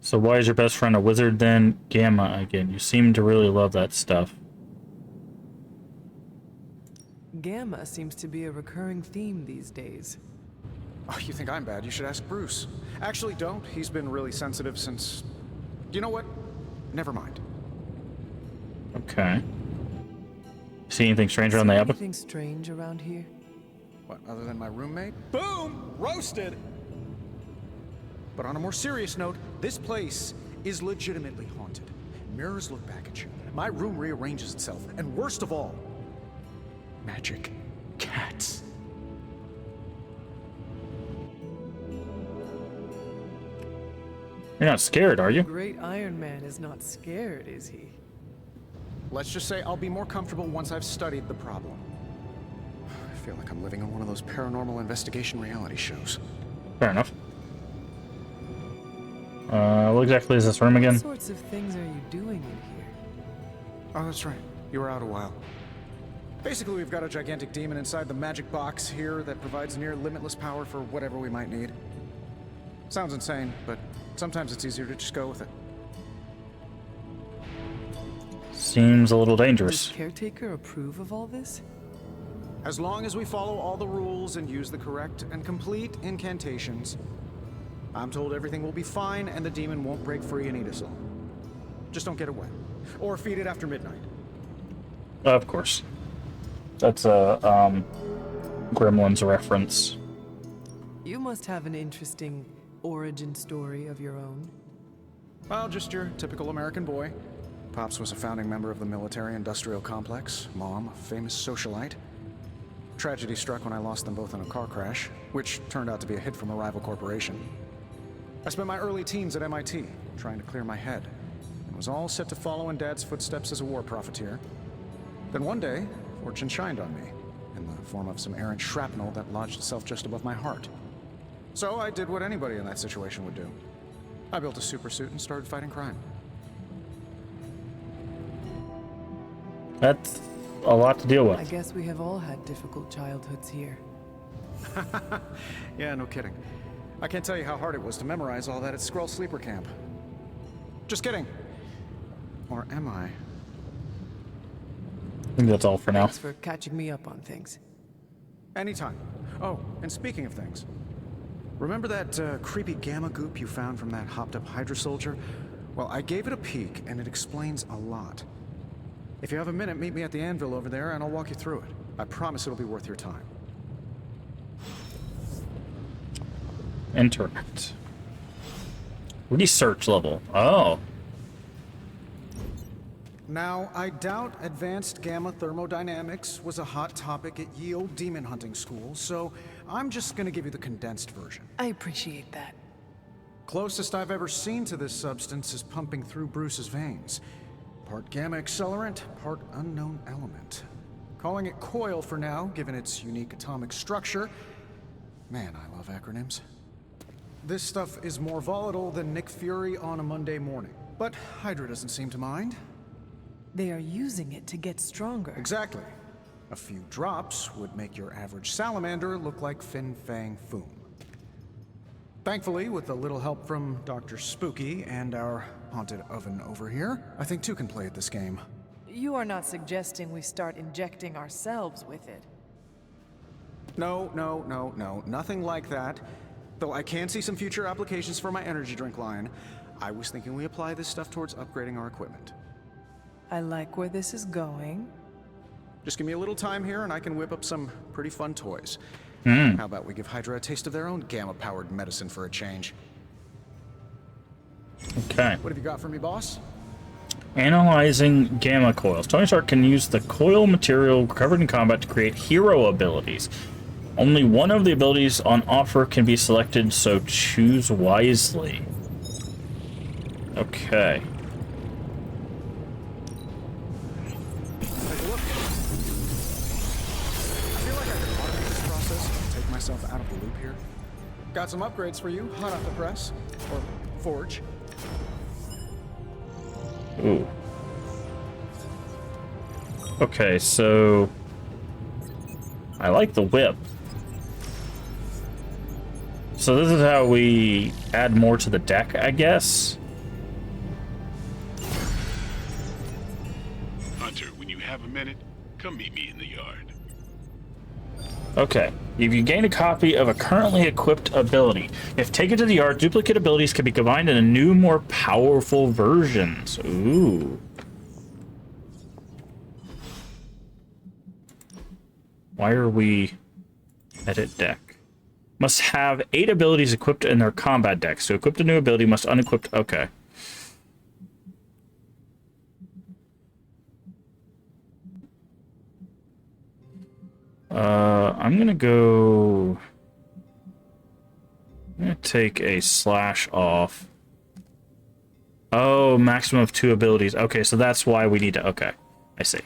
So why is your best friend a wizard then? Gamma again. You seem to really love that stuff. Gamma seems to be a recurring theme these days. Oh, you think I'm bad? You should ask Bruce. Actually, don't. He's been really sensitive since... You know what? Never mind. Okay. See anything strange around the abbey? Anything strange around here? What, other than my roommate? Boom! Roasted! But on a more serious note, this place is legitimately haunted. Mirrors look back at you. My room rearranges itself. And worst of all, magic cats. You're not scared, are you? Great Iron Man is not scared, is he? Let's just say I'll be more comfortable once I've studied the problem. I feel like I'm living in one of those paranormal investigation reality shows. Fair enough. What exactly is this room again? What sorts of things are you doing in here? Oh, that's right. You were out a while. Basically, we've got a gigantic demon inside the magic box here that provides near limitless power for whatever we might need. Sounds insane, but sometimes it's easier to just go with it. Seems a little dangerous. Does Caretaker approve of all this? As long as we follow all the rules and use the correct and complete incantations, I'm told everything will be fine and the demon won't break free and eat us all. Just don't get it wet. Or feed it after midnight. Of course. That's a Gremlins reference. You must have an interesting origin story of your own. Well, just your typical American boy. Pops was a founding member of the military-industrial complex. Mom, a famous socialite. Tragedy struck when I lost them both in a car crash, which turned out to be a hit from a rival corporation. I spent my early teens at MIT, trying to clear my head, and was all set to follow in Dad's footsteps as a war profiteer. Then one day, fortune shined on me, in the form of some errant shrapnel that lodged itself just above my heart. So I did what anybody in that situation would do. I built a supersuit and started fighting crime. That's a lot to deal with. I guess we have all had difficult childhoods here. Yeah, no kidding. I can't tell you how hard it was to memorize all that at Skrull Sleeper Camp. Just kidding. Or am I? I think that's all for now. Thanks for catching me up on things. Anytime. Oh, and speaking of things, remember that creepy gamma goop you found from that hopped-up Hydra soldier? Well, I gave it a peek, and it explains a lot. If you have a minute, meet me at the anvil over there, and I'll walk you through it. I promise it'll be worth your time. Interact. Research level. Oh. Now, I doubt advanced gamma thermodynamics was a hot topic at ye old demon hunting school, so I'm just gonna give you the condensed version. I appreciate that. Closest I've ever seen to this substance is pumping through Bruce's veins. Part gamma accelerant, part unknown element. Calling it coil for now, given its unique atomic structure. Man, I love acronyms. This stuff is more volatile than Nick Fury on a Monday morning. But Hydra doesn't seem to mind. They are using it to get stronger. Exactly. A few drops would make your average salamander look like Fin Fang Foom. Thankfully, with a little help from Dr. Spooky and our haunted oven over here, I think two can play at this game. You are not suggesting we start injecting ourselves with it. No, nothing like that. Though I can see some future applications for my energy drink line. I was thinking we apply this stuff towards upgrading our equipment. I like where this is going. Just give me a little time here and I can whip up some pretty fun toys. How about we give Hydra a taste of their own gamma-powered medicine for a change? Okay. What have you got for me, boss? Analyzing gamma coils. Tony Stark can use the coil material recovered in combat to create hero abilities. Only one of the abilities on offer can be selected, so choose wisely. Okay. Take a look. I feel like I could automate this process and take myself out of the loop here. Got some upgrades for you, hot off the press. Or forge. Ooh. Okay, so I like the whip. So this is how we add more to the deck, I guess. Hunter, when you have a minute, come meet me in the yard. Okay. If you gain a copy of a currently equipped ability, if taken to the yard, duplicate abilities can be combined in a new, more powerful versions. Ooh. Why are we edit deck? Must have 8 abilities equipped in their combat deck. So equip a new ability, must unequip. Okay. I'm gonna go. I'm gonna take a slash off. Oh, maximum of 2 abilities. Okay, so that's why we need to. Okay, I see.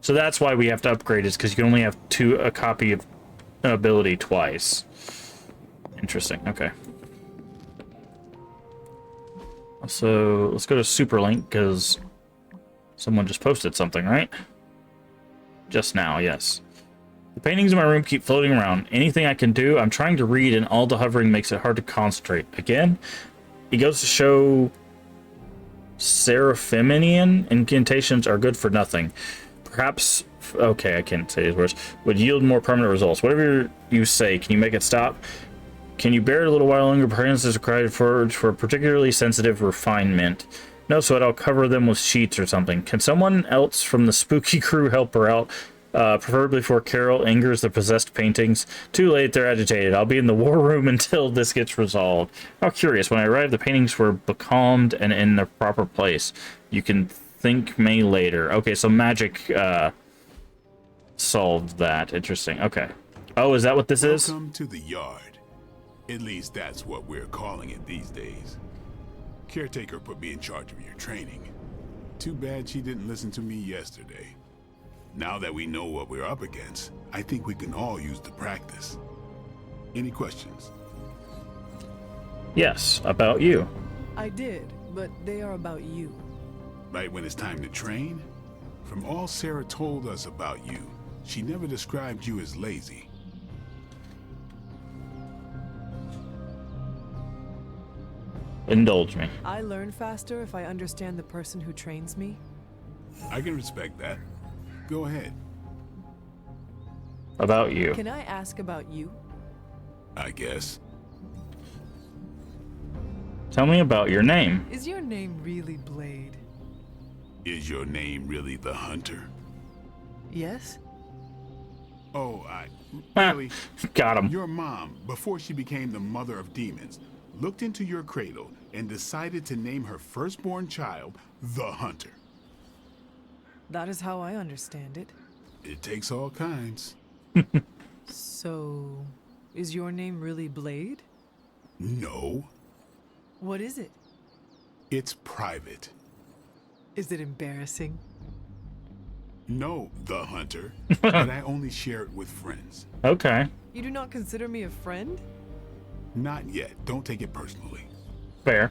So that's why we have to upgrade, is because you can only have a copy of an ability twice. Interesting. Okay. So let's go to Superlink because someone just posted something, right? Just now, yes. The paintings in my room keep floating around. Anything I can do, I'm trying to read, and all the hovering makes it hard to concentrate. Again, he goes to show Seraphiminian incantations are good for nothing. Perhaps, okay, I can't say these words, would yield more permanent results. Whatever you say, can you make it stop? Can you bear it a little while longer? Perhaps is required for particularly sensitive refinement. No sweat, I'll cover them with sheets or something. Can someone else from the spooky crew help her out? Preferably before Carol angers the possessed paintings. Too late, they're agitated. I'll be in the war room until this gets resolved. How curious. When I arrived, the paintings were becalmed and in their proper place. You can thank me later. Okay, so magic solved that. Interesting. Okay. Oh, is that what this is? Welcome to the yard. At least that's what we're calling it these days. Caretaker put me in charge of your training. Too bad she didn't listen to me yesterday. Now that we know what we're up against, I think we can all use the practice. Any questions? Yes, about you. I did, but they are about you. Right when it's time to train? From all Sarah told us about you, she never described you as lazy. Indulge me. I learn faster if I understand the person who trains me. I can respect that. Go ahead. About you. Can I ask about you? I guess. Tell me about your name. Is your name really Blade? Is your name really the Hunter? Yes? Oh, really? Got him. Your mom, before she became the mother of demons, looked into your cradle and decided to name her firstborn child the Hunter. That is how I understand it. It takes all kinds. So, is your name really Blade? No. What is it? It's private. Is it embarrassing? No, the Hunter. But I only share it with friends. Okay. You do not consider me a friend? Not yet. Don't take it personally. Fair.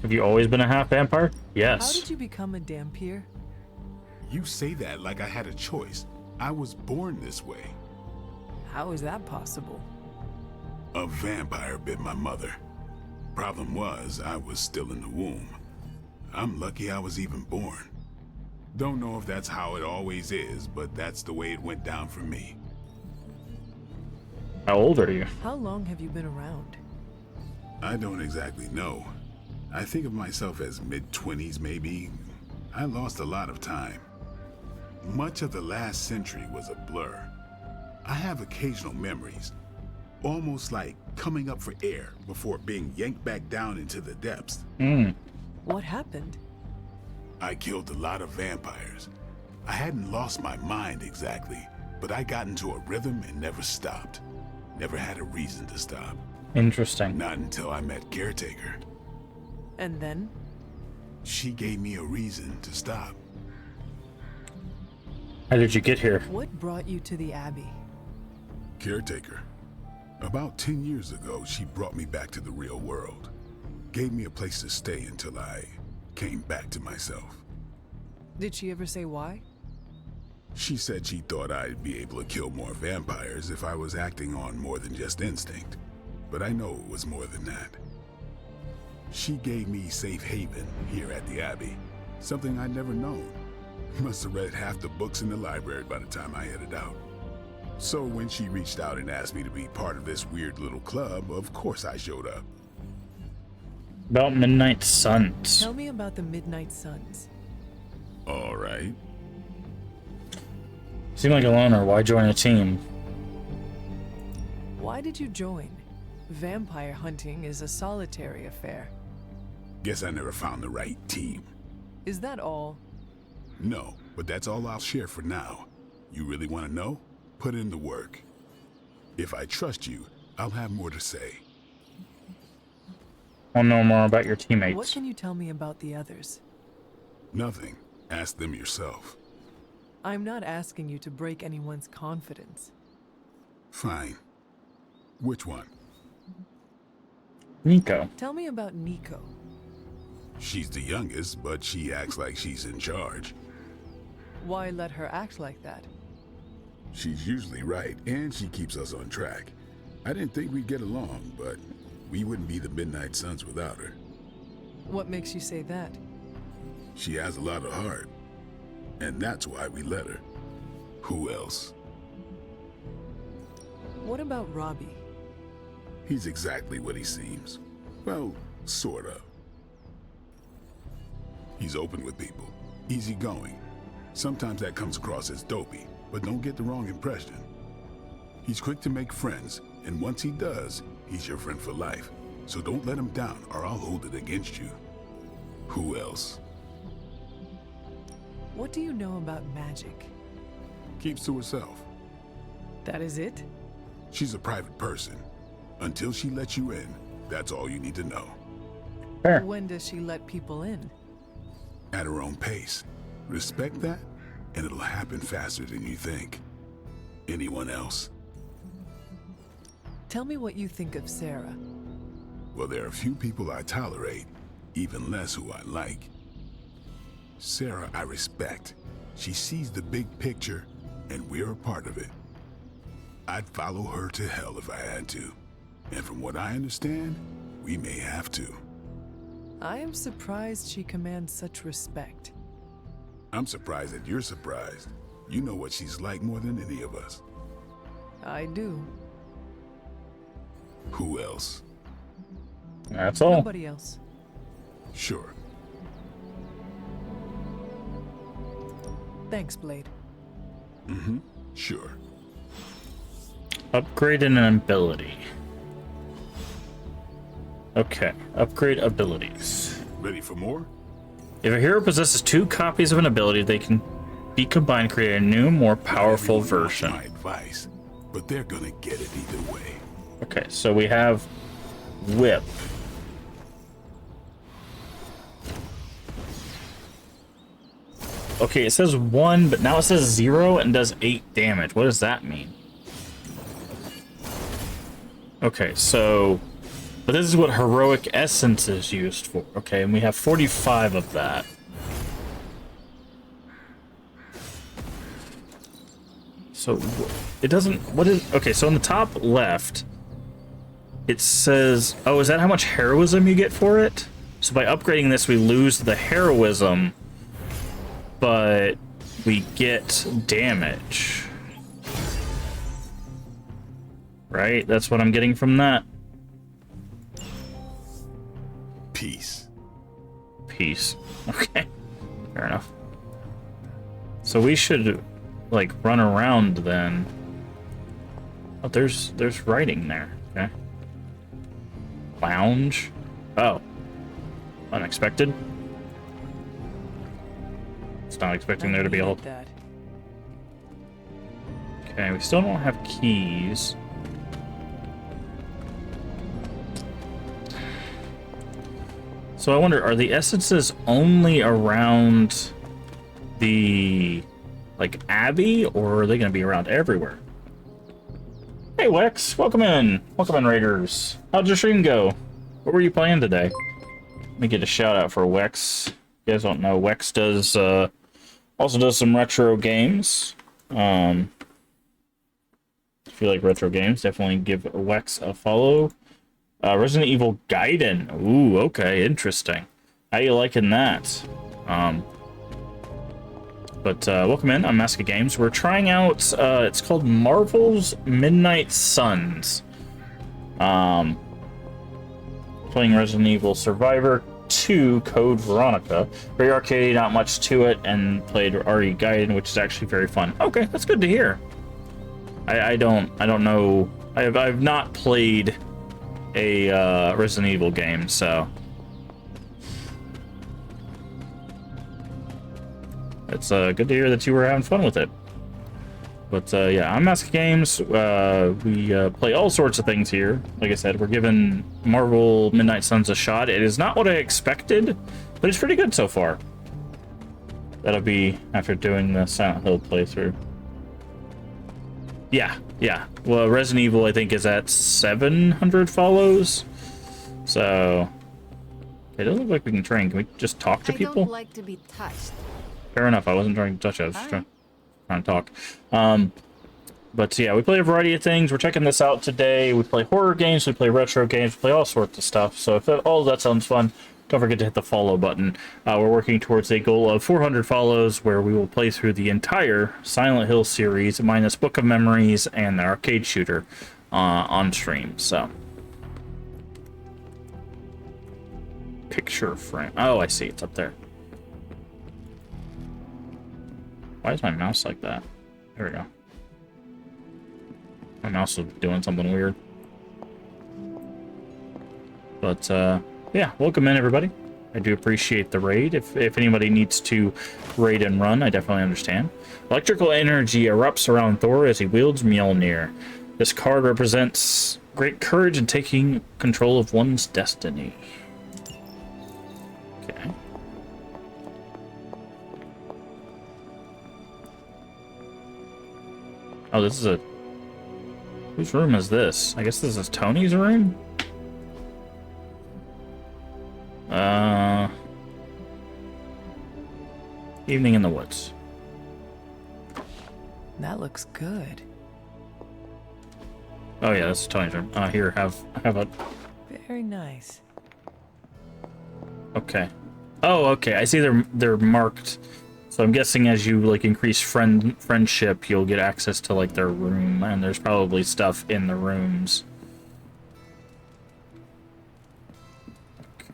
Have you always been a half vampire? Yes. How did you become a Dampier? You say that like I had a choice. I was born this way. How is that possible? A vampire bit my mother. Problem was, I was still in the womb. I'm lucky I was even born. Don't know if that's how it always is, but that's the way it went down for me. How old are you? How long have you been around? I don't exactly know. I think of myself as mid-20s maybe. I lost a lot of time. Much of the last century was a blur. I have occasional memories, almost like coming up for air before being yanked back down into the depths. What happened? I killed a lot of vampires. I hadn't lost my mind exactly, but I got into a rhythm and never stopped. Never had a reason to stop. Interesting. Not until I met Caretaker. And then? She gave me a reason to stop. How did you get here? What brought you to the Abbey? Caretaker. About 10 years ago, she brought me back to the real world. Gave me a place to stay until I came back to myself. Did she ever say why? She said she thought I'd be able to kill more vampires if I was acting on more than just instinct. But I know it was more than that. She gave me safe haven here at the Abbey. Something I'd never known. Must have read half the books in the library by the time I headed out. So when she reached out and asked me to be part of this weird little club, of course I showed up. About Midnight Suns. Tell me about the Midnight Suns. All right. Seem like a loner. Why join a team? Why did you join? Vampire hunting is a solitary affair. Guess I never found the right team. Is that all? No, but that's all I'll share for now. You really want to know? Put in the work. If I trust you, I'll have more to say. I'll know more about your teammates. What can you tell me about the others? Nothing. Ask them yourself. I'm not asking you to break anyone's confidence. Fine. Which one? Nico. Tell me about Nico. She's the youngest, but she acts like she's in charge. Why let her act like that? She's usually right, and she keeps us on track. I didn't think we'd get along, but we wouldn't be the Midnight Suns without her. What makes you say that? She has a lot of heart, and that's why we let her. Who else? What about Robbie? He's exactly what he seems. Well, sort of. He's open with people, easygoing. Sometimes that comes across as dopey, but don't get the wrong impression. He's quick to make friends, and once he does, he's your friend for life. So don't let him down, or I'll hold it against you. Who else? What do you know about magic? Keeps to herself. That is it? She's a private person. Until she lets you in, that's all you need to know. Fair. When does she let people in? At her own pace. Respect that, and it'll happen faster than you think. Anyone else? Tell me what you think of Sarah. Well, there are a few people I tolerate, even less who I like. Sarah, I respect. She sees the big picture, and we're a part of it. I'd follow her to hell if I had to. And from what I understand, we may have to. I am surprised she commands such respect. I'm surprised that you're surprised. You know what she's like more than any of us. I do. Who else? That's all. Nobody else. Sure. Thanks, Blade. Mm-hmm. Sure. Upgrade an ability. Okay, upgrade abilities. Ready for more? If a hero possesses 2 copies of an ability, they can be combined to create a new, more powerful version. My advice, but they're gonna get it either way. Okay, so we have Whip. Okay, it says 1, but now it says 0 and does 8 damage. What does that mean? Okay, so... But this is what Heroic Essence is used for. Okay, and we have 45 of that. So, it doesn't... What is... Okay, so on the top left, it says... Oh, is that how much heroism you get for it? So by upgrading this, we lose the heroism, but we get damage. Right? That's what I'm getting from that. Peace. Peace. Okay. Fair enough. So we should, like, run around then. Oh, there's writing there. Okay. Lounge. Oh. Unexpected. It's not expecting there to be a whole... Okay, we still don't have keys. So I wonder, are the essences only around the, like, Abbey, or are they going to be around everywhere? Hey, Wex, welcome in. Welcome in, Raiders. How'd your stream go? What were you playing today? Let me get a shout out for Wex. You guys don't know, Wex does, also does some retro games. If you like retro games, definitely give Wex a follow. Resident Evil Gaiden. Ooh, okay, interesting. How you liking that? Welcome in. I'm MaskofGames. We're trying out, it's called Marvel's Midnight Suns. Playing Resident Evil Survivor 2 Code Veronica. Very arcadey, not much to it, and played RE Gaiden, which is actually very fun. Okay, that's good to hear. I don't know. I've not played a Resident Evil game, so it's good to hear that you were having fun with it. But yeah, I'm MaskofGames. We play all sorts of things here. Like I said, we're giving Marvel Midnight Suns a shot. It is not what I expected, but it's pretty good so far. That'll be after doing the Silent Hill playthrough. Yeah. Well, Resident Evil, I think, is at 700 follows. So, It doesn't look like we can train. Can we just talk to people? I don't like to be touched. Fair enough. I wasn't trying to touch. I was just trying to talk. But yeah, we play a variety of things. We're checking this out today. We play horror games. We play retro games. We play all sorts of stuff. So if all of that sounds fun, don't forget to hit the follow button. We're working towards a goal of 400 follows, where we will play through the entire Silent Hill series, minus Book of Memories and the arcade shooter on stream. So. Picture frame. Oh, I see. It's up there. Why is my mouse like that? There we go. My mouse is doing something weird. But, yeah. Welcome in, everybody. I do appreciate the raid. If anybody needs to raid and run, I definitely understand. Electrical energy erupts around Thor as he wields Mjolnir. This card represents great courage in taking control of one's destiny. Okay. Oh, this is a... Whose room is this? I guess this is Tony's room? Evening in the woods. That looks good. Oh yeah, this is Tony's room. Here, have a... Very nice. Okay. Oh, okay. I see they're marked. So I'm guessing as you like increase friendship, you'll get access to like their room, and there's probably stuff in the rooms.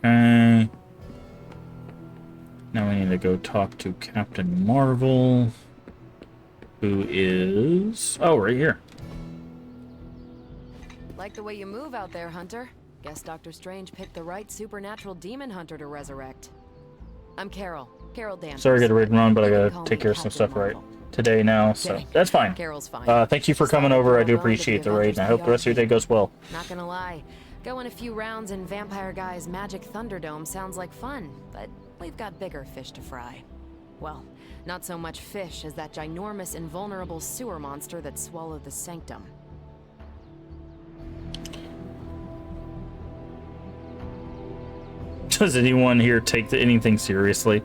Okay. Now we need to go talk to Captain Marvel, who is... Oh, right here. Like the way you move out there, Hunter. Guess Dr. Strange picked the right supernatural demon hunter to resurrect. I'm Carol. Carol Danvers. Sorry I gotta raid and run, but I gotta take care of some stuff right today now, so that's fine. Carol's fine. Thank you for coming over. I do appreciate the raid, and I hope the rest of your day goes well. Not gonna lie. Going a few rounds in Vampire Guy's Magic Thunderdome sounds like fun, but we've got bigger fish to fry. Well, not so much fish as that ginormous invulnerable sewer monster that swallowed the Sanctum. Does anyone here take anything seriously?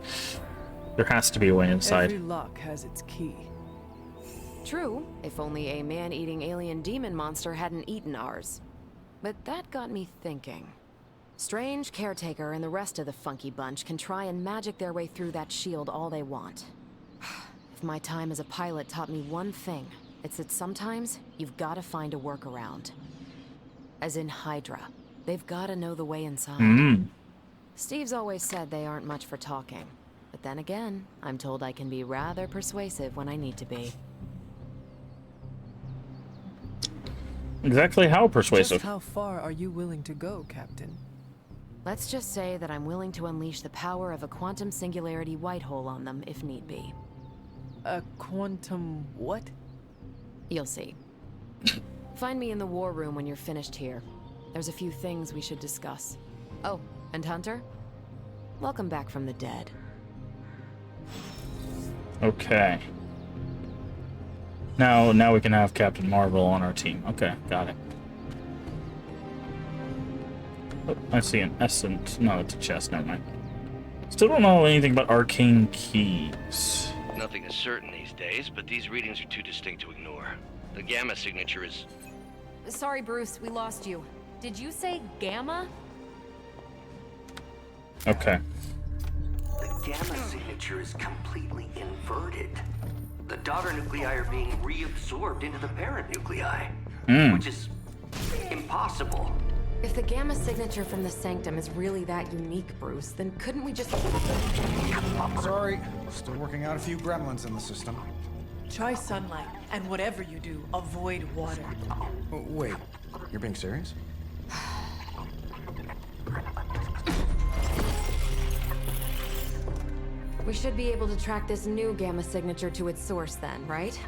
There has to be a way inside. Every lock has its key. True, if only a man-eating alien demon monster hadn't eaten ours. But that got me thinking. Strange, Caretaker, and the rest of the funky bunch can try and magic their way through that shield all they want. If my time as a pilot taught me one thing, it's that sometimes you've got to find a workaround. As in Hydra. They've got to know the way inside. Steve's always said they aren't much for talking. But then again, I'm told I can be rather persuasive when I need to be. Exactly how persuasive? Just how far are you willing to go, Captain? Let's just say that I'm willing to unleash the power of a quantum singularity white hole on them if need be. A quantum what? You'll see. Find me in the war room when you're finished here. There's a few things we should discuss. Oh, and Hunter? Welcome back from the dead. Okay. Now we can have Captain Marvel on our team. Okay, got it. Oh, I see an essence. No, it's a chest. Never mind. Still don't know anything about arcane keys. Nothing is certain these days, but these readings are too distinct to ignore. The gamma signature is... Sorry, Bruce, we lost you. Did you say gamma? Okay. The gamma signature is completely inverted. The daughter nuclei are being reabsorbed into the parent nuclei, which is impossible. If the gamma signature from the Sanctum is really that unique, Bruce, then couldn't we just... Sorry, still working out a few gremlins in the system. Try sunlight, and whatever you do, avoid water. Oh, wait, you're being serious? We should be able to track this new gamma signature to its source then, right?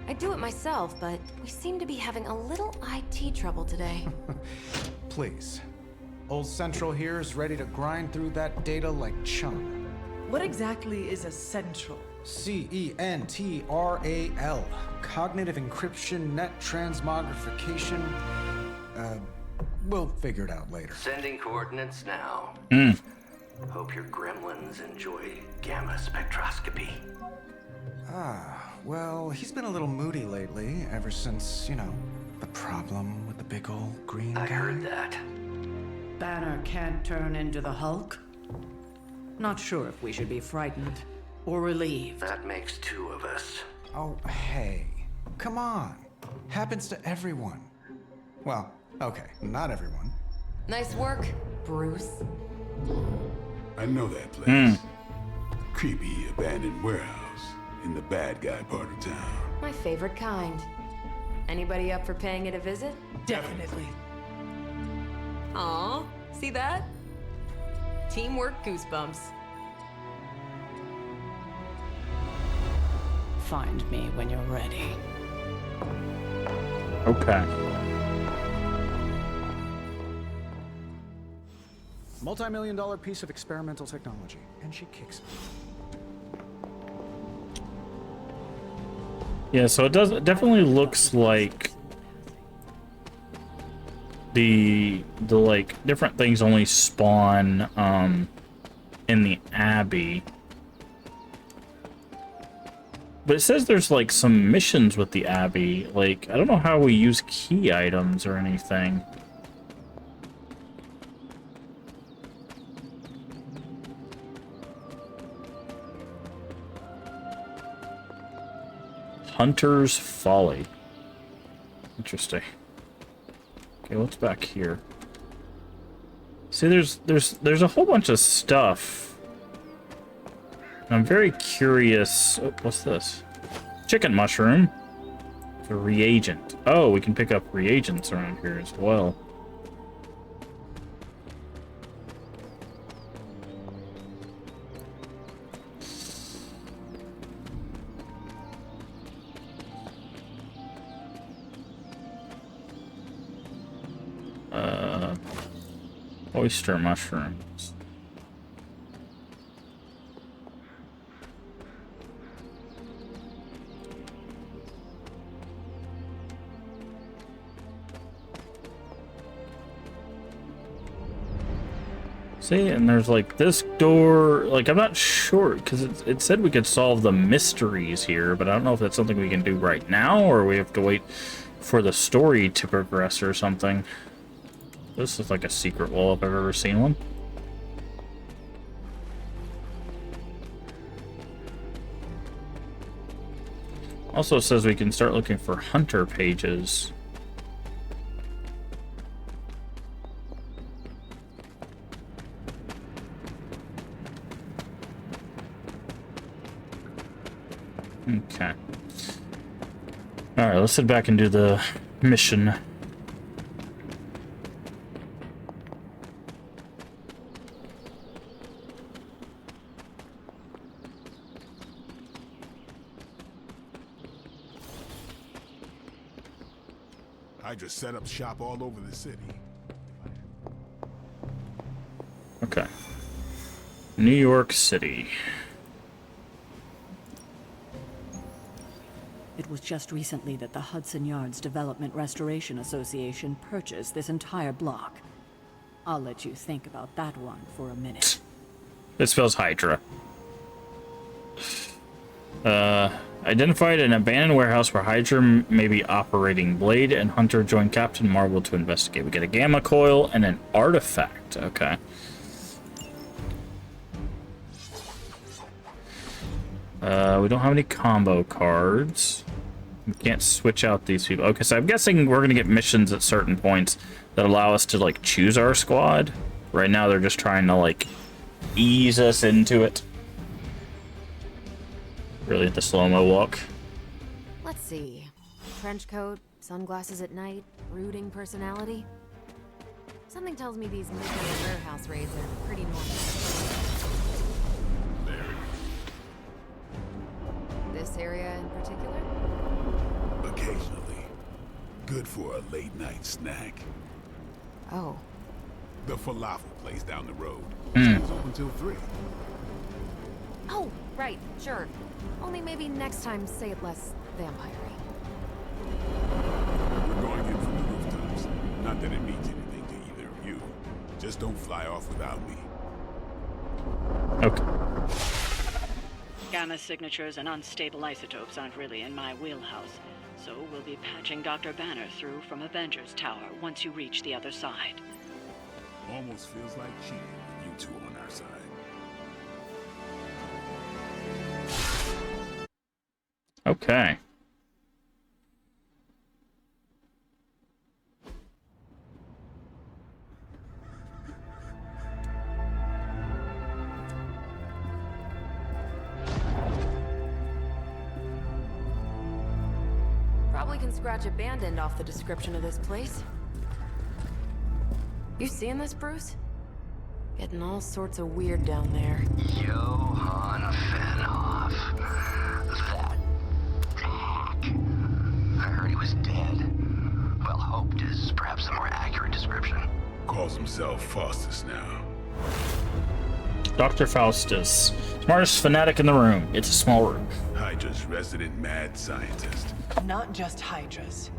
I'd do it myself, but we seem to be having a little IT trouble today. Please. Old Central here is ready to grind through that data like chum. What exactly is a central? CENTRAL. Cognitive Encryption Net Transmogrification. We'll figure it out later. Sending coordinates now. Hope your gremlins enjoy gamma spectroscopy. Well, he's been a little moody lately, ever since, you know, the problem with the big old green guy. I heard that. Banner can't turn into the Hulk? Not sure if we should be frightened or relieved. That makes two of us. Oh, hey. Come on. Happens to everyone. Well, okay, not everyone. Nice work, Bruce. I know that place. Creepy abandoned warehouse in the bad guy part of town. My favorite kind. Anybody up for paying it a visit? Definitely. Aw, see that? Teamwork goosebumps. Find me when you're ready. Okay. Multi-million-dollar piece of experimental technology, and she kicks me. Yeah, so it definitely looks like the like different things only spawn in the Abbey. But it says there's like some missions with the Abbey. Like, I don't know how we use key items or anything. Hunter's Folly. Interesting. Okay, what's back here? See, there's a whole bunch of stuff. I'm very curious. Oh, what's this? Chicken mushroom. It's a reagent. Oh, we can pick up reagents around here as well. Oyster mushrooms. See, and there's like this door, like I'm not sure, because it said we could solve the mysteries here, but I don't know if that's something we can do right now, or we have to wait for the story to progress or something. This is like a secret wall if I've ever seen one. Also says we can start looking for hunter pages. Okay. Alright, let's head back and do the mission. Hydra set up shop all over the city. Okay. New York City. It was just recently that the Hudson Yards Development Restoration Association purchased this entire block. I'll let you think about that one for a minute. It spells Hydra. Identified an abandoned warehouse where Hydra may be operating. Blade and Hunter join Captain Marvel to investigate. We get a gamma coil and an artifact. Okay. We don't have any combo cards. We can't switch out these people. Okay, so I'm guessing we're gonna get missions at certain points that allow us to like choose our squad. Right now they're just trying to like ease us into it. Really at the slow-mo walk. Let's see. Trench coat, sunglasses at night, brooding personality. Something tells me these midnight warehouse raids are pretty normal. This area in particular? Occasionally. Good for a late night snack. Oh. The falafel place down the road. It's open till 3. Oh, right, sure. Only maybe next time say it less vampire-y. We're going in from the rooftops. Not that it means anything to Just don't fly off without me. Okay. Gamma signatures and unstable isotopes aren't really in my wheelhouse, so we'll be patching Dr. Banner through from Avengers Tower once you reach the other side. Almost feels like cheating with you two on our side. Okay. Probably can scratch abandoned off the description of this place. You seeing this, Bruce? Getting all sorts of weird down there. Johann Fenhoff. That hack. I heard he was dead. Well, hoped is perhaps the more accurate description. Calls himself Faustus now. Dr. Faustus. Smartest fanatic in the room. It's a small room. Hydra's resident mad scientist. Not just Hydras.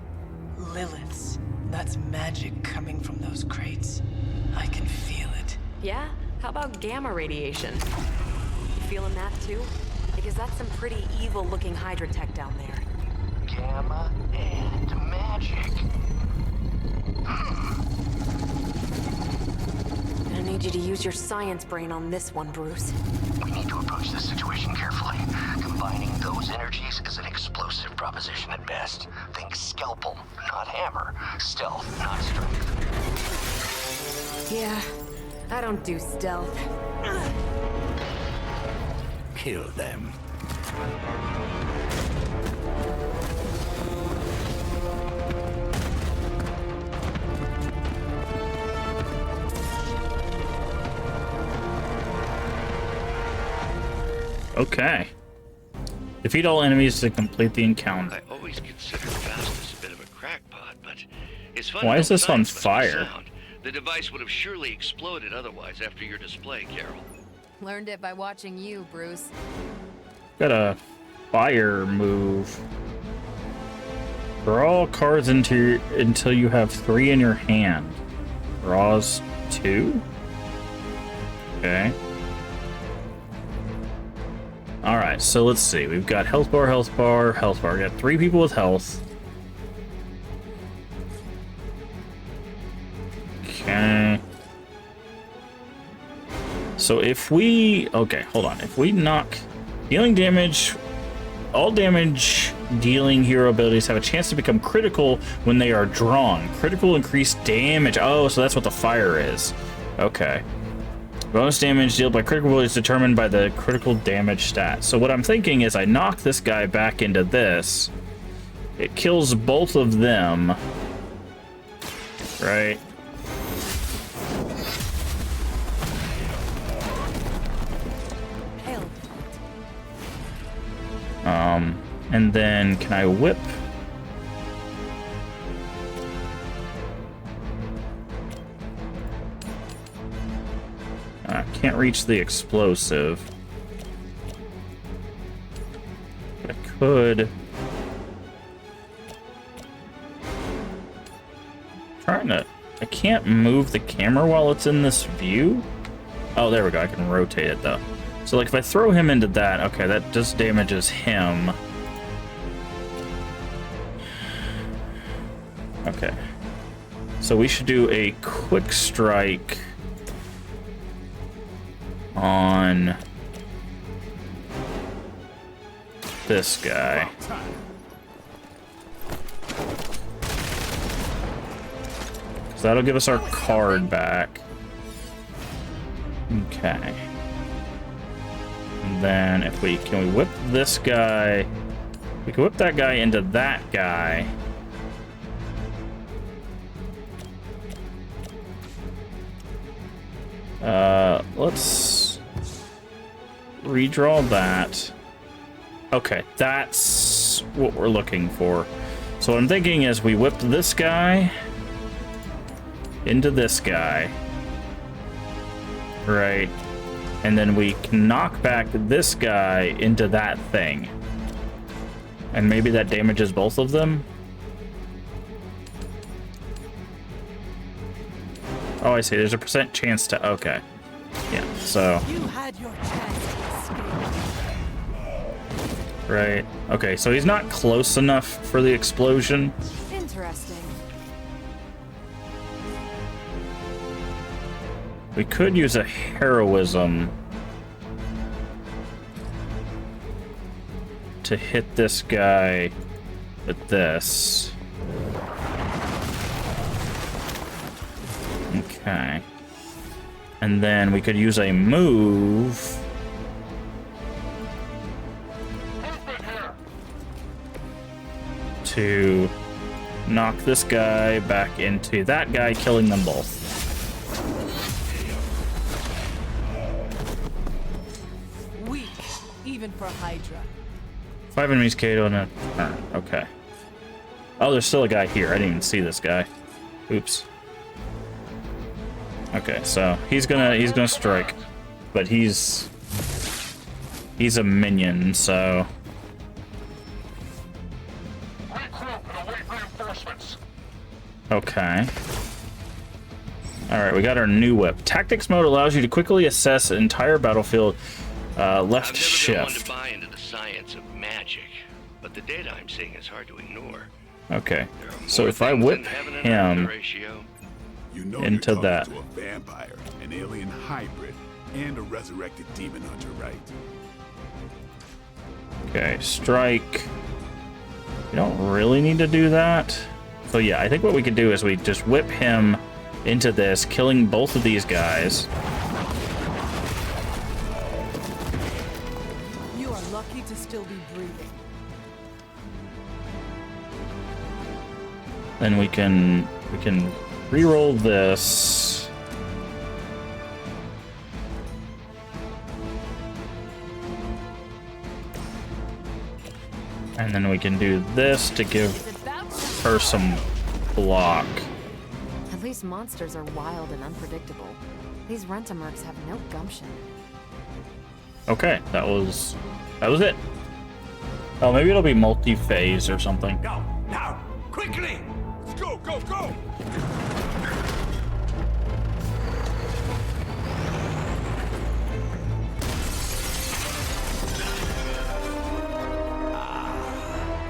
Liliths. That's magic coming from those crates. I can feel it. Yeah? How about gamma radiation? You feeling that too? Because that's some pretty evil-looking Hydra tech down there. Gamma and magic. I need you to use your science brain on this one, Bruce. We need to approach this situation carefully. Combining those energies is an explosive proposition at best. Think scalpel, not hammer. Stealth, not strength. Yeah, I don't do stealth. Kill them. Okay. Defeat all enemies to complete the encounter. I always considered Faustus a bit of a crackpot, but his fundamental Why is this on science must be fire? sound. The device would have surely exploded otherwise after your display, Carol. Learned it by watching you, Bruce. Got a fire move. Draw cards until you have 3 in your hand. Draws 2? Okay. Alright, so let's see. We've got health bar, health bar, health bar. We got 3 people with health. Okay. So if we... Okay, hold on. If we knock... Dealing damage... All damage dealing hero abilities have a chance to become critical when they are drawn. Critical increased damage. Oh, so that's what the fire is. Okay. Bonus damage dealt by critical abilities determined by the critical damage stat. So what I'm thinking is I knock this guy back into this. It kills both of them. Right? And then can I whip? I can't reach the explosive. But I could. I can't move the camera while it's in this view. Oh, there we go. I can rotate it though. So like if I throw him into that, okay, that just damages him. Okay. So we should do a quick strike on this guy. So that'll give us our card back. Okay. And then if we can we whip this guy, we can whip that guy into that guy. Let's redraw that. Okay, that's what we're looking for. So what I'm thinking is we whipped this guy into this guy. Right. And then we can knock back this guy into that thing. And maybe that damages both of them. Oh, I see. There's a % chance to... Okay. Yeah, so... You had your chance to escape. Right. Okay, so he's not close enough for the explosion. Interesting. We could use a heroism to hit this guy with this. Okay. And then we could use a move to knock this guy back into that guy, killing them both. Weak, even for Hydra. 5 enemies KO'd on a turn. Okay. Oh, there's still a guy here. I didn't even see this guy. Oops. Okay, so he's gonna strike, but he's a minion, so. Okay. Alright, we got our new whip. Tactics mode allows you to quickly assess an entire battlefield. Left shift. I've never been one to buy into the science of magic, but the data I'm seeing is hard to ignore. Okay, so if I whip him you know into you're that. talking to a vampire, an alien hybrid, and a resurrected demon hunter, right? Okay, strike. You don't really need to do that. So yeah, I think what we could do is we just whip him into this, killing both of these guys. You are lucky to still be breathing. Then we can re-roll this. And then we can do this to give her some block. At least monsters are wild and unpredictable. These Rentamercs have no gumption. Okay, that was it. Oh, maybe it'll be multi-phase or something. Now, quickly! Let's go, go, go!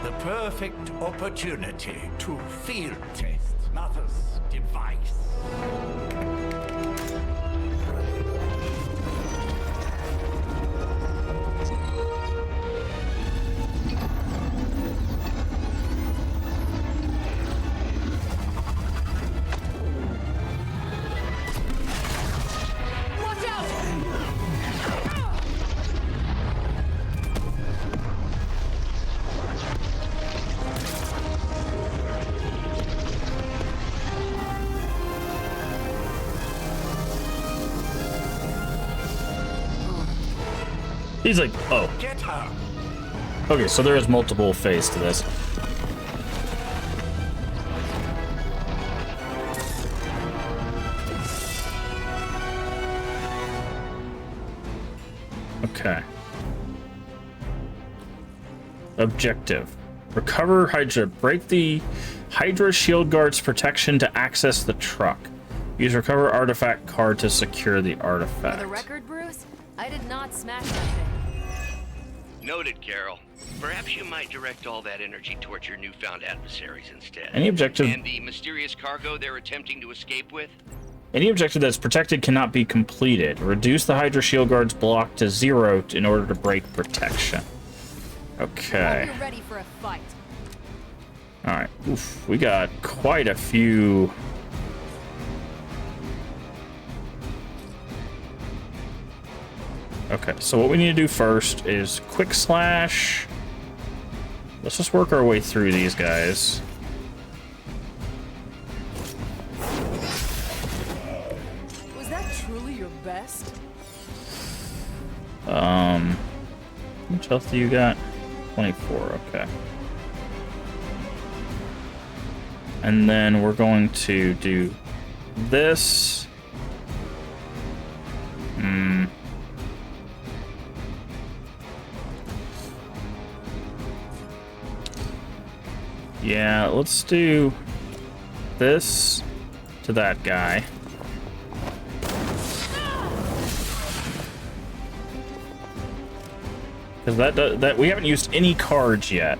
The perfect opportunity to field test Mother's device. Watch out! He's like, oh. Get her! Okay, so there is multiple phase to this. Okay. Objective. Recover Hydra. Break the Hydra shield guard's protection to access the truck. Use recover artifact card to secure the artifact. For the record, Bruce, I did not smash that thing. Noted, Carol. Perhaps you might direct all that energy towards your newfound adversaries instead. Any objective... And the mysterious cargo they're attempting to escape with? Any objective that's protected cannot be completed. Reduce the Hydra shield guard's block to 0 in order to break protection. Okay. You're ready for a fight. Alright. Oof. We got quite a few... Okay, so what we need to do first is quick slash. Let's just work our way through these guys. Was that truly your best? How much health do you got? 24, okay. And then we're going to do this. Yeah, let's do this to that guy. Because that we haven't used any cards yet.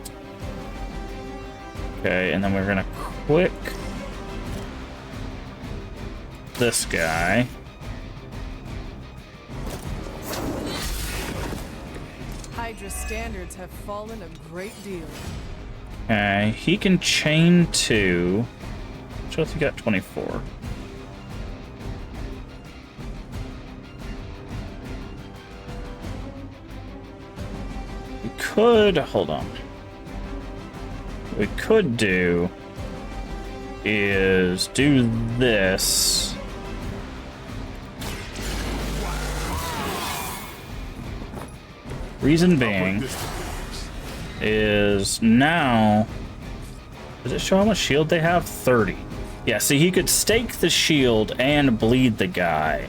Okay, and then we're gonna quick this guy. Hydra standards have fallen a great deal. Okay, he can chain 2. Show us he got 24. We could, hold on. What we could do is do this. Reason being is now, does it show how much shield they have? 30. Yeah, see, he could stake the shield and bleed the guy.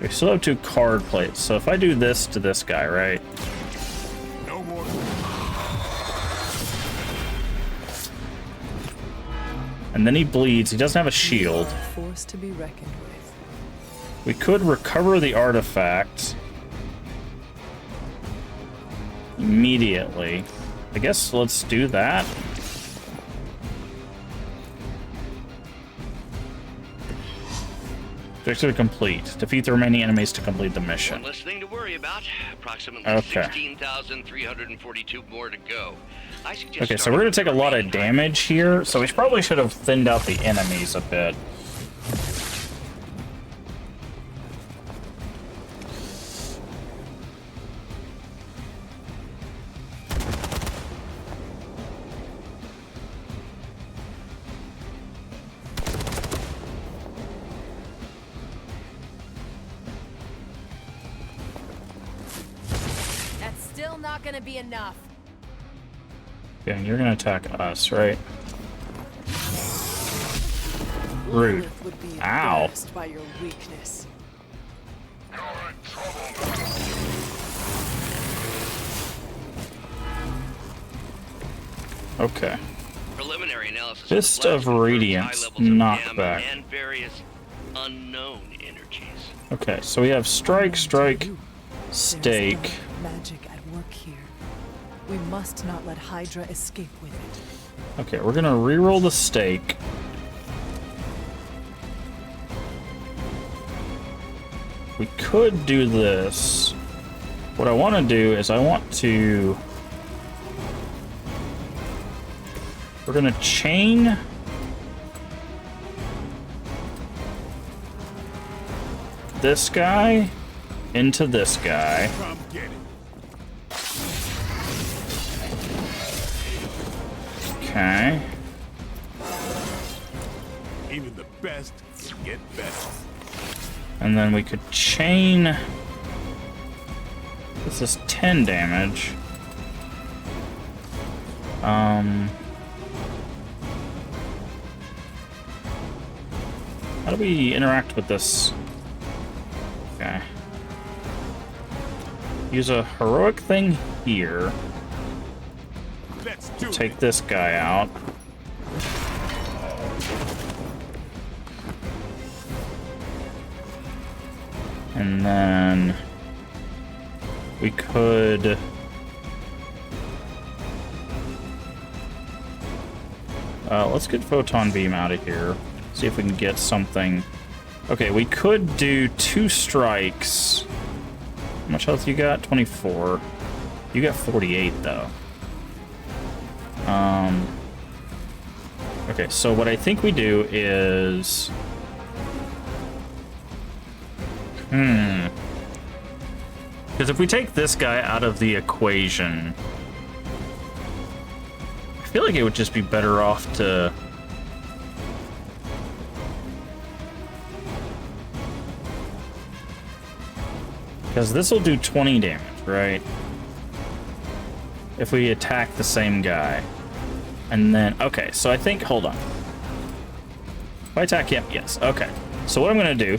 We still have 2 card plates, so if I do this to this guy, right? No more. And then he bleeds. He doesn't have a shield. Force to be reckoned with. We could recover the artifact immediately. I guess let's do that. Objective complete. Defeat the remaining enemies to complete the mission. One less thing to worry about. Approximately Okay. 16,342 more to go. I suggest Okay, so we're going to take a lot of damage here, so we probably should have thinned out the enemies a bit. That's still not gonna be enough. Okay, you're going to attack us, right? Rude. Lilith would be Ow. impressed by your weakness. Okay. Preliminary analysis. Fist of Radiance, knockback. And various unknown energies. Okay, so we have strike, strike, stake. Magic at work here. We must not let Hydra escape with it. Okay, we're gonna reroll the stake. We could do this. What I want to do is I want to... We're gonna chain... this guy into this guy. Come get it. Okay. Even the best can get better. And then we could chain... This is 10 damage. How do we interact with this? Okay. Use a heroic thing here. Take this guy out. And then we could let's get Photon Beam out of here. See if we can get something. Okay, we could do 2 strikes. How much health you got? 24. You got 48 though. Okay, so what I think we do is... Because if we take this guy out of the equation, I feel like it would just be better off to... Because this will do 20 damage, right? If we attack the same guy. And then, okay, so I think, hold on. If I attack him, yes, okay. So what I'm gonna do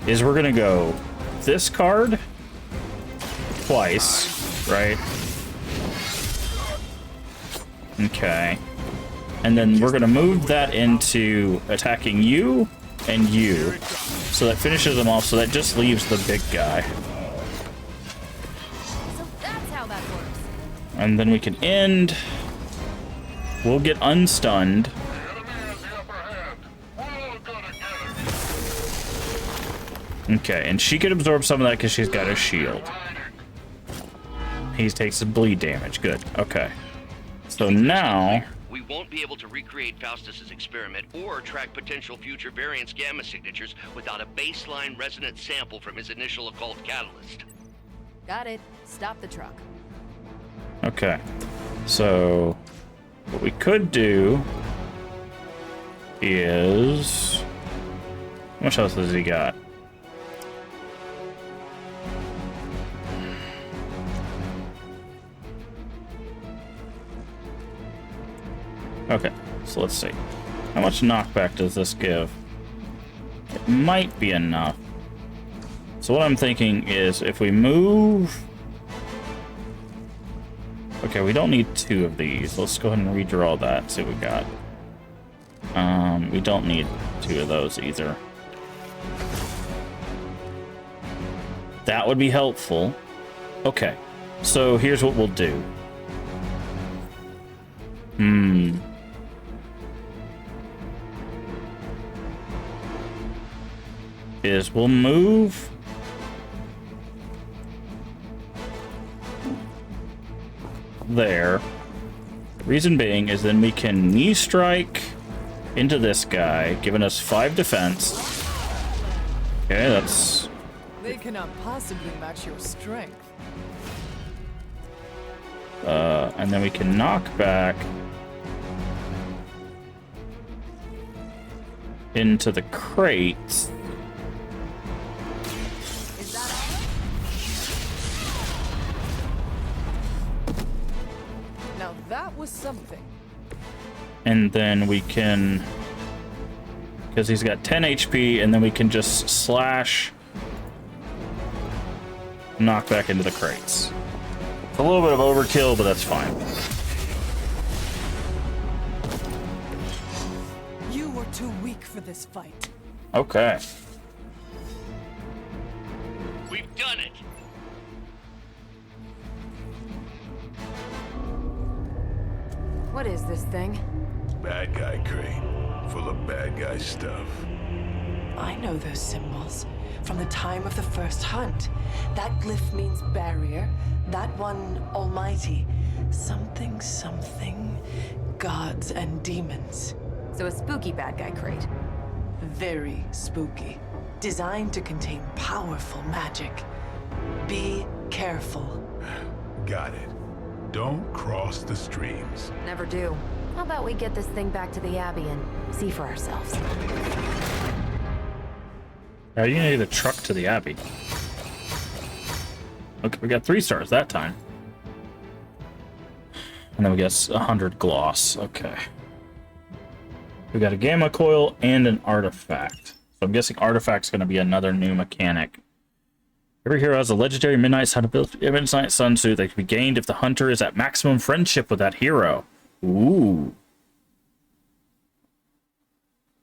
is we're gonna go this card twice, right? Okay. And then we're gonna move that into attacking you and you. So that finishes them off, so that just leaves the big guy. So that's how that works. And then we can end. We'll get unstunned. Okay, and she could absorb some of that because she's got a shield. He takes some bleed damage. Good. Okay. So now... We won't be able to recreate Faustus's experiment or track potential future variants' gamma signatures without a baseline resonance sample from his initial occult catalyst. Got it. Stop the truck. Okay. So... what we could do... is... how much else has he got? Okay, so let's see. How much knockback does this give? It might be enough. So what I'm thinking is if we move... okay, we don't need 2 of these. Let's go ahead and redraw that, see what we got. We don't need 2 of those either. That would be helpful. Okay, so here's what we'll do. Is we'll move there. Reason being is then we can knee strike into this guy, giving us 5 defense. Okay, that's... They cannot possibly match your strength. And then we can knock back into the crates. Now that was something. And then we can, because he's got 10 HP, and then we can just slash, knock back into the crates. It's a little bit of overkill, but that's fine. You were too weak for this fight. Okay. We've done it! What is this thing? Bad guy crate, full of bad guy stuff. I know those symbols from the time of the first hunt. That glyph means barrier, that one almighty. Something, something, gods and demons. So a spooky bad guy crate. Very spooky. Designed to contain powerful magic. Be careful. Got it. Don't cross the streams. Never do. How about we get this thing back to the Abbey and see for ourselves? How are you gonna get a truck to the Abbey? Okay, we got 3 stars that time. And then we got 100 gloss. Okay. We got a gamma coil and an artifact. So I'm guessing artifact's gonna be another new mechanic. Every hero has a legendary Midnight Sun ability, Midnight Sun suit that can be gained if the hunter is at maximum friendship with that hero. Ooh.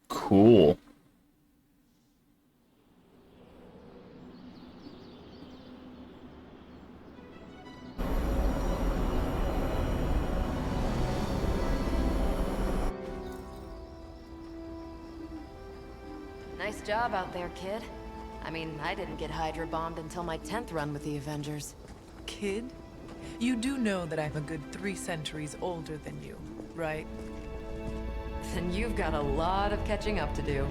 Cool. Nice job out there, kid. I mean, I didn't get Hydra bombed until my 10th run with the Avengers. Kid, you do know that I'm a good 3 centuries older than you, right? Then you've got a lot of catching up to do.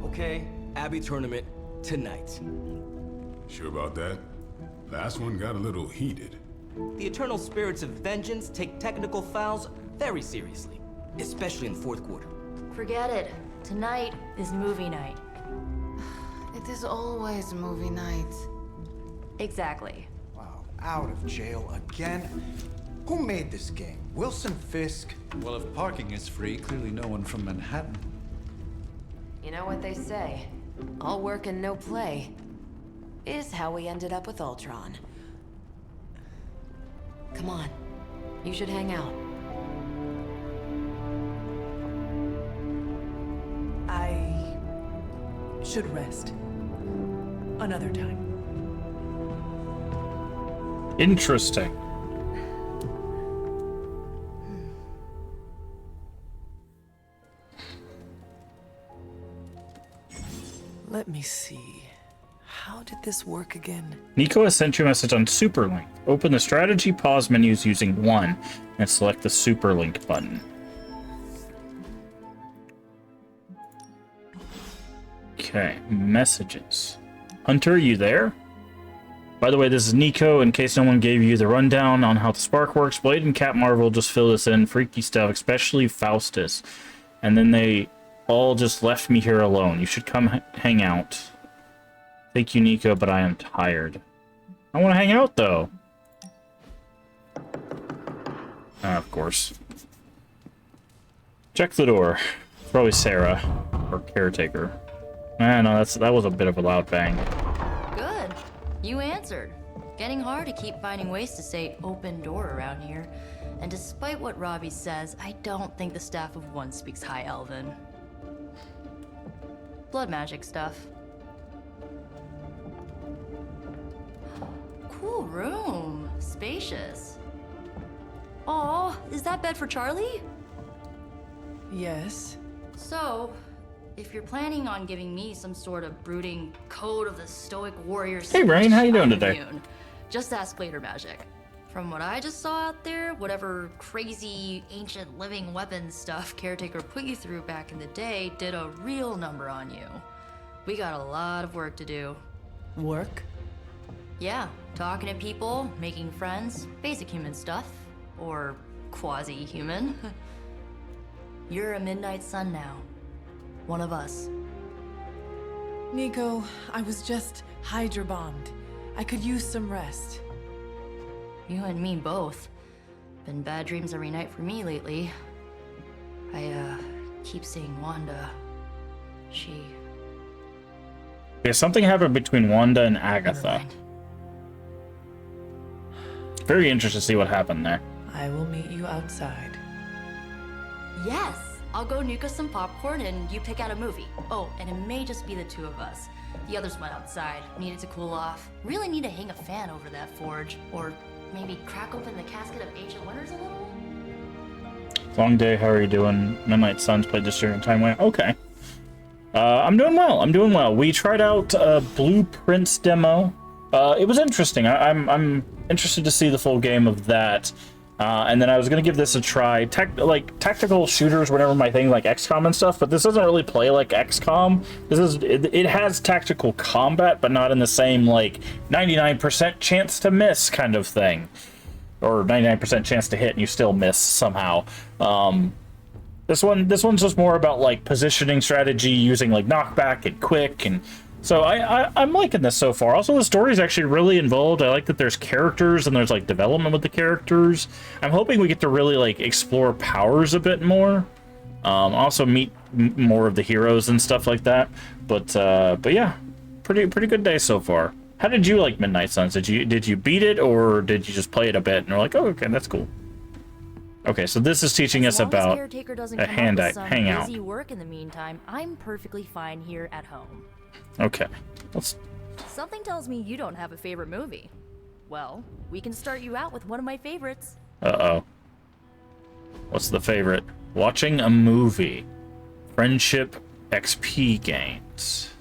Okay, Abbey tournament tonight. Sure about that? Last one got a little heated. The eternal spirits of vengeance take technical fouls very seriously, especially in the 4th quarter. Forget it. Tonight is movie night. It is always movie night. Exactly. Wow, out of jail again? Who made this game? Wilson Fisk? Well, if parking is free, clearly no one from Manhattan. You know what they say? All work and no play is how we ended up with Ultron. Come on. You should hang out. should rest. Another time. Interesting. Let me see. How did this work again? Nico has sent you a message on Superlink. Open the strategy pause menus using 1 and select the Superlink button. Okay, messages. Hunter, you there? By the way, this is Nico, in case no one gave you the rundown on how the spark works. Blade and Cat Marvel just fill this in. Freaky stuff, especially Faustus. And then they all just left me here alone. You should come hang out. Thank you, Nico, but I am tired. I want to hang out, though. Of course. Check the door. Probably Sarah, or Caretaker. No, that was a bit of a loud bang. Good. You answered. Getting hard to keep finding ways to say open door around here. And despite what Robbie says, I don't think the staff of one speaks High Elven. Blood magic stuff. Cool room. Spacious. Aw, is that bed for Charlie? Yes. So, if you're planning on giving me some sort of brooding code of the stoic warrior... Hey, Brain, how you doing I'm today? immune. Just ask Later Magic. From what I just saw out there, whatever crazy ancient living weapons stuff Caretaker put you through back in the day did a real number on you. We got a lot of work to do. Work? Yeah, talking to people, making friends, basic human stuff. Or quasi-human. You're a Midnight Sun now. One of us. Nico, I was just Hydra bombed. I could use some rest. You and me both. Been bad dreams every night for me lately. I, keep seeing Wanda. She... Yeah, something happened between Wanda and Agatha. Very interested to see what happened there. I will meet you outside. Yes! I'll go nuke us some popcorn and you pick out a movie. Oh, and it may just be the two of us. The others went outside, needed to cool off. Really need to hang a fan over that forge. Or maybe crack open the casket of ancient wonders a little? Long day, how are you doing? Midnight Suns played this during time when... Okay. I'm doing well. We tried out Blueprints demo. It was interesting. I'm interested to see the full game of that. And then I was gonna give this a try. Tactical shooters were never my thing, like XCOM and stuff, but this doesn't really play like XCOM. It has tactical combat, but not in the same like 99% chance to miss kind of thing, or 99% chance to hit and you still miss somehow. This one's just more about like positioning strategy, using like knockback and quick, and so I'm liking this so far. Also, the story is actually really involved. I like that there's characters and there's like development with the characters. I'm hoping we get to really like explore powers a bit more. Also meet more of the heroes and stuff like that. But yeah, pretty good day so far. How did you like Midnight Suns? Did you beat it, or did you just play it a bit and you're like, oh, okay, that's cool. Okay, so this is teaching us about a hangout. Busy work in the meantime, I'm perfectly fine here at home. Okay. Something tells me you don't have a favorite movie. Well, we can start you out with one of my favorites. Uh-oh. What's the favorite? Watching a movie. Friendship XP gains.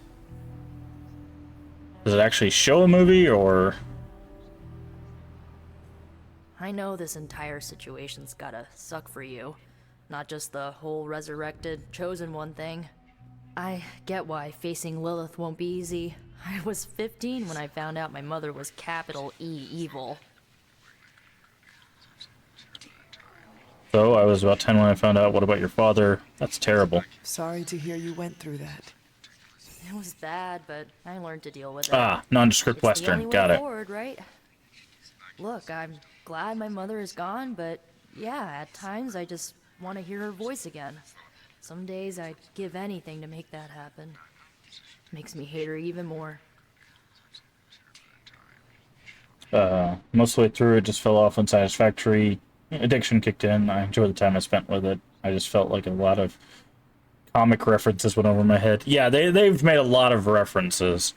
Does it actually show a movie, or... I know this entire situation's gotta suck for you. Not just the whole resurrected, chosen one thing. I get why facing Lilith won't be easy. I was 15 when I found out my mother was capital E evil. So, I was about 10 when I found out. What about your father? That's terrible. Sorry to hear you went through that. It was bad, but I learned to deal with it. Ah, nondescript Western. Got it. Forward, right? Look, I'm glad my mother is gone, but yeah, at times I just want to hear her voice again. Some days I'd give anything to make that happen. Makes me hate her even more. Most of the way through, it just fell off unsatisfactory. Addiction kicked in. I enjoyed the time I spent with it. I just felt like a lot of Comic references went over my head. Yeah, they've made a lot of references.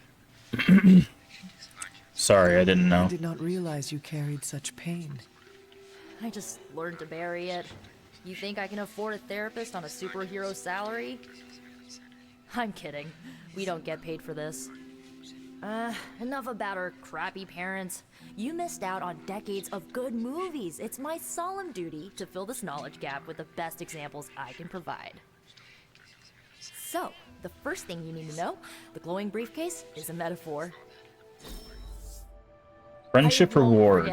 Sorry, I didn't know. I did not realize you carried such pain. I just learned to bury it. You think I can afford a therapist on a superhero salary? I'm kidding. We don't get paid for this. Enough about our crappy parents. You missed out on decades of good movies. It's my solemn duty to fill this knowledge gap with the best examples I can provide. So, the first thing you need to know, the glowing briefcase is a metaphor. Friendship reward.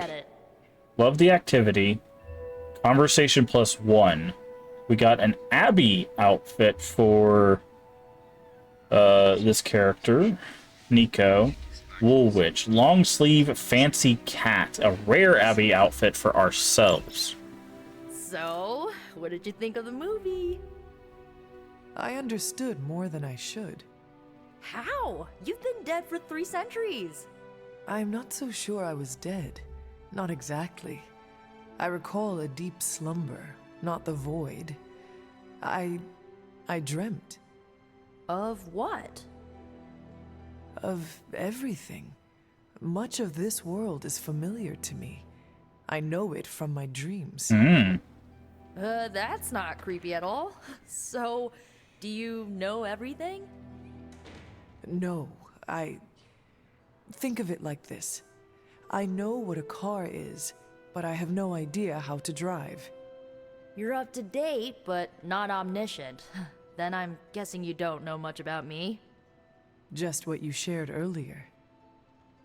Love the activity. Conversation +1. We got an Abby outfit for this character, Nico. Woolwich. Long sleeve fancy cat. A rare Abby outfit for ourselves. So, what did you think of the movie? I understood more than I should. How? You've been dead for 3 centuries. I'm not so sure I was dead. Not exactly. I recall a deep slumber, not the void. I dreamt. Of what? Of everything. Much of this world is familiar to me. I know it from my dreams. That's not creepy at all. So, do you know everything? No, Think of it like this. I know what a car is, but I have no idea how to drive. You're up to date, but not omniscient. Then I'm guessing you don't know much about me. Just what you shared earlier.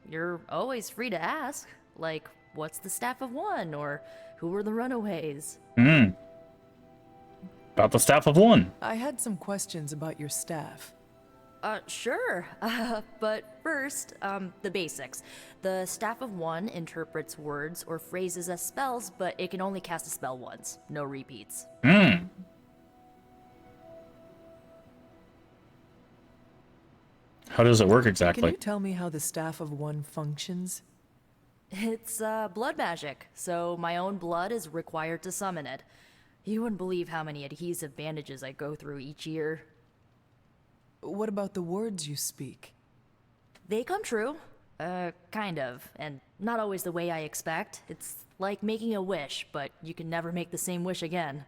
You're always free to ask. Like, what's the Staff of One? Or who were the Runaways? About the Staff of One. I had some questions about your staff. Sure. But first, the basics. The Staff of One interprets words or phrases as spells, but it can only cast a spell once. No repeats. How does it work exactly? Can you tell me how the Staff of One functions? It's, blood magic, so my own blood is required to summon it. You wouldn't believe how many adhesive bandages I go through each year. What about the words you speak? They come true. Kind of. And not always the way I expect. It's like making a wish, but you can never make the same wish again.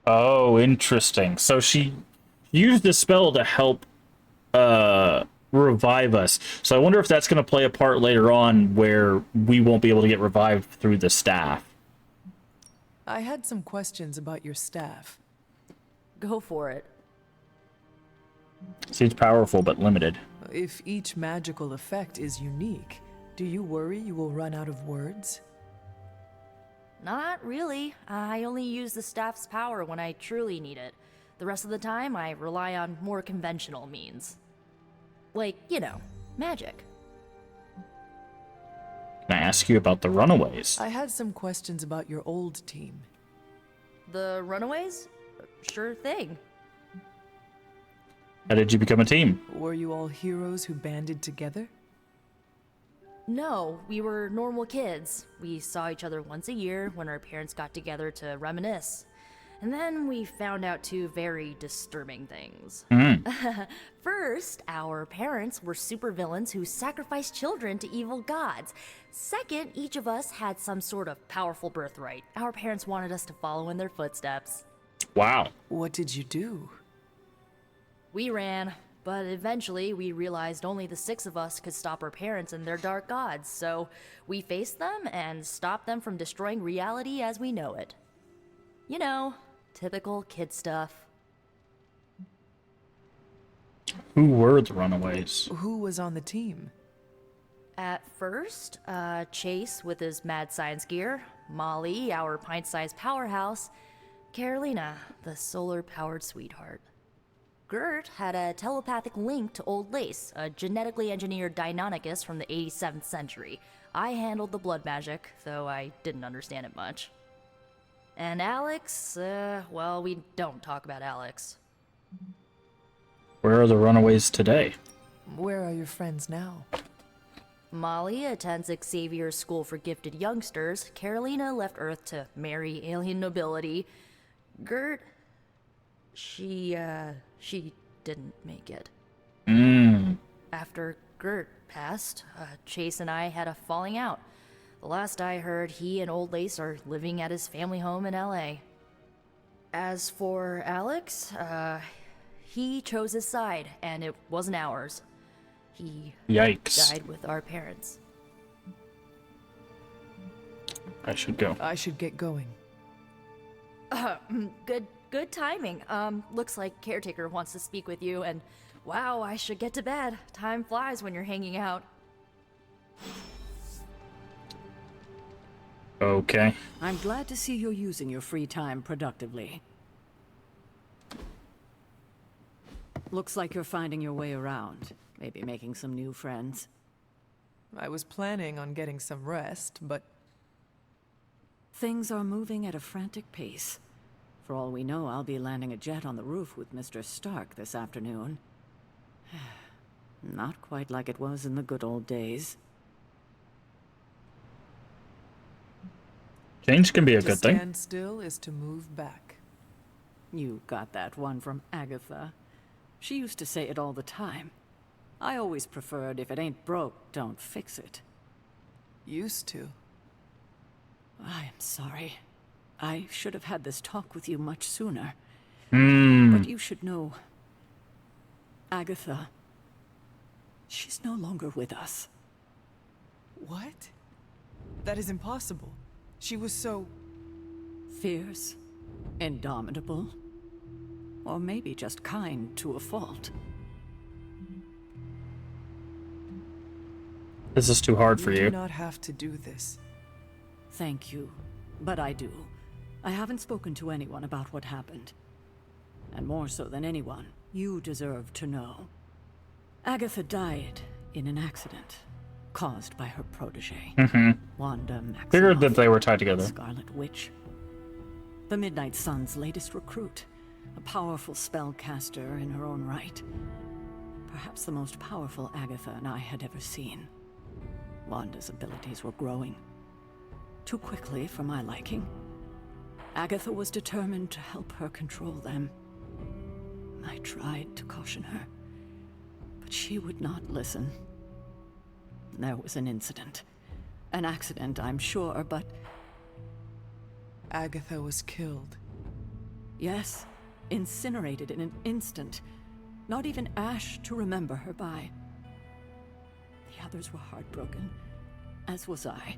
Oh, interesting. So she used the spell to help revive us. So I wonder if that's going to play a part later on where we won't be able to get revived through the staff. I had some questions about your staff. Go for it. Seems powerful, but limited. If each magical effect is unique, do you worry you will run out of words? Not really. I only use the staff's power when I truly need it. The rest of the time, I rely on more conventional means. Like, you know, magic. Can I ask you about the Runaways? I had some questions about your old team. The Runaways? Sure thing. How did you become a team? Were you all heroes who banded together? No, we were normal kids. We saw each other once a year when our parents got together to reminisce. And then we found out 2 very disturbing things. First, our parents were supervillains who sacrificed children to evil gods. Second, each of us had some sort of powerful birthright. Our parents wanted us to follow in their footsteps. Wow. What did you do? We ran, but eventually we realized only the 6 of us could stop our parents and their dark gods, so we faced them and stopped them from destroying reality as we know it. You know, typical kid stuff. Who were the Runaways? Who was on the team? At first, Chase with his mad science gear, Molly, our pint-sized powerhouse, Carolina, the solar-powered sweetheart. Gert had a telepathic link to Old Lace, a genetically engineered Deinonychus from the 87th century. I handled the blood magic, though I didn't understand it much. And Alex, well, we don't talk about Alex. Where are the Runaways today? Where are your friends now? Molly attends Xavier's School for Gifted Youngsters. Carolina left Earth to marry alien nobility. Gert She didn't make it. After Gert passed, Chase and I had a falling out. The last I heard, he and Old Lace are living at his family home in LA. As for Alex, he chose his side, and it wasn't ours. He Yikes. died with our parents. I should go. I should get going. Good timing. Looks like Caretaker wants to speak with you, and wow, I should get to bed. Time flies when you're hanging out. Okay. I'm glad to see you're using your free time productively. Looks like you're finding your way around. Maybe making some new friends. I was planning on getting some rest, but... Things are moving at a frantic pace. For all we know, I'll be landing a jet on the roof with Mr. Stark this afternoon. Not quite like it was in the good old days. Change can be a good thing. To stand still is to move back. You got that one from Agatha. She used to say it all the time. I always preferred, if it ain't broke, don't fix it. Used to. I am sorry. I should have had this talk with you much sooner. But you should know... Agatha... She's no longer with us. What? That is impossible. She was so... Fierce, indomitable, or maybe just kind to a fault. This is too hard for you. You do not have to do this. Thank you, but I do. I haven't spoken to anyone about what happened. And more so than anyone, you deserve to know. Agatha died in an accident caused by her protege, Wanda Maximoff. Figured that they were tied together. Scarlet Witch. The Midnight Sun's latest recruit. A powerful spellcaster in her own right. Perhaps the most powerful Agatha and I had ever seen. Wanda's abilities were growing. Too quickly for my liking. Agatha was determined to help her control them. I tried to caution her, but she would not listen. There was an incident. An accident, I'm sure, but... Agatha was killed. Yes, incinerated in an instant. Not even ash to remember her by. The others were heartbroken, as was I.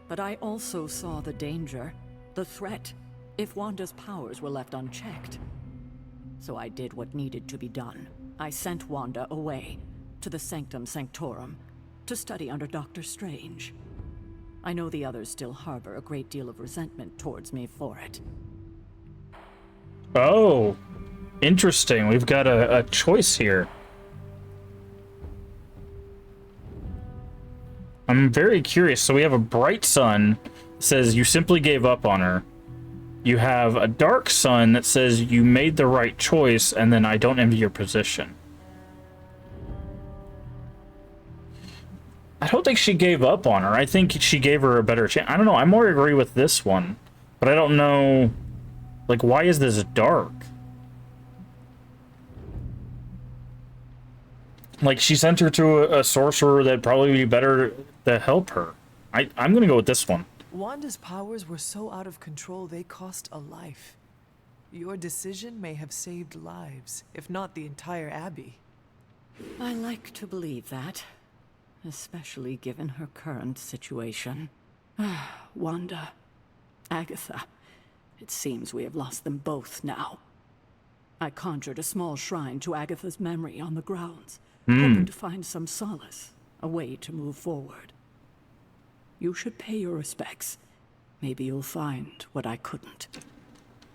But I also saw the danger, the threat, if Wanda's powers were left unchecked. So I did what needed to be done. I sent Wanda away, to the Sanctum Sanctorum, to study under Doctor Strange. I know the others still harbor a great deal of resentment towards me for it. Oh, interesting. We've got a choice here. I'm very curious. So we have a bright sun that says you simply gave up on her. You have a dark sun that says you made the right choice, and then I don't envy your position. I don't think she gave up on her. I think she gave her a better chance. I don't know. I more agree with this one, but I don't know. Like, why is this dark? Like, she sent her to a sorcerer that'd probably be better to help her. I'm gonna go with this one. Wanda's powers were so out of control they cost a life. Your decision may have saved lives, if not the entire Abbey. I like to believe that, especially given her current situation. Wanda, Agatha, it seems we have lost them both now. I conjured a small shrine to Agatha's memory on the grounds, hoping to find some solace, a way to move forward. You should pay your respects. Maybe you'll find what I couldn't.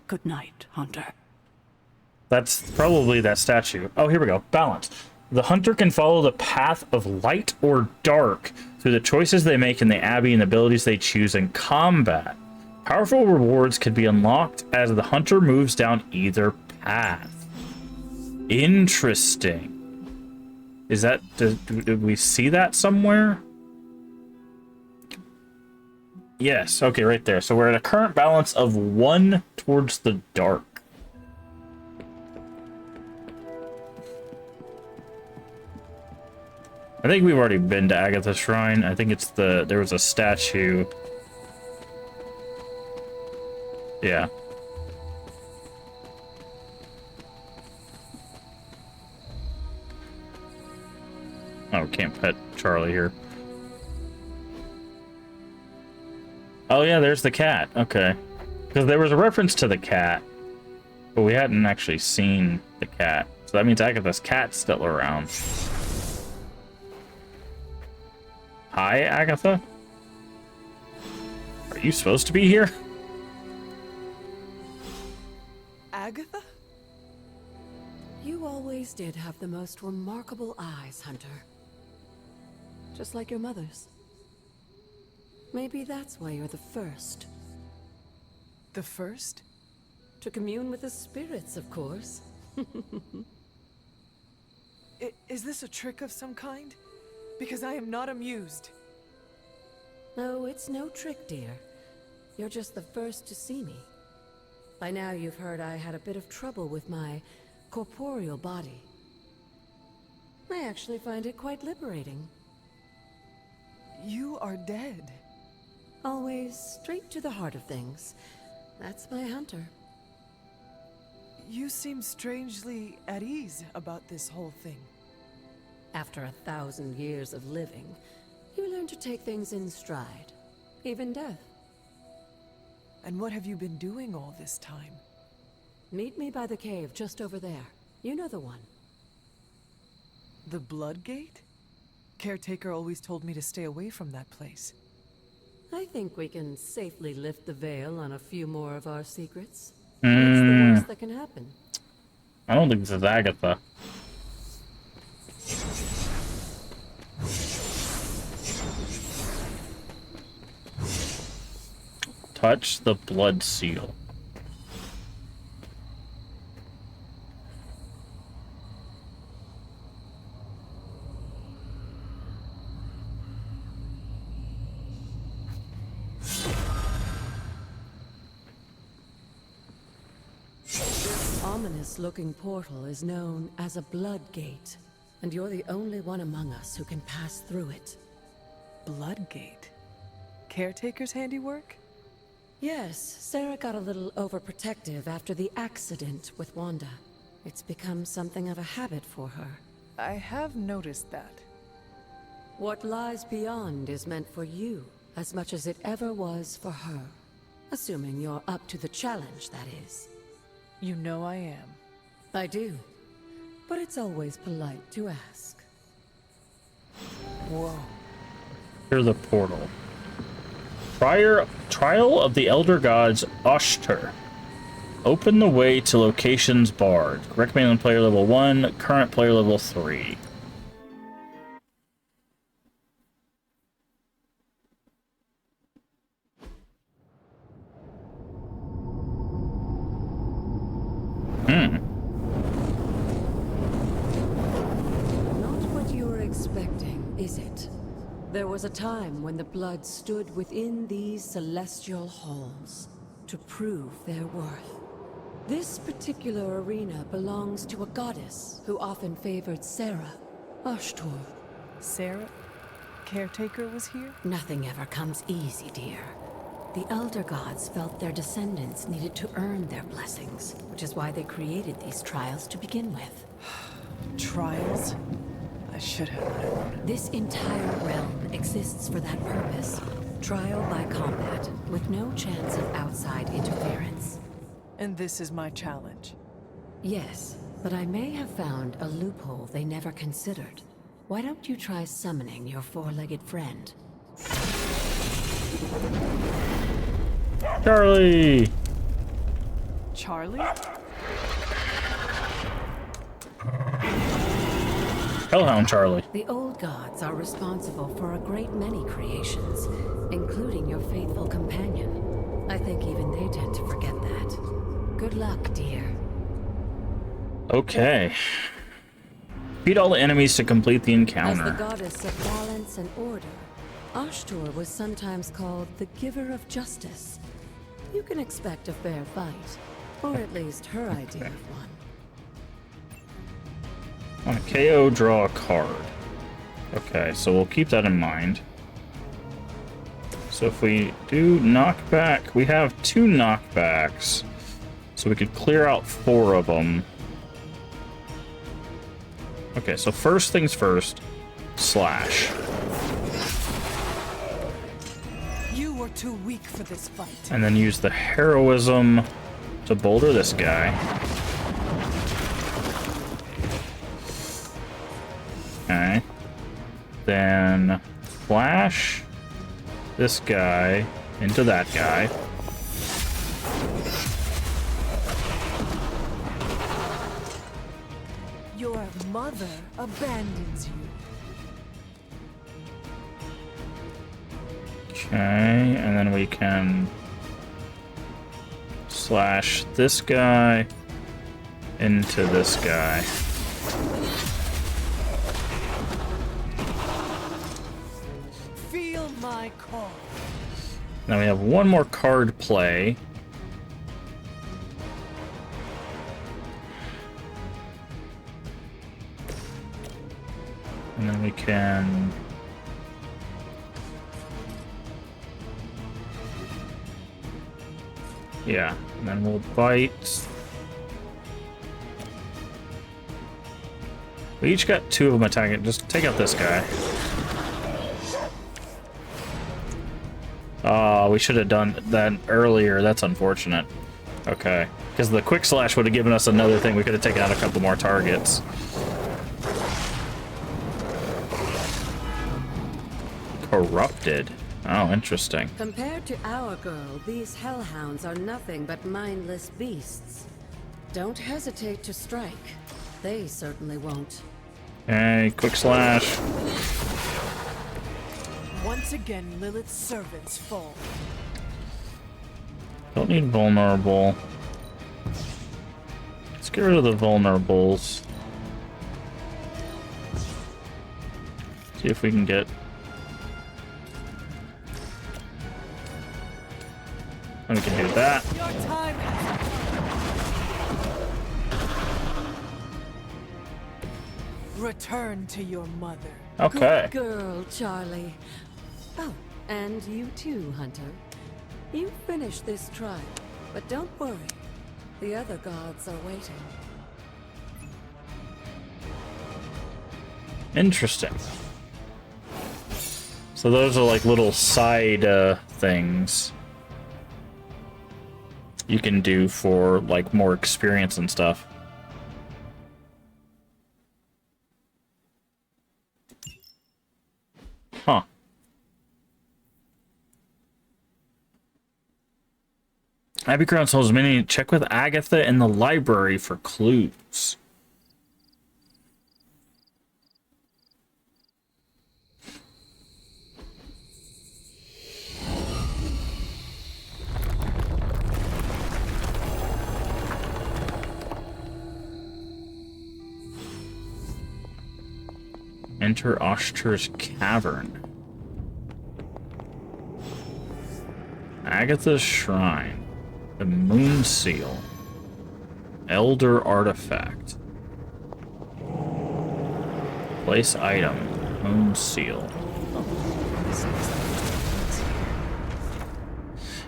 Good night, Hunter. That's probably that statue. Oh, here we go. Balance. The hunter can follow the path of light or dark through the choices they make in the Abbey and the abilities they choose in combat. Powerful rewards can be unlocked as the hunter moves down either path. Interesting. Is that... Did we see that somewhere? Yes, okay, right there. So we're at a current balance of 1 towards the dark. I think we've already been to Agatha's shrine. I think it's there was a statue. Yeah. Oh, can't pet Charlie here. Oh yeah, there's the cat. Okay. Because there was a reference to the cat, but we hadn't actually seen the cat. So that means Agatha's cat's still around. Hi, Agatha? Are you supposed to be here? Agatha? You always did have the most remarkable eyes, Hunter. Just like your mother's. Maybe that's why you're the first. The first? To commune with the spirits, of course. Is this a trick of some kind? Because I am not amused. No, it's no trick, dear. You're just the first to see me. By now you've heard I had a bit of trouble with my corporeal body. I actually find it quite liberating. You are dead. Always straight to the heart of things. That's my Hunter. You seem strangely at ease about this whole thing. After 1,000 years of living, you learn to take things in stride. Even death. And what have you been doing all this time? Meet me by the cave just over there. You know the one. The Blood Gate? Caretaker always told me to stay away from that place. I think we can safely lift the veil on a few more of our secrets. What's Hmm. the worst that can happen? I don't think this is Agatha. Touch the blood seal. This ominous-looking portal is known as a blood gate, and you're the only one among us who can pass through it. Blood Gate? Caretaker's handiwork? Yes, Sarah got a little overprotective after the accident with Wanda. It's become something of a habit for her. I have noticed that. What lies beyond is meant for you, as much as it ever was for her. Assuming you're up to the challenge, that is. You know I am. I do. But it's always polite to ask. Whoa. Here's a portal. Trial of the Elder Gods Oshter. Open the way to locations barred. Recommended player level 1, current player level 3. Not what you were expecting, is it? There was a time when the blood stood within these celestial halls to prove their worth. This particular arena belongs to a goddess who often favored Sarah, Ashtor. Sarah? Caretaker was here? Nothing ever comes easy, dear. The Elder Gods felt their descendants needed to earn their blessings, which is why they created these trials to begin with. Trials? I should have known. This entire realm exists for that purpose. Trial by combat, with no chance of outside interference. And this is my challenge? Yes, but I may have found a loophole they never considered. Why don't you try summoning your four-legged friend? Charlie! Charlie? Hellhound Charlie. The old gods are responsible for a great many creations, including your faithful companion. I think even they tend to forget that. Good luck, dear. Okay. Beat all the enemies to complete the As the encounter. goddess of balance and order, Ashtor was sometimes called the giver of justice. You can expect a fair fight, or at least her idea of one. On a KO, draw a card. Okay, so we'll keep that in mind. So if we do knockback, we have 2 knockbacks. So we could clear out 4 of them. Okay, so first things first, slash. You were too weak for this fight. And then use the heroism to boulder this guy. Okay. Then flash this guy into that guy. Your mother abandons you. Okay, and then we can slash this guy into this guy. Feel my call. Now we have one more card play. And then we can... Yeah, and then we'll bite. We each got 2 of them attacking. Just take out this guy. Oh, we should have done that earlier. That's unfortunate. Okay. Because the quick slash would have given us another thing. We could have taken out a couple more targets. Corrupted. Oh, interesting. Compared to our girl, these hellhounds are nothing but mindless beasts. Don't hesitate to strike. They certainly won't. Okay, quick slash. Once again, Lilith's servants fall. Don't need vulnerable. Let's get rid of the vulnerables. See if we can get... And we can do that. Your time has come. Return to your mother. Okay. Good girl, Charlie. Oh, and you too, Hunter. You finished this trial, but don't worry. The other gods are waiting. Interesting. So those are like little side things you can do for like more experience and stuff. Huh. Abbey Grounds holds many. Check with Agatha in the library for clues. Enter Oshter's Cavern. Agatha's Shrine. The Moon Seal. Elder Artifact. Place item. Moon Seal.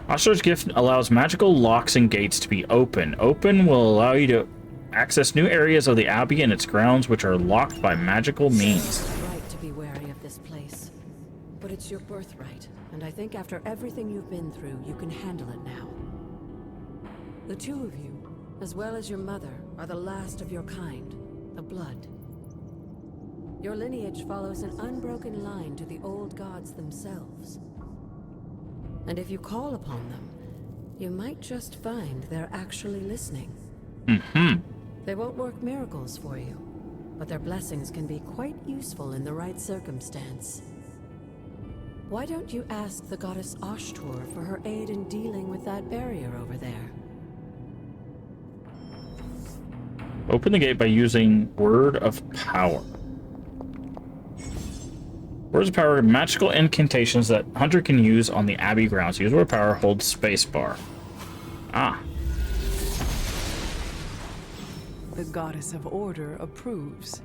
Oshter's Gift allows magical locks and gates to be open. Open will allow you to access new areas of the Abbey and its grounds which are locked by magical means. It's right to be wary of this place. But it's your birthright, and I think after everything you've been through, you can handle it now. The 2 of you, as well as your mother, are the last of your kind, the Blood. Your lineage follows an unbroken line to the old gods themselves. And if you call upon them, you might just find they're actually listening. Mm-hmm. They won't work miracles for you, but their blessings can be quite useful in the right circumstance. Why don't you ask the goddess Oshtur for her aid in dealing with that barrier over there? Open the gate by using Word of Power. Words of Power are magical incantations that Hunter can use on the Abbey grounds. Use Word of Power, hold spacebar. Ah. The goddess of order approves.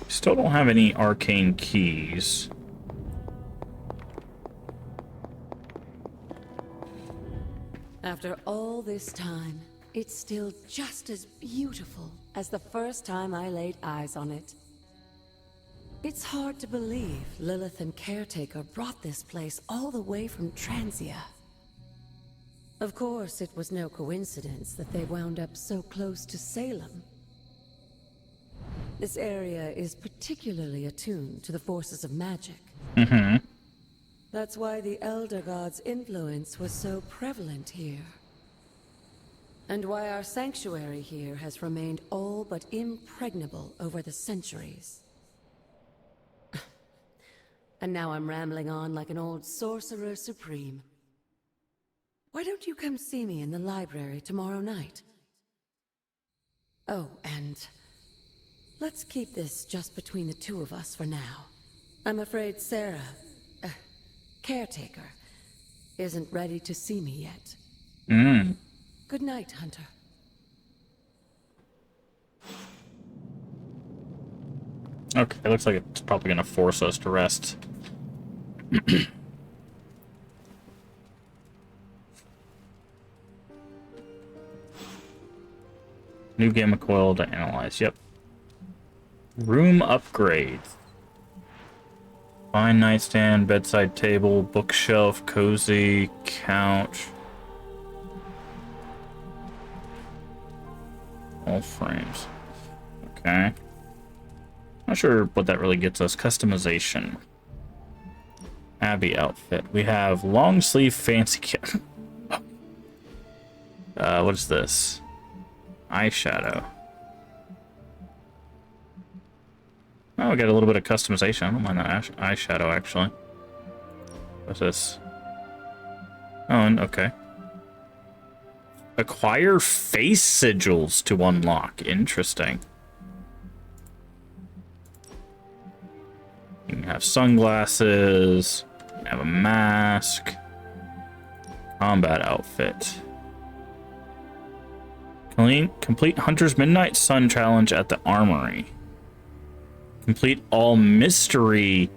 Still don't have any arcane keys. After all this time, it's still just as beautiful as the first time I laid eyes on it. It's hard to believe Lilith and Caretaker brought this place all the way from Transia. Of course, it was no coincidence that they wound up so close to Salem. This area is particularly attuned to the forces of magic. Mm-hmm. That's why the Elder God's influence was so prevalent here. And why our sanctuary here has remained all but impregnable over the centuries. And now I'm rambling on like an old sorcerer supreme. Why don't you come see me in the library tomorrow night? Oh, and let's keep this just between the two of us for now. I'm afraid Sarah, Caretaker, isn't ready to see me yet. Good night, Hunter. Okay, looks like it's probably gonna force us to rest. New gamma coil to analyze. Yep. Room upgrades. Fine nightstand, bedside table, bookshelf, cozy, couch. All frames. Okay. Not sure what that really gets us. Customization. Abby outfit. We have long sleeve fancy kit. What is this? Eyeshadow. Oh, we got a little bit of customization. I don't mind that eyeshadow, actually. What's this? Oh, and okay. Acquire face sigils to unlock. Interesting. You can have sunglasses. You can have a mask. Combat outfit. Complete Hunter's Midnight Sun Challenge at the Armory. Complete all mystery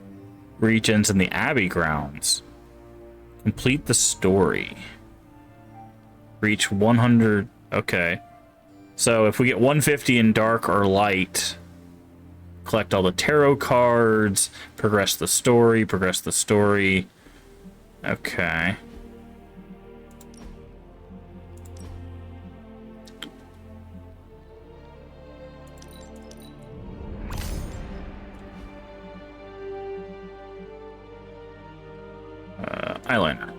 regions in the Abbey grounds. Complete the story. Reach 100. Okay. So if we get 150 in dark or light, collect all the tarot cards, progress the story. Okay. Eyeliner.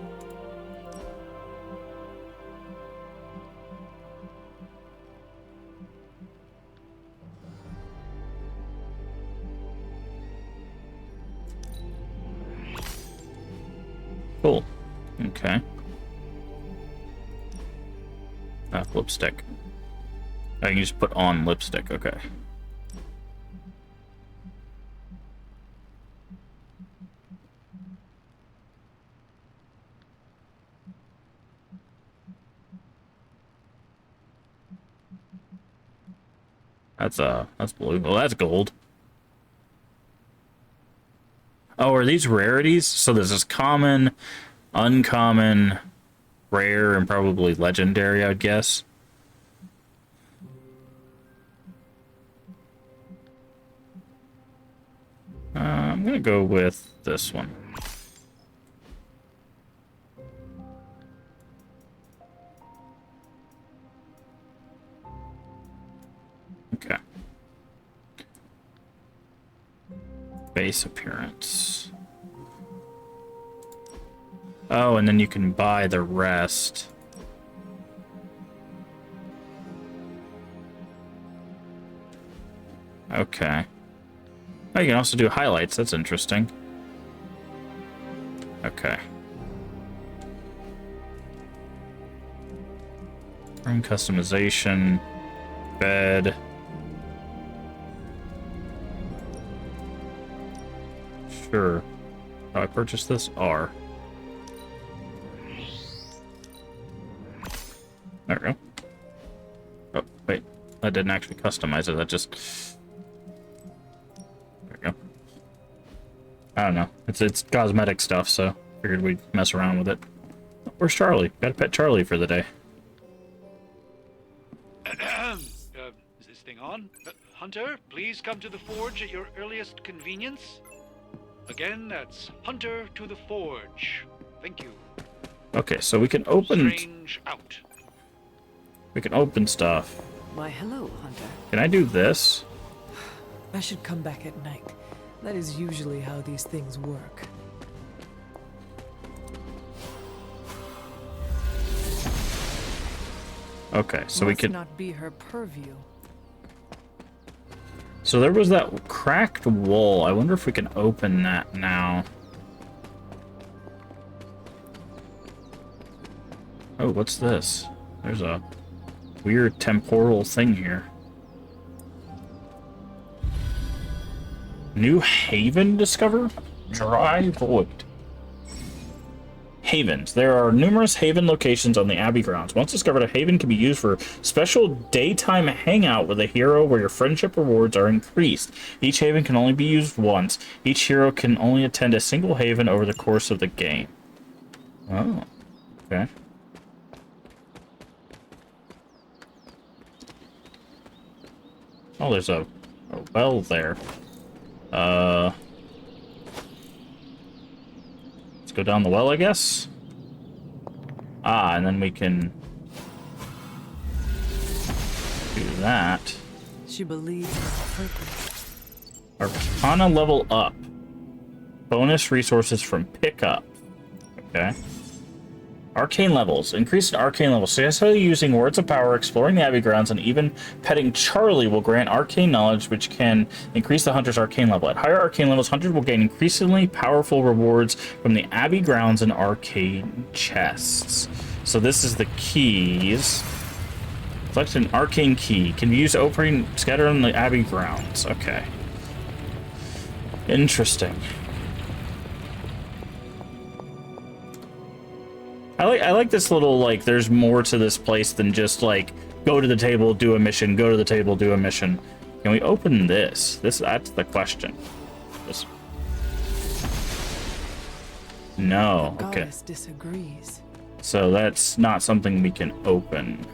Cool. Okay. Lipstick. I can just put on lipstick. Okay. That's blue. Well, that's gold. Oh, are these rarities? So this is common, uncommon, rare, and probably legendary, I'd guess. I'm gonna go with this one. Okay. Base appearance. Oh, and then you can buy the rest. Okay. Oh, you can also do highlights. That's interesting. Okay. Room customization. Bed. Sure. How do I purchase this? R. There we go. Oh, wait. That didn't actually customize it. That just... I don't know. It's cosmetic stuff, so figured we'd mess around with it. Where's Charlie? Gotta pet Charlie for the day. Is this thing on? Hunter, please come to the forge at your earliest convenience. Again, that's Hunter to the forge. Thank you. Okay, so we can open... Strange out. We can open stuff. Why, hello, Hunter. Can I do this? I should come back at night. That is usually how these things work. Okay, so we Must can... not be her purview. So there was that cracked wall. I wonder if we can open that now. Oh, what's this? There's a weird temporal thing here. New haven discover? Dry void. Havens. There are numerous haven locations on the Abbey grounds. Once discovered, a haven can be used for special daytime hangout with a hero where your friendship rewards are increased. Each haven can only be used once. Each hero can only attend a single haven over the course of the game. Oh, okay. Oh, there's a well there. Let's go down the well, I guess. Ah, and then we can do that. She believes in her purpose. Arcana level up. Bonus resources from pickup. Okay. Arcane levels. Increase in arcane levels. Successfully using words of power, exploring the Abbey grounds, and even petting Charlie will grant arcane knowledge, which can increase the hunter's arcane level. At higher arcane levels, hunters will gain increasingly powerful rewards from the Abbey grounds and arcane chests. So this is the keys. Select an arcane key. Can be used to open scatter on the Abbey grounds. Okay. Interesting. I like this little, like, there's more to this place than just, like, go to the table, do a mission, go to the table, do a mission. Can we open this? That's the question. This... No, The okay. goddess disagrees. So that's not something we can open.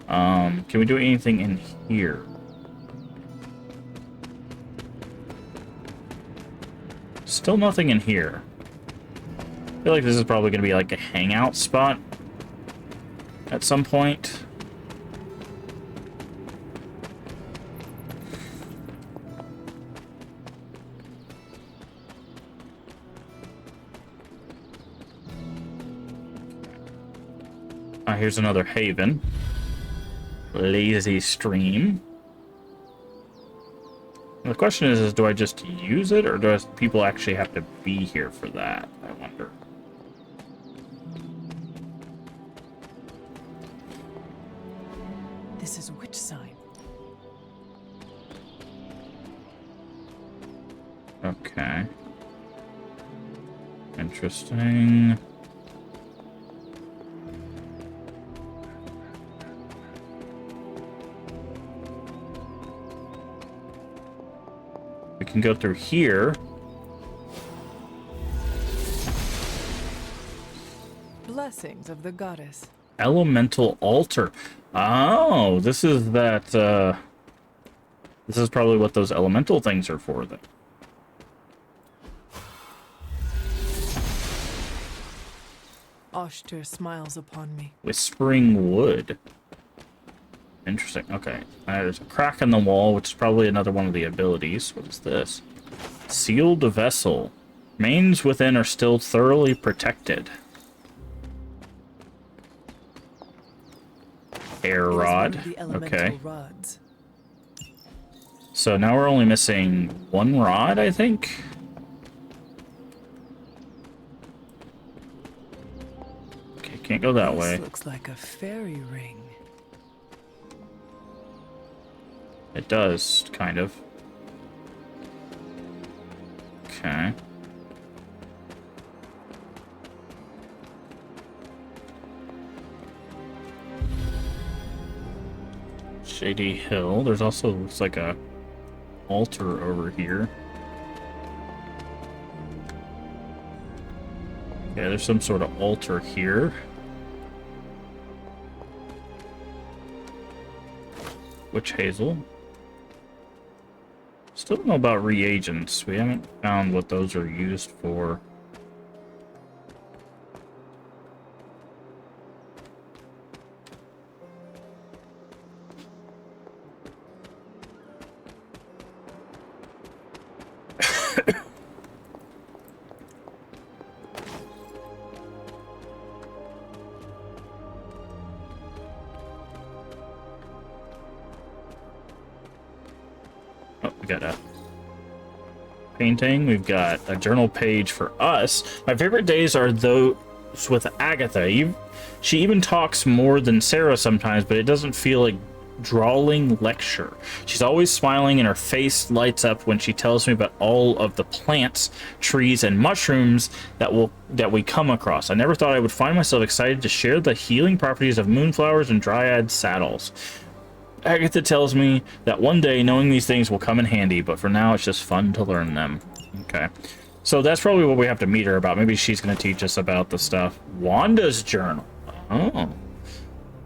Can we do anything in here? Still nothing in here. I feel like this is probably going to be like a hangout spot at some point. Here's another haven. Lazy stream. And the question is do I just use it, or do people actually have to be here for that? I wonder. This is which sign? Okay. Interesting. We can go through here. Blessings of the goddess. Elemental altar. Oh, this is that, this is probably what those elemental things are for, then. Oshter smiles upon me. Whispering wood. Interesting. Okay. There's a crack in the wall, which is probably another one of the abilities. What is this? Sealed vessel. Remains within are still thoroughly protected. Air rod. Okay. Rods. So now we're only missing one rod, I think. Okay, can't go that way. This looks like a fairy ring. It does, kind of. Okay. Shady Hill. There's also, looks like a altar over here. Yeah, there's some sort of altar here. Witch hazel. Still don't know about reagents. We haven't found what those are used for. Oh, we got a painting. We've got a journal page for us. My favorite days are those with Agatha. She even talks more than Sarah sometimes, but it doesn't feel like drawling lecture. She's always smiling and her face lights up when she tells me about all of the plants, trees, and mushrooms that we come across. I never thought I would find myself excited to share the healing properties of moonflowers and dryad saddles. Agatha tells me that one day knowing these things will come in handy, but for now it's just fun to learn them. Okay. So that's probably what we have to meet her about. Maybe she's going to teach us about the stuff. Wanda's journal. Oh.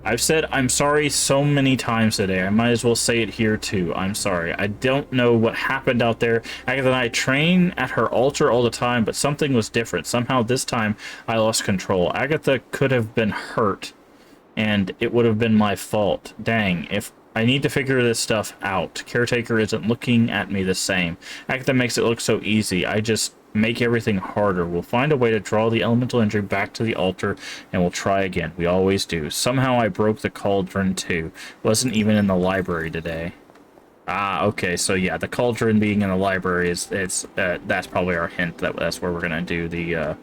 I've said I'm sorry so many times today. I might as well say it here too. I'm sorry. I don't know what happened out there. Agatha and I train at her altar all the time, but something was different. Somehow this time I lost control. Agatha could have been hurt, and it would have been my fault. Dang, if I need to figure this stuff out. Caretaker isn't looking at me the same. Agatha makes it look so easy. I just make everything harder. We'll find a way to draw the elemental energy back to the altar, and we'll try again. We always do. Somehow I broke the cauldron too. Wasn't even in the library today. Ah, okay. So yeah, the cauldron being in the library is that's probably our hint that that's where we're gonna do the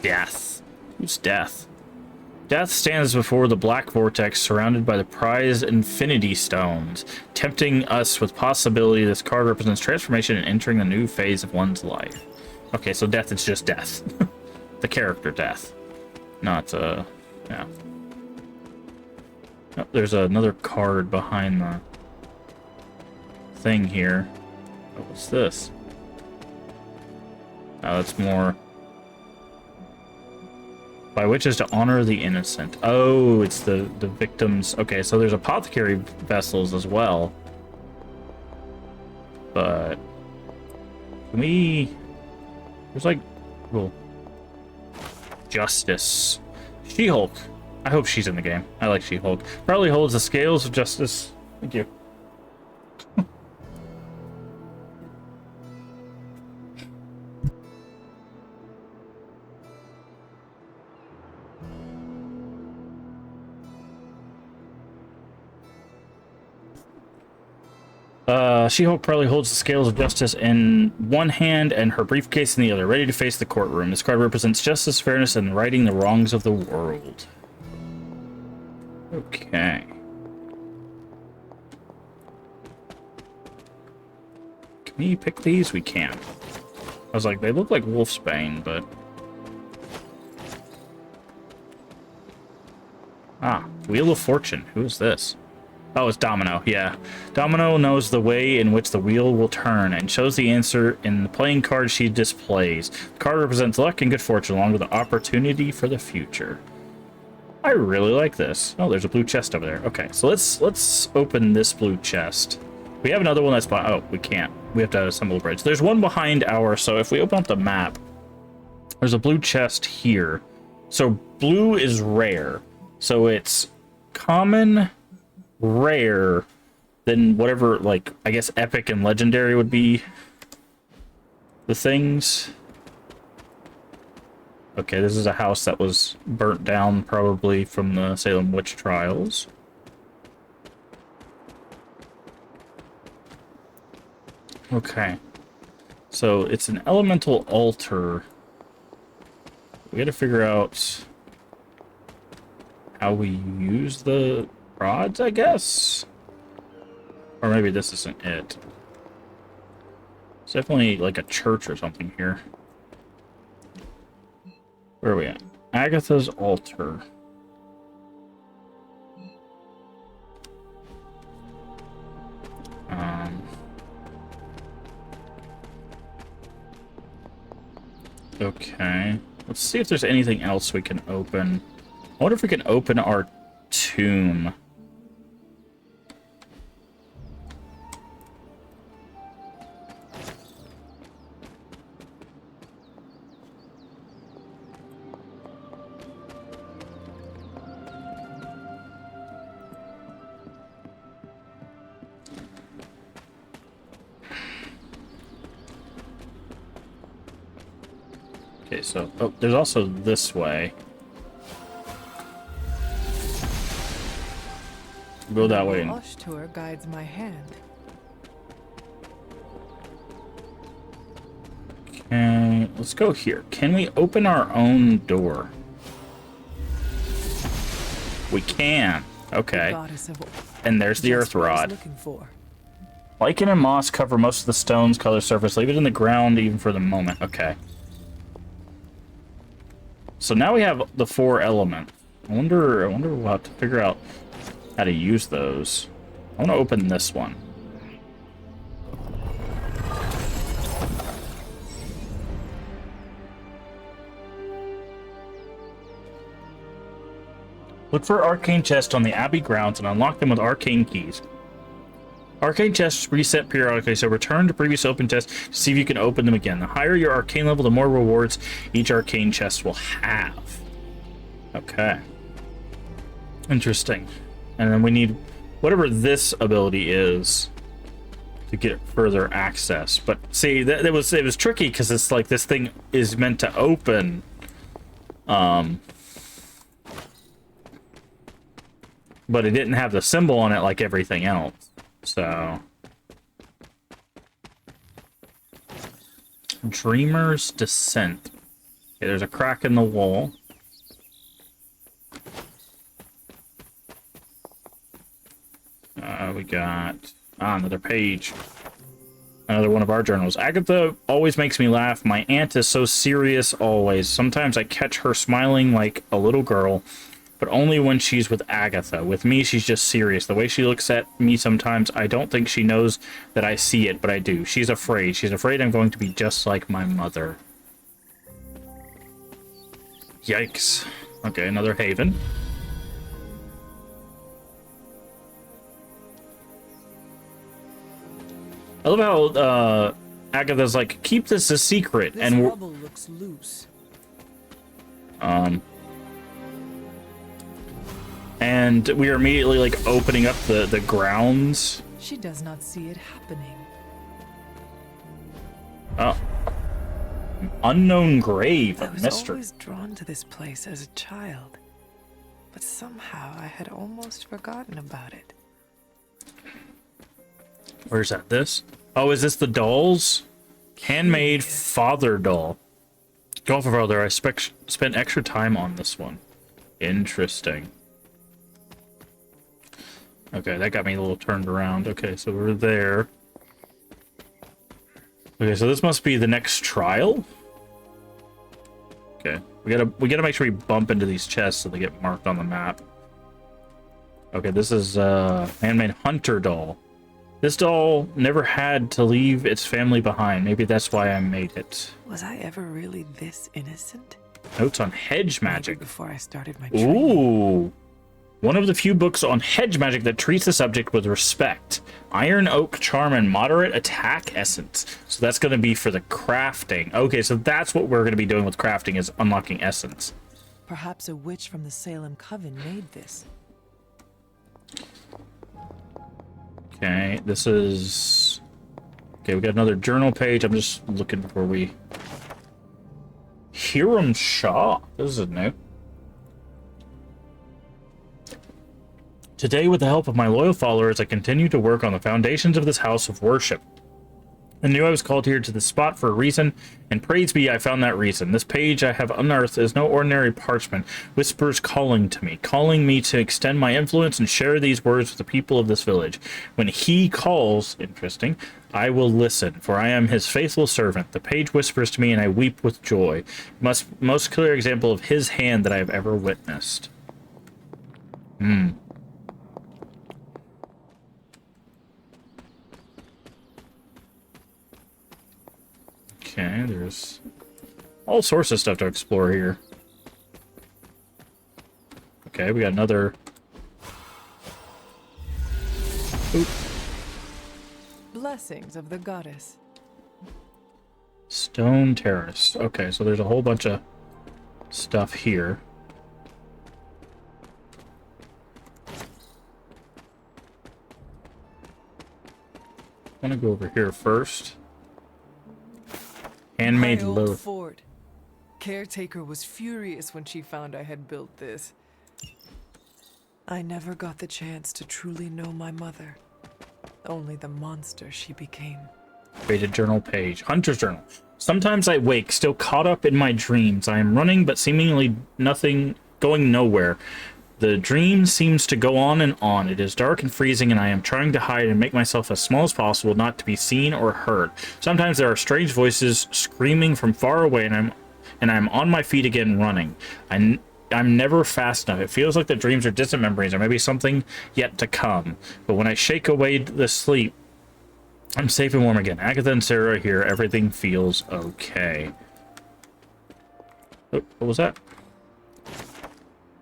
death. Who's death? Death stands before the black vortex surrounded by the prized infinity stones, tempting us with possibility. This card represents transformation and entering a new phase of one's life. Okay, so death is just death. The character death. Not, yeah. Oh, there's another card behind the thing here. Oh, what's this? Oh, that's more... By which is to honor the innocent. Oh, it's the victims. Okay, so there's apothecary vessels as well. But can we... There's like... Well, Justice. She-Hulk. I hope she's in the game. I like She-Hulk. Probably holds the scales of justice. Thank you. She-Hulk probably holds the scales of justice in one hand and her briefcase in the other, ready to face the courtroom. This card represents justice, fairness, and righting the wrongs of the world. Okay. Can we pick these? We can. I was like, they look like Wolfsbane, but... Ah, Wheel of Fortune. Who is this? Oh, it's Domino, yeah. Domino knows the way in which the wheel will turn and shows the answer in the playing card she displays. The card represents luck and good fortune along with the opportunity for the future. I really like this. Oh, there's a blue chest over there. Okay, so let's open this blue chest. We have another one that's by... Oh, we can't. We have to assemble a bridge. There's one behind our... So if we open up the map, there's a blue chest here. So blue is rare. So it's common... rare, then whatever, like, I guess epic and legendary would be the things. Okay, this is a house that was burnt down probably from the Salem witch trials. Okay, so it's an elemental altar. We gotta figure out how we use the rods, I guess? Or maybe this isn't it. It's definitely like a church or something here. Where are we at? Agatha's altar. Okay. Let's see if there's anything else we can open. I wonder if we can open our tomb. Okay, so there's also this way. Go that way. Oshtur guides my hand. Okay, let's go here. Can we open our own door? We can. Okay. And there's the earth rod. Lichen and moss cover most of the stone's color surface. Leave it in the ground even for the moment. Okay. So now we have the 4 elements. I wonder we'll have to figure out how to use those. I want to open this one. Look for arcane chests on the Abbey grounds and unlock them with arcane keys. Arcane chests reset periodically, so return to previous open chests to see if you can open them again. The higher your arcane level, the more rewards each arcane chest will have. Okay. Interesting. And then we need whatever this ability is to get further access. But see, it was tricky because it's like this thing is meant to open. But it didn't have the symbol on it like everything else. So, Dreamer's Descent. Okay, there's a crack in the wall. We got another page. Another one of our journals. Agatha always makes me laugh. My aunt is so serious always. Sometimes I catch her smiling like a little girl, but only when she's with Agatha. With me, she's just serious. The way she looks at me sometimes, I don't think she knows that I see it, but I do. She's afraid. She's afraid I'm going to be just like my mother. Yikes. Okay, another haven. I love how Agatha's like, keep this a secret, This and rubble looks loose. and we are immediately like opening up the grounds. She does not see it happening. Oh, unknown grave I of was mystery. always drawn to this place as a child, but somehow I had almost forgotten about it. Where's that? This? Oh, is this the dolls? Handmade father doll. Golf father. I spent extra time on this one. Interesting. Okay, that got me a little turned around. Okay, so we're there. Okay, so this must be the next trial. Okay, we gotta make sure we bump into these chests so they get marked on the map. Okay, this is handmade hunter doll. This doll never had to leave its family behind. Maybe that's why I made it. Was I ever really this innocent? Notes on hedge magic. Maybe before I started my training. Ooh. One of the few books on hedge magic that treats the subject with respect. Iron Oak Charm and Moderate Attack Essence. So that's going to be for the crafting. Okay, so that's what we're going to be doing with crafting, is unlocking essence. Perhaps a witch from the Salem Coven made this. Okay, this is... Okay, we got another journal page. I'm just looking before we... Hiram Shaw. This is new. Today, with the help of my loyal followers, I continue to work on the foundations of this house of worship. I knew I was called here to this spot for a reason, and praise be, I found that reason. This page I have unearthed is no ordinary parchment. Whispers calling me to extend my influence and share these words with the people of this village. When he calls, interesting, I will listen, for I am his faithful servant. The page whispers to me, and I weep with joy. Most clear example of his hand that I have ever witnessed. Okay, there's All sorts of stuff to explore here. Okay, we got another... Oop. Blessings of the goddess. Stone Terrace. Okay, so there's a whole bunch of stuff here. I'm gonna go over here first. Handmade My old loaf. fort. Caretaker was furious when she found I had built this. I never got the chance to truly know my mother. Only the monster she became. Faded journal page. Hunter's journal. Sometimes I wake, still caught up in my dreams. I am running, but seemingly nothing, going nowhere. The dream seems to go on and on. It is dark and freezing, and I am trying to hide and make myself as small as possible, not to be seen or heard. Sometimes there are strange voices screaming from far away, and I'm on my feet again, running. I'm never fast enough. It feels like the dreams are distant memories, or maybe something yet to come. But when I shake away the sleep, I'm safe and warm again. Agatha and Sarah are here. Everything feels okay. Oh, what was that?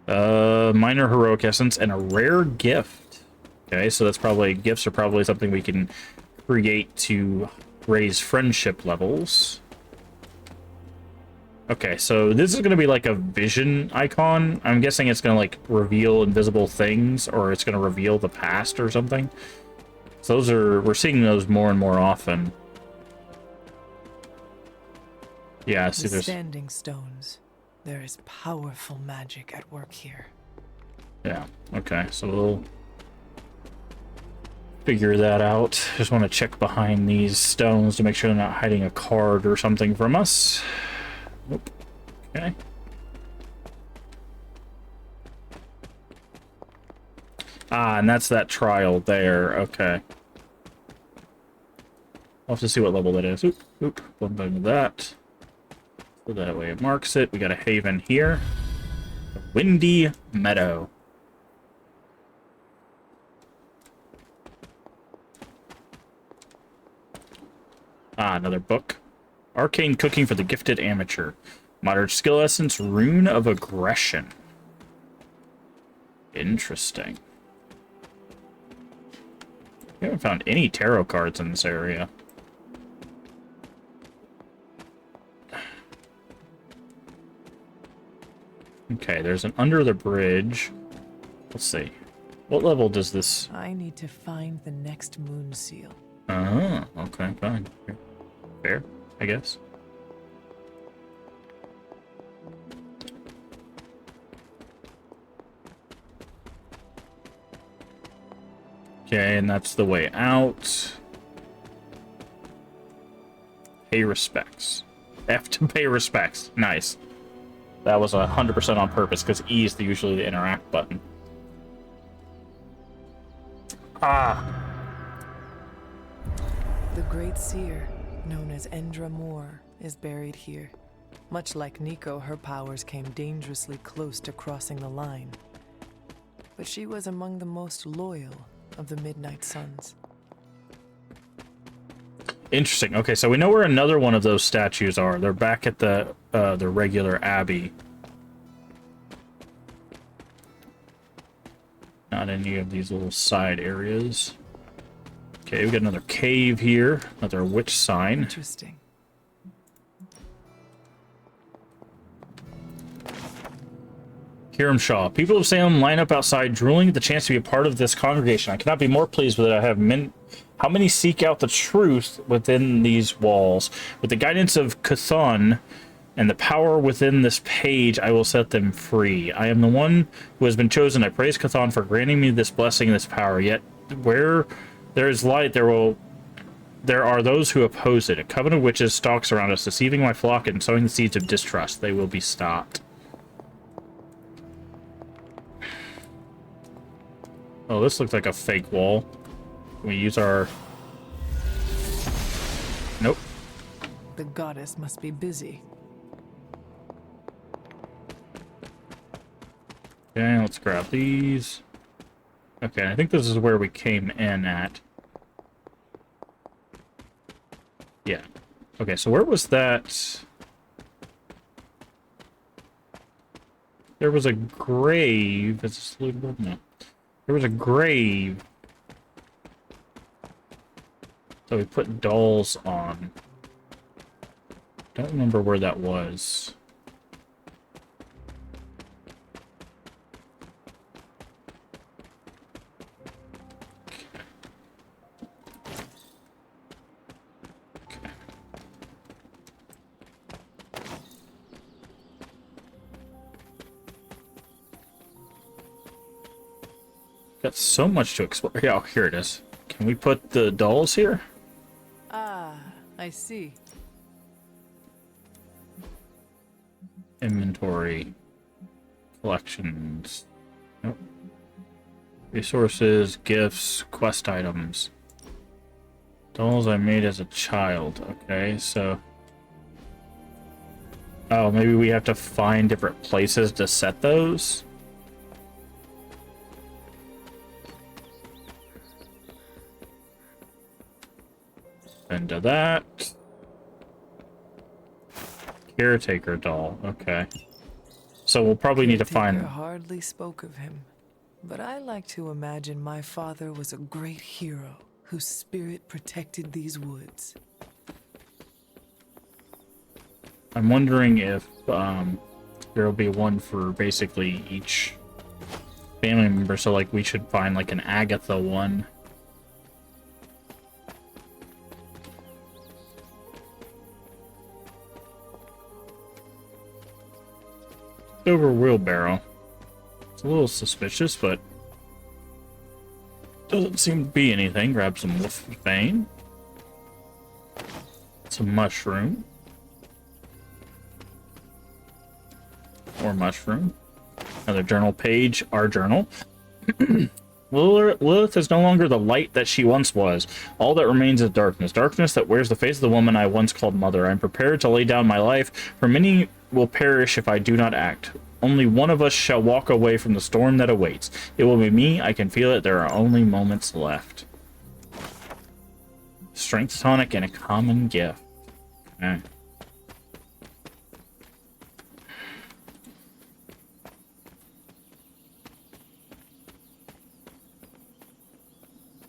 Minor heroic essence and a rare gift. Okay, so that's probably, gifts are probably something we can create to raise friendship levels. Okay, so this is going to be like a vision icon. I'm guessing it's going to like reveal invisible things, or it's going to reveal the past or something. So those are, we're seeing those more and more often. Yeah, see, The there's standing stones. There is powerful magic at work here. yeah. Okay, so we'll figure that out. Just want to check behind these stones to make sure they're not hiding a card or something from us. Nope. Okay. Ah, and that's that trial there. Okay. I'll have to see what level that is. Oop, oop. One button to that. So that way it marks it. We got a haven here. The Windy Meadow. Ah, another book. Arcane Cooking for the Gifted Amateur. Moderate Skill Essence, Rune of Aggression. Interesting. We haven't found any tarot cards in this area. Okay, there's an under the bridge. Let's see. What level does this... I need to find the next moon seal. Oh, okay, fine. Fair, I guess. Okay, and that's the way out. Pay respects. F to pay respects. Nice. That was 100% on purpose, because E is usually the interact button. Ah! The Great Seer, known as Endra Moore, is buried here. Much like Nico, her powers came dangerously close to crossing the line. But she was among the most loyal of the Midnight Suns. Interesting. Okay, so we know where another one of those statues are. They're back at the regular abbey. Not any of these little side areas. Okay, we got another cave here. Another witch sign. Interesting. Hiram Shaw. People of Salem line up outside, drooling at the chance to be a part of this congregation. I cannot be more pleased with it. I have how many seek out the truth within these walls? With the guidance of Cthon and the power within this page, I will set them free. I am the one who has been chosen. I praise Cthon for granting me this blessing and this power. Yet, where there is light, there are those who oppose it. A coven of witches stalks around us, deceiving my flock and sowing the seeds of distrust. They will be stopped. Oh, this looks like a fake wall. Can we use our... Nope. The goddess must be busy. Okay, let's grab these. Okay, I think this is where we came in at. Yeah. Okay, so where was that? there was a grave. Is this lootable? No. There was a grave. So we put dolls on. Don't remember where that was. Got so much to explore. Yeah, here it is. Can we put the dolls here? Ah, I see. Inventory. Collections. Nope. Resources, gifts, quest items. Dolls I made as a child. Okay, so... Oh, maybe we have to find different places to set those? Into that. Caretaker doll. Okay. So we'll probably need to find... Caretaker hardly spoke of him, but I like to imagine my father was a great hero whose spirit protected these woods. I'm wondering if there'll be one for basically each family member. So like we should find like an Agatha one. Silver wheelbarrow. It's a little suspicious, but doesn't seem to be anything. Grab some wolfbane. Some mushroom. More mushroom. Another journal page. Our journal. Lilith is no longer the light that she once was. All that remains is darkness. Darkness that wears the face of the woman I once called mother. I am prepared to lay down my life, for many will perish if I do not act. Only one of us shall walk away from the storm that awaits. It will be me. I can feel it. There are only moments left. Strength tonic and a common gift. Okay.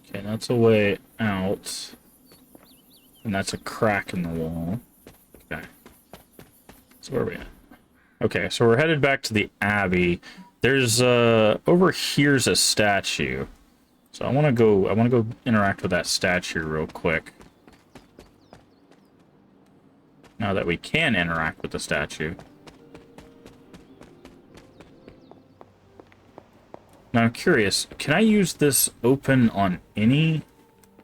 Okay, that's a way out. And that's a crack in the wall. Okay. So where are we at? Okay, so we're headed back to the Abbey. There's over here's a statue. So I wanna go interact with that statue real quick. Now that we can interact with the statue. Now I'm curious, can I use this open on any...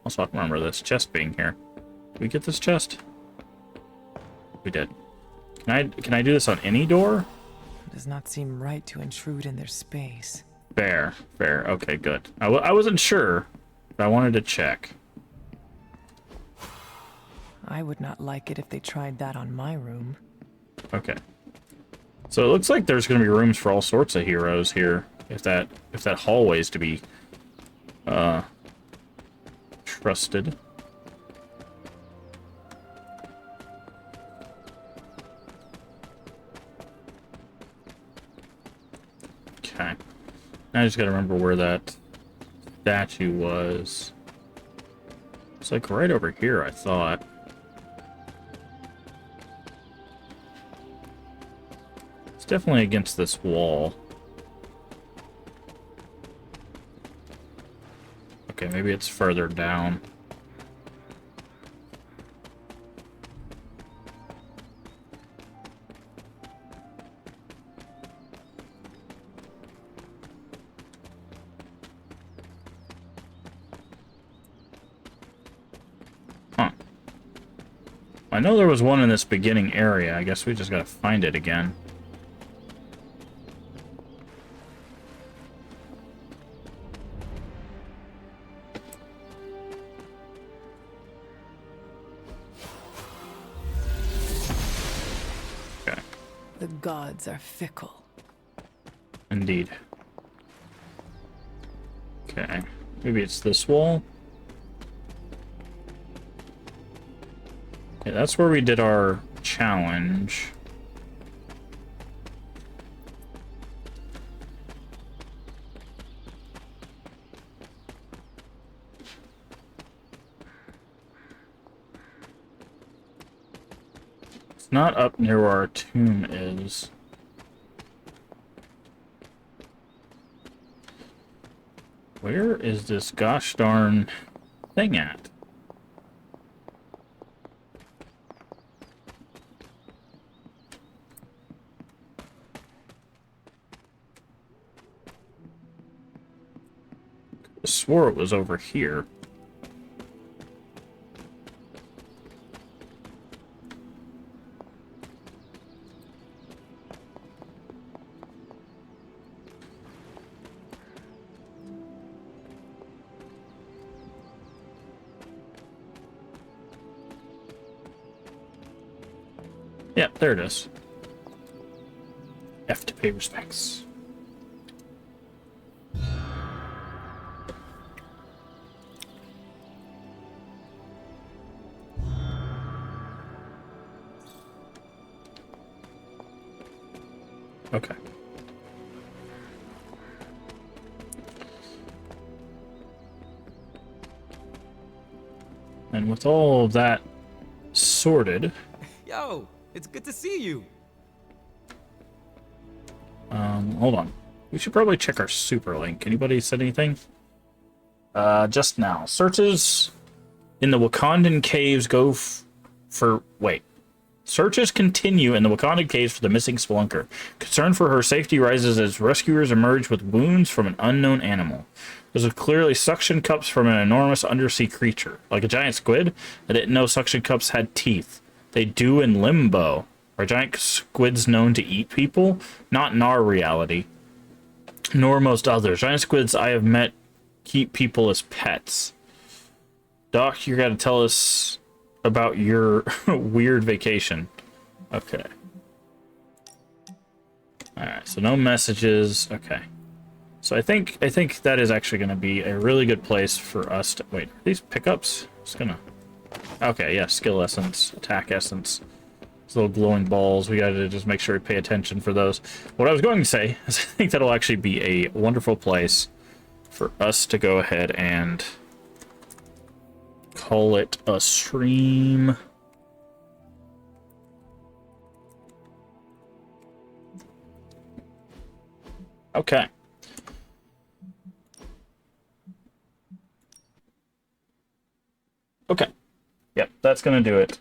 Also, I remember this chest being here. Did we get this chest? We did. Can I do this on any door? It does not seem right to intrude in their space. Fair. Okay, good. I wasn't sure, but I wanted to check. I would not like it if they tried that on my room. Okay. So it looks like there's going to be rooms for all sorts of heroes here. If that hallway's to be trusted. Okay. Now I just gotta remember where that statue was. It's like right over here, I thought. It's definitely against this wall. Okay, maybe it's further down. Huh. I know there was one in this beginning area. I guess we just gotta find it again. The gods are fickle. Indeed. Okay. Maybe it's this wall? Okay, that's where we did our challenge. It's not up near where our tomb is. Where is this gosh darn thing at? I swore it was over here. Yeah, there it is. F to pay respects. Okay. And with all of that sorted... Yo, it's good to see you. Hold on. We should probably check our super link. Anybody said anything? Just now. Searches in the Wakandan caves go for... Wait. Searches continue in the Wakandan caves for the missing spelunker. Concern for her safety rises as rescuers emerge with wounds from an unknown animal. Those are clearly suction cups from an enormous undersea creature. Like a giant squid? I didn't know suction cups had teeth. They do in Limbo. Are giant squids known to eat people? Not in our reality. Nor most others. Giant squids I have met keep people as pets. Doc, you gotta tell us about your weird vacation. Okay. Alright, so no messages. Okay. So I think that is actually gonna be a really good place for us to... Wait, are these pickups? Just gonna... Okay, yeah, skill essence, attack essence. These little glowing balls, we gotta just make sure we pay attention for those. What I was going to say is I think that'll actually be a wonderful place for us to go ahead and call it a stream. Okay. Okay. Yep, that's gonna do it.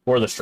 For the stream.